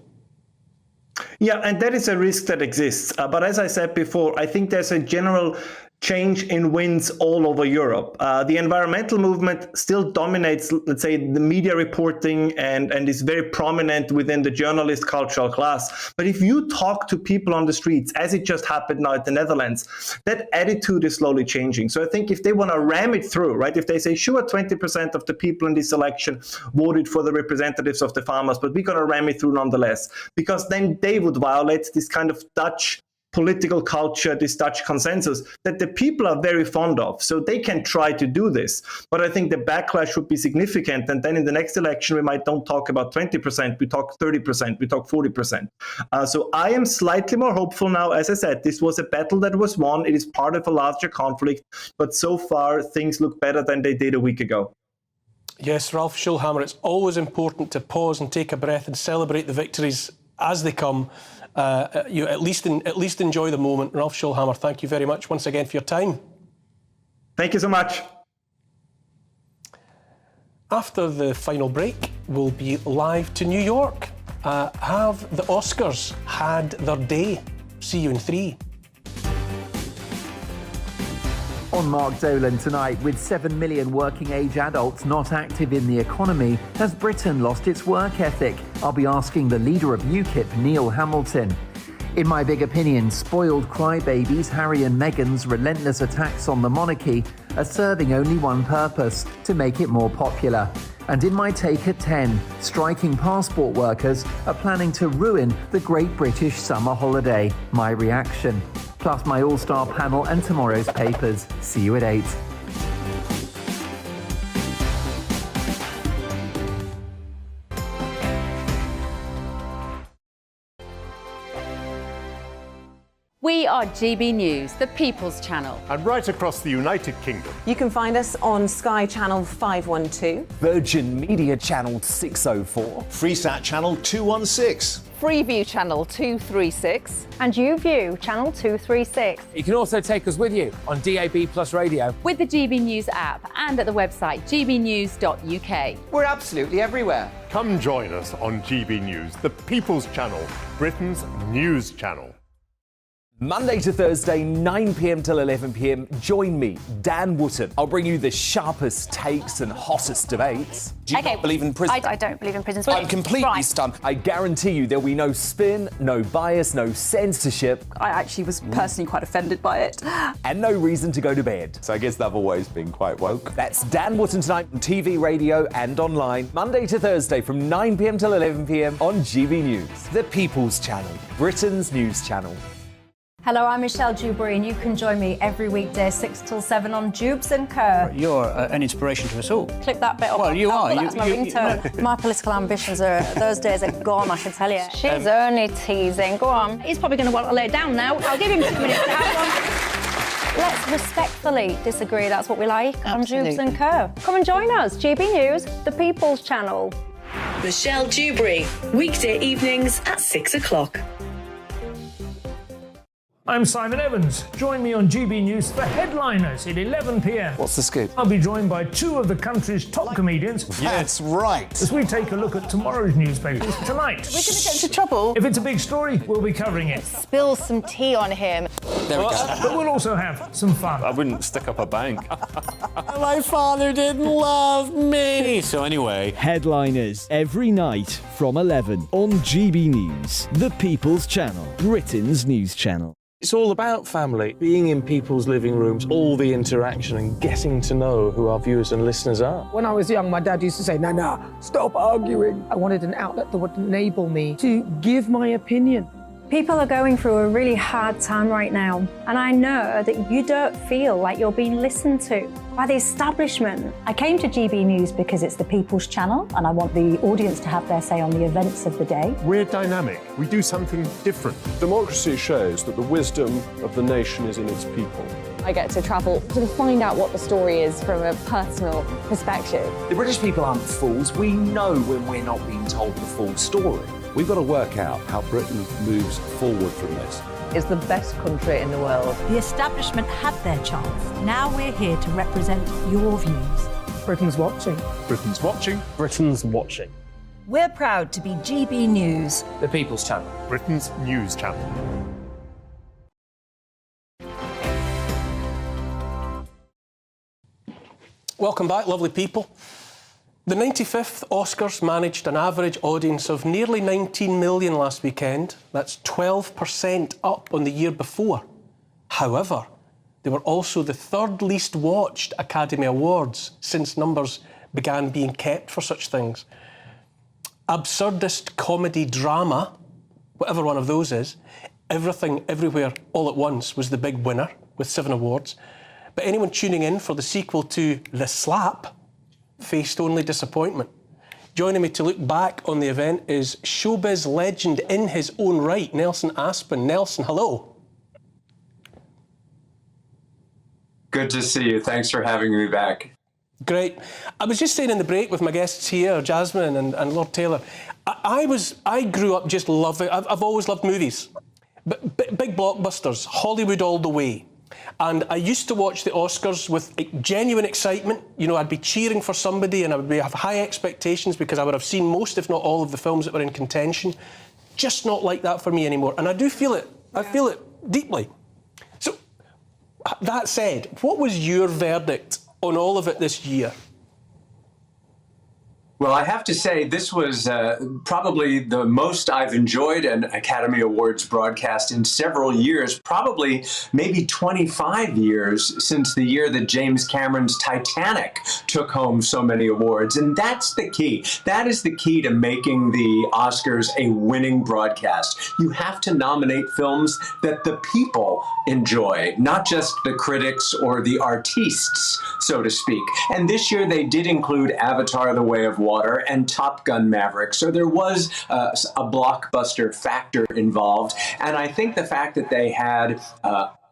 [SPEAKER 27] Yeah, and that is a risk that exists. But as I said before, I think there's a general change in winds all over Europe. The environmental movement still dominates, let's say, the media reporting and is very prominent within the journalist cultural class. But if you talk to people on the streets, as it just happened now in the Netherlands, that attitude is slowly changing. So I think if they want to ram it through, right, if they say, sure, 20% of the people in this election voted for the representatives of the farmers, but we're going to ram it through nonetheless, because then they would violate this kind of Dutch political culture, this Dutch consensus that the people are very fond of. So they can try to do this. But I think the backlash would be significant. And then in the next election, we might don't talk about 20%, we talk 30%, we talk 40%. So I am slightly more hopeful now. As I said, this was a battle that was won. It is part of a larger conflict. But so far, things look better than they did a week ago.
[SPEAKER 6] Yes, Ralph Schulhammer, it's always important to pause and take a breath and celebrate the victories as they come. You at least enjoy the moment. Ralph Schulhammer, thank you very much once again for your time.
[SPEAKER 27] Thank you so much.
[SPEAKER 6] After the final break, we'll be live to New York. Have the Oscars had their day? See you in 3.
[SPEAKER 7] On Mark Dolan tonight, with 7 million working-age adults not active in the economy, has Britain lost its work ethic? I'll be asking the leader of UKIP, Neil Hamilton. In my big opinion, spoiled crybabies Harry and Meghan's relentless attacks on the monarchy are serving only one purpose: to make it more popular. And in my take at 10, striking passport workers are planning to ruin the Great British Summer Holiday. My reaction. Plus my all-star panel and tomorrow's papers. See you at 8.
[SPEAKER 12] We are GB News, the People's Channel.
[SPEAKER 2] And right across the United Kingdom.
[SPEAKER 1] You can find us on Sky Channel 512.
[SPEAKER 8] Virgin Media Channel 604.
[SPEAKER 3] Freesat Channel 216.
[SPEAKER 4] Freeview Channel 236.
[SPEAKER 21] And YouView Channel 236.
[SPEAKER 23] You can also take us with you on DAB Plus Radio.
[SPEAKER 12] With the GB News app and at the website gbnews.uk.
[SPEAKER 3] We're absolutely everywhere.
[SPEAKER 2] Come join us on GB News, the People's Channel, Britain's news channel.
[SPEAKER 8] Monday to Thursday, 9 p.m. till 11 p.m. Join me, Dan Wootton. I'll bring you the sharpest takes and hottest debates.
[SPEAKER 3] Do you not believe in prison?
[SPEAKER 21] I don't believe in prisons.
[SPEAKER 3] I'm completely stunned.
[SPEAKER 8] I guarantee you there'll be no spin, no bias, no censorship.
[SPEAKER 4] I actually was personally quite offended by it.
[SPEAKER 8] And no reason to go to bed.
[SPEAKER 3] So I guess they've always been quite woke.
[SPEAKER 8] That's Dan Wootton tonight on TV, radio and online. Monday to Thursday from 9 p.m. till 11 p.m. on GB News. The People's Channel, Britain's news channel.
[SPEAKER 21] Hello, I'm Michelle Dewberry, and you can join me every weekday 6 till 7 on Jubes and Co.
[SPEAKER 10] You're an inspiration to us all.
[SPEAKER 21] Click that bit up.
[SPEAKER 10] Well, you are.
[SPEAKER 21] That's my ringtone. My political ambitions those days are gone, I can tell you. She's only teasing. Go on.
[SPEAKER 4] He's probably going to want to lay down now. I'll give him 2 minutes to have one.
[SPEAKER 21] Let's respectfully disagree. That's what we like on Jubes and Co. Come and join us. GB News, the People's Channel.
[SPEAKER 14] Michelle Dewberry, weekday evenings at 6 o'clock.
[SPEAKER 5] I'm Simon Evans. Join me on GB News for Headliners at 11 p.m.
[SPEAKER 3] What's the scoop?
[SPEAKER 5] I'll be joined by two of the country's top comedians.
[SPEAKER 3] That's right.
[SPEAKER 5] As we take a look at tomorrow's newspapers tonight.
[SPEAKER 4] We're going to get into trouble.
[SPEAKER 5] If it's a big story, we'll be covering it.
[SPEAKER 4] Spill some tea on him.
[SPEAKER 3] There we go.
[SPEAKER 5] But we'll also have some fun.
[SPEAKER 25] I wouldn't stick up a bank.
[SPEAKER 11] My father didn't love me.
[SPEAKER 25] So anyway.
[SPEAKER 11] Headliners every night from 11 on GB News, the People's Channel, Britain's news channel.
[SPEAKER 6] It's all about family, being in people's living rooms, all the interaction and getting to know who our viewers and listeners are.
[SPEAKER 13] When I was young, my dad used to say, Nana, stop arguing. I wanted an outlet that would enable me to give my opinion.
[SPEAKER 26] People are going through a really hard time right now, and I know that you don't feel like you're being listened to by the establishment. I came to GB News because it's the People's Channel, and I want the audience to have their say on the events of the day.
[SPEAKER 2] We're dynamic. We do something different.
[SPEAKER 9] Democracy shows that the wisdom of the nation is in its people.
[SPEAKER 14] I get to travel to find out what the story is from a personal perspective.
[SPEAKER 8] The British people aren't fools. We know when we're not being told the full story.
[SPEAKER 16] We've got to work out how Britain moves forward from this.
[SPEAKER 14] It's the best country in the world.
[SPEAKER 21] The establishment had their chance. Now we're here to represent your views.
[SPEAKER 13] Britain's watching.
[SPEAKER 2] Britain's watching.
[SPEAKER 6] Britain's watching.
[SPEAKER 21] We're proud to be GB News,
[SPEAKER 23] The People's Channel.
[SPEAKER 2] Britain's news channel.
[SPEAKER 6] Welcome back, lovely people. The 95th Oscars managed an average audience of nearly 19 million last weekend. That's 12% up on the year before. However, they were also the third least watched Academy Awards since numbers began being kept for such things. Absurdist comedy drama, whatever one of those is, Everything, Everywhere, All at Once was the big winner with 7 awards. But anyone tuning in for the sequel to The Slap faced only disappointment. Joining me to look back on the event is showbiz legend in his own right, Nelson Aspin. Nelson, hello.
[SPEAKER 18] Good to see you. Thanks for having me back.
[SPEAKER 6] Great. I was just saying in the break with my guests here, Jasmine and Lord Taylor, I grew up just loving, I've always loved movies. But big blockbusters, Hollywood all the way. And I used to watch the Oscars with genuine excitement. You know, I'd be cheering for somebody and I would have high expectations because I would have seen most, if not all, of the films that were in contention. Just not like that for me anymore. And I do feel it. I feel it deeply. So, that said, what was your verdict on all of it this year?
[SPEAKER 18] Well, I have to say this was probably the most I've enjoyed an Academy Awards broadcast in several years, probably maybe 25 years since the year that James Cameron's Titanic took home so many awards. And that's the key. That is the key to making the Oscars a winning broadcast. You have to nominate films that the people enjoy, not just the critics or the artistes, so to speak. And this year they did include Avatar: The Way of Water and Top Gun: Maverick. So there was a blockbuster factor involved. And I think the fact that they had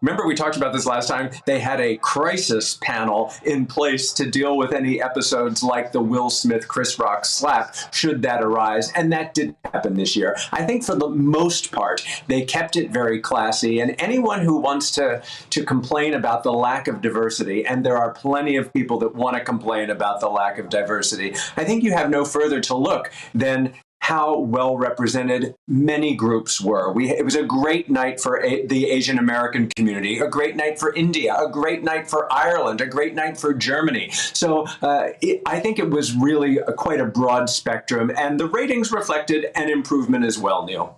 [SPEAKER 18] remember we talked about this last time, they had a crisis panel in place to deal with any episodes like the Will Smith, Chris Rock slap, should that arise, and that didn't happen this year. I think for the most part, they kept it very classy, and anyone who wants to complain about the lack of diversity, and there are plenty of people that want to complain about the lack of diversity, I think you have no further to look than how well represented many groups were. It was a great night for the Asian American community, a great night for India, a great night for Ireland, a great night for Germany. So I think it was really quite a broad spectrum, and the ratings reflected an improvement as well, Neil.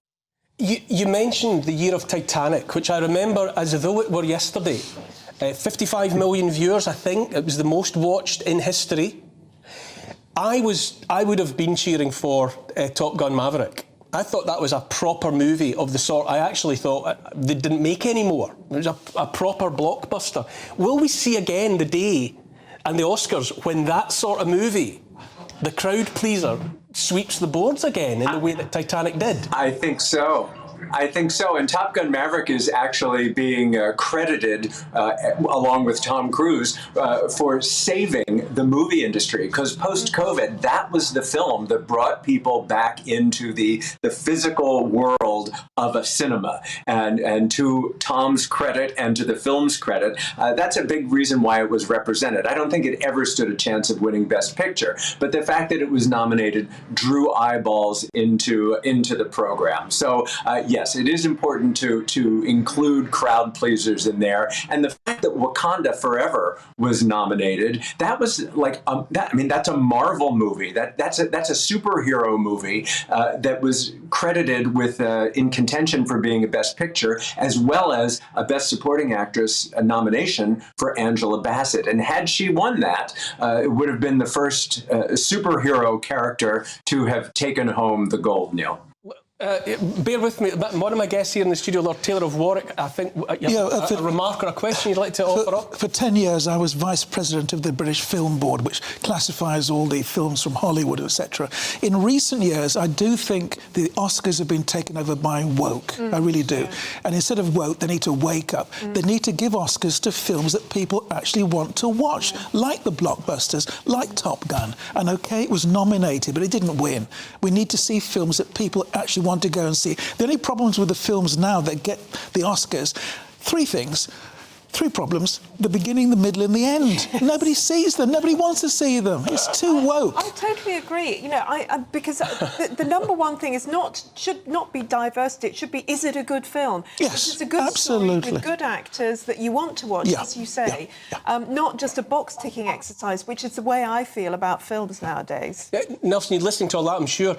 [SPEAKER 6] You mentioned the year of Titanic, which I remember as though it were yesterday. 55 million viewers, I think. It was the most watched in history. I would have been cheering for Top Gun Maverick. I thought that was a proper movie of the sort I actually thought they didn't make anymore. It was a proper blockbuster. Will we see again the day and the Oscars when that sort of movie, the crowd pleaser, sweeps the boards again in the way that Titanic did?
[SPEAKER 18] I think so. I think so. And Top Gun Maverick is actually being credited, along with Tom Cruise, for saving the movie industry. Because post-COVID, that was the film that brought people back into the physical world of a cinema. And to Tom's credit and to the film's credit, that's a big reason why it was represented. I don't think it ever stood a chance of winning Best Picture. But the fact that it was nominated drew eyeballs into the program. So yes, it is important to include crowd pleasers in there. And the fact that Wakanda Forever was nominated, that was like that's a Marvel movie. That's a superhero movie that was credited with in contention for being a Best Picture, as well as a Best Supporting Actress nomination for Angela Bassett. And had she won that, it would have been the first superhero character to have taken home the gold, Neil.
[SPEAKER 6] Bear with me. One of my guests here in the studio, Lord Taylor of Warwick, I think a remark or a question you'd like to offer up?
[SPEAKER 15] For 10 years, I was Vice President of the British Film Board, which classifies all the films from Hollywood, etc. In recent years, I do think the Oscars have been taken over by woke. I really do. And instead of woke, they need to wake up. They need to give Oscars to films that people actually want to watch, like the blockbusters, like Top Gun. And OK, it was nominated, but it didn't win. We need to see films that people actually want to go and see. The only problems with the films now that get the Oscars, three problems: the beginning, the middle and the end. Nobody sees them. Nobody wants to see them. It's too woke.
[SPEAKER 17] I totally agree. You know, because the number one thing is should not be diversity. It should be, is it a good film?
[SPEAKER 15] Yes,
[SPEAKER 17] it's a good
[SPEAKER 15] absolutely.
[SPEAKER 17] story with good actors that you want to watch, as you say. Not just a box-ticking exercise, which is the way I feel about films nowadays.
[SPEAKER 6] Nelson, you're listening to all that, I'm sure.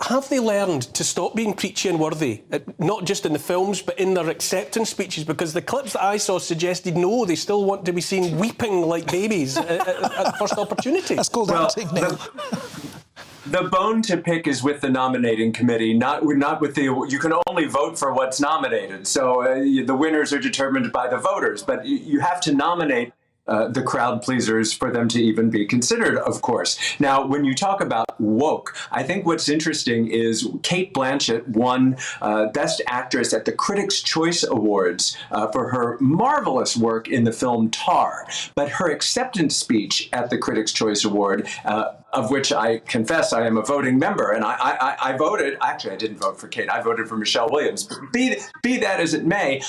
[SPEAKER 6] Have they learned to stop being preachy and worthy, not just in the films, but in their acceptance speeches? Because the clips that I saw suggest no, they still want to be seen weeping like babies at the first opportunity. That's
[SPEAKER 15] called acting, Neil.
[SPEAKER 18] The bone to pick is with the nominating committee, not with the. You can only vote for what's nominated, so the winners are determined by the voters. But you have to nominate the crowd pleasers for them to even be considered, of course. Now, when you talk about woke, I think what's interesting is Cate Blanchett won Best Actress at the Critics' Choice Awards for her marvelous work in the film Tar. But her acceptance speech at the Critics' Choice Award, of which I confess I am a voting member, and I voted. Actually, I didn't vote for Cate. I voted for Michelle Williams. But be that as it may,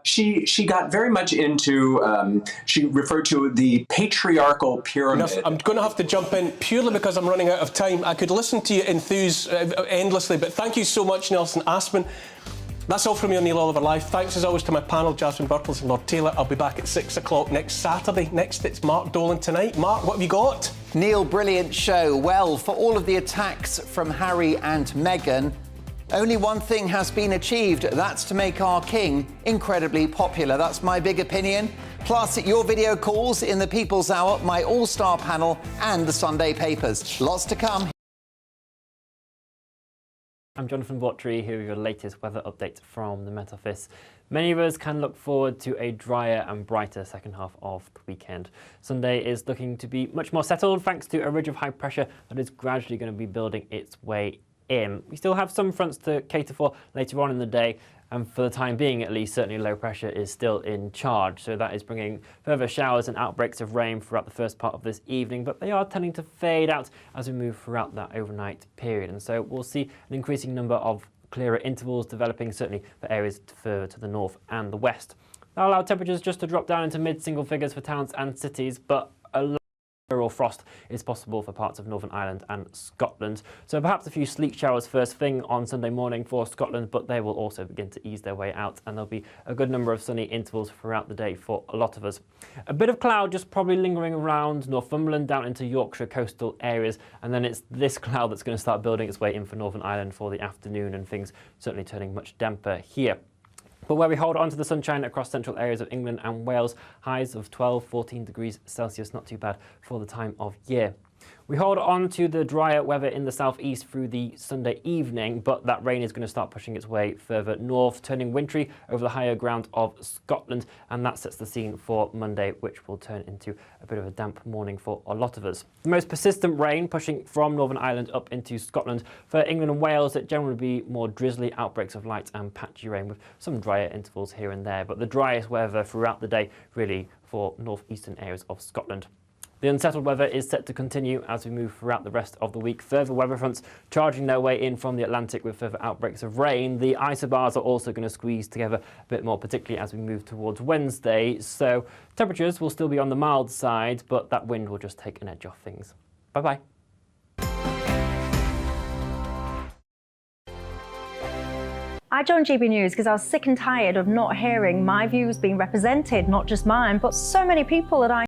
[SPEAKER 18] she got very much into. She referred to the patriarchal pyramid.
[SPEAKER 6] I'm going to have to jump in purely because I'm running out of time. I could listen to you enthuse endlessly, but thank you so much, Nelson Aspin. That's all from me on Neil Oliver Live. Thanks as always to my panel, Jasmine Birtles and Lord Taylor. I'll be back at 6 o'clock next Saturday. Next, it's Mark Dolan tonight. Mark, what have you got?
[SPEAKER 19] Neil, brilliant show. Well, for all of the attacks from Harry and Meghan, only one thing has been achieved. That's to make our king incredibly popular. That's my big opinion. Plus, your video calls in the People's Hour, my all-star panel and the Sunday papers. Lots to come.
[SPEAKER 20] I'm Jonathan Watry, here with your latest weather update from the Met Office. Many of us can look forward to a drier and brighter second half of the weekend. Sunday is looking to be much more settled thanks to a ridge of high pressure that is gradually going to be building its way in. We still have some fronts to cater for later on in the day, and for the time being at least, certainly low pressure is still in charge. So that is bringing further showers and outbreaks of rain throughout the first part of this evening, but they are tending to fade out as we move throughout that overnight period. And so we'll see an increasing number of clearer intervals developing, certainly for areas further to the north and the west. That'll allow temperatures just to drop down into mid-single figures for towns and cities, but a or frost is possible for parts of Northern Ireland and Scotland. So perhaps a few sleet showers first thing on Sunday morning for Scotland, but they will also begin to ease their way out, and there'll be a good number of sunny intervals throughout the day for a lot of us. A bit of cloud just probably lingering around Northumberland down into Yorkshire coastal areas, and then it's this cloud that's going to start building its way in for Northern Ireland for the afternoon, and things certainly turning much damper here. But where we hold on to the sunshine across central areas of England and Wales, highs of 12, 14 degrees Celsius, not too bad for the time of year. We hold on to the drier weather in the southeast through the Sunday evening, but that rain is going to start pushing its way further north, turning wintry over the higher ground of Scotland, and that sets the scene for Monday, which will turn into a bit of a damp morning for a lot of us. The most persistent rain pushing from Northern Ireland up into Scotland. For England and Wales, it generally will be more drizzly outbreaks of light and patchy rain with some drier intervals here and there, but the driest weather throughout the day really for northeastern areas of Scotland. The unsettled weather is set to continue as we move throughout the rest of the week. Further weather fronts charging their way in from the Atlantic with further outbreaks of rain. The isobars are also going to squeeze together a bit more, particularly as we move towards Wednesday. So temperatures will still be on the mild side, but that wind will just take an edge off things. Bye-bye.
[SPEAKER 21] I joined GB News because I was sick and tired of not hearing my views being represented, not just mine, but so many people that I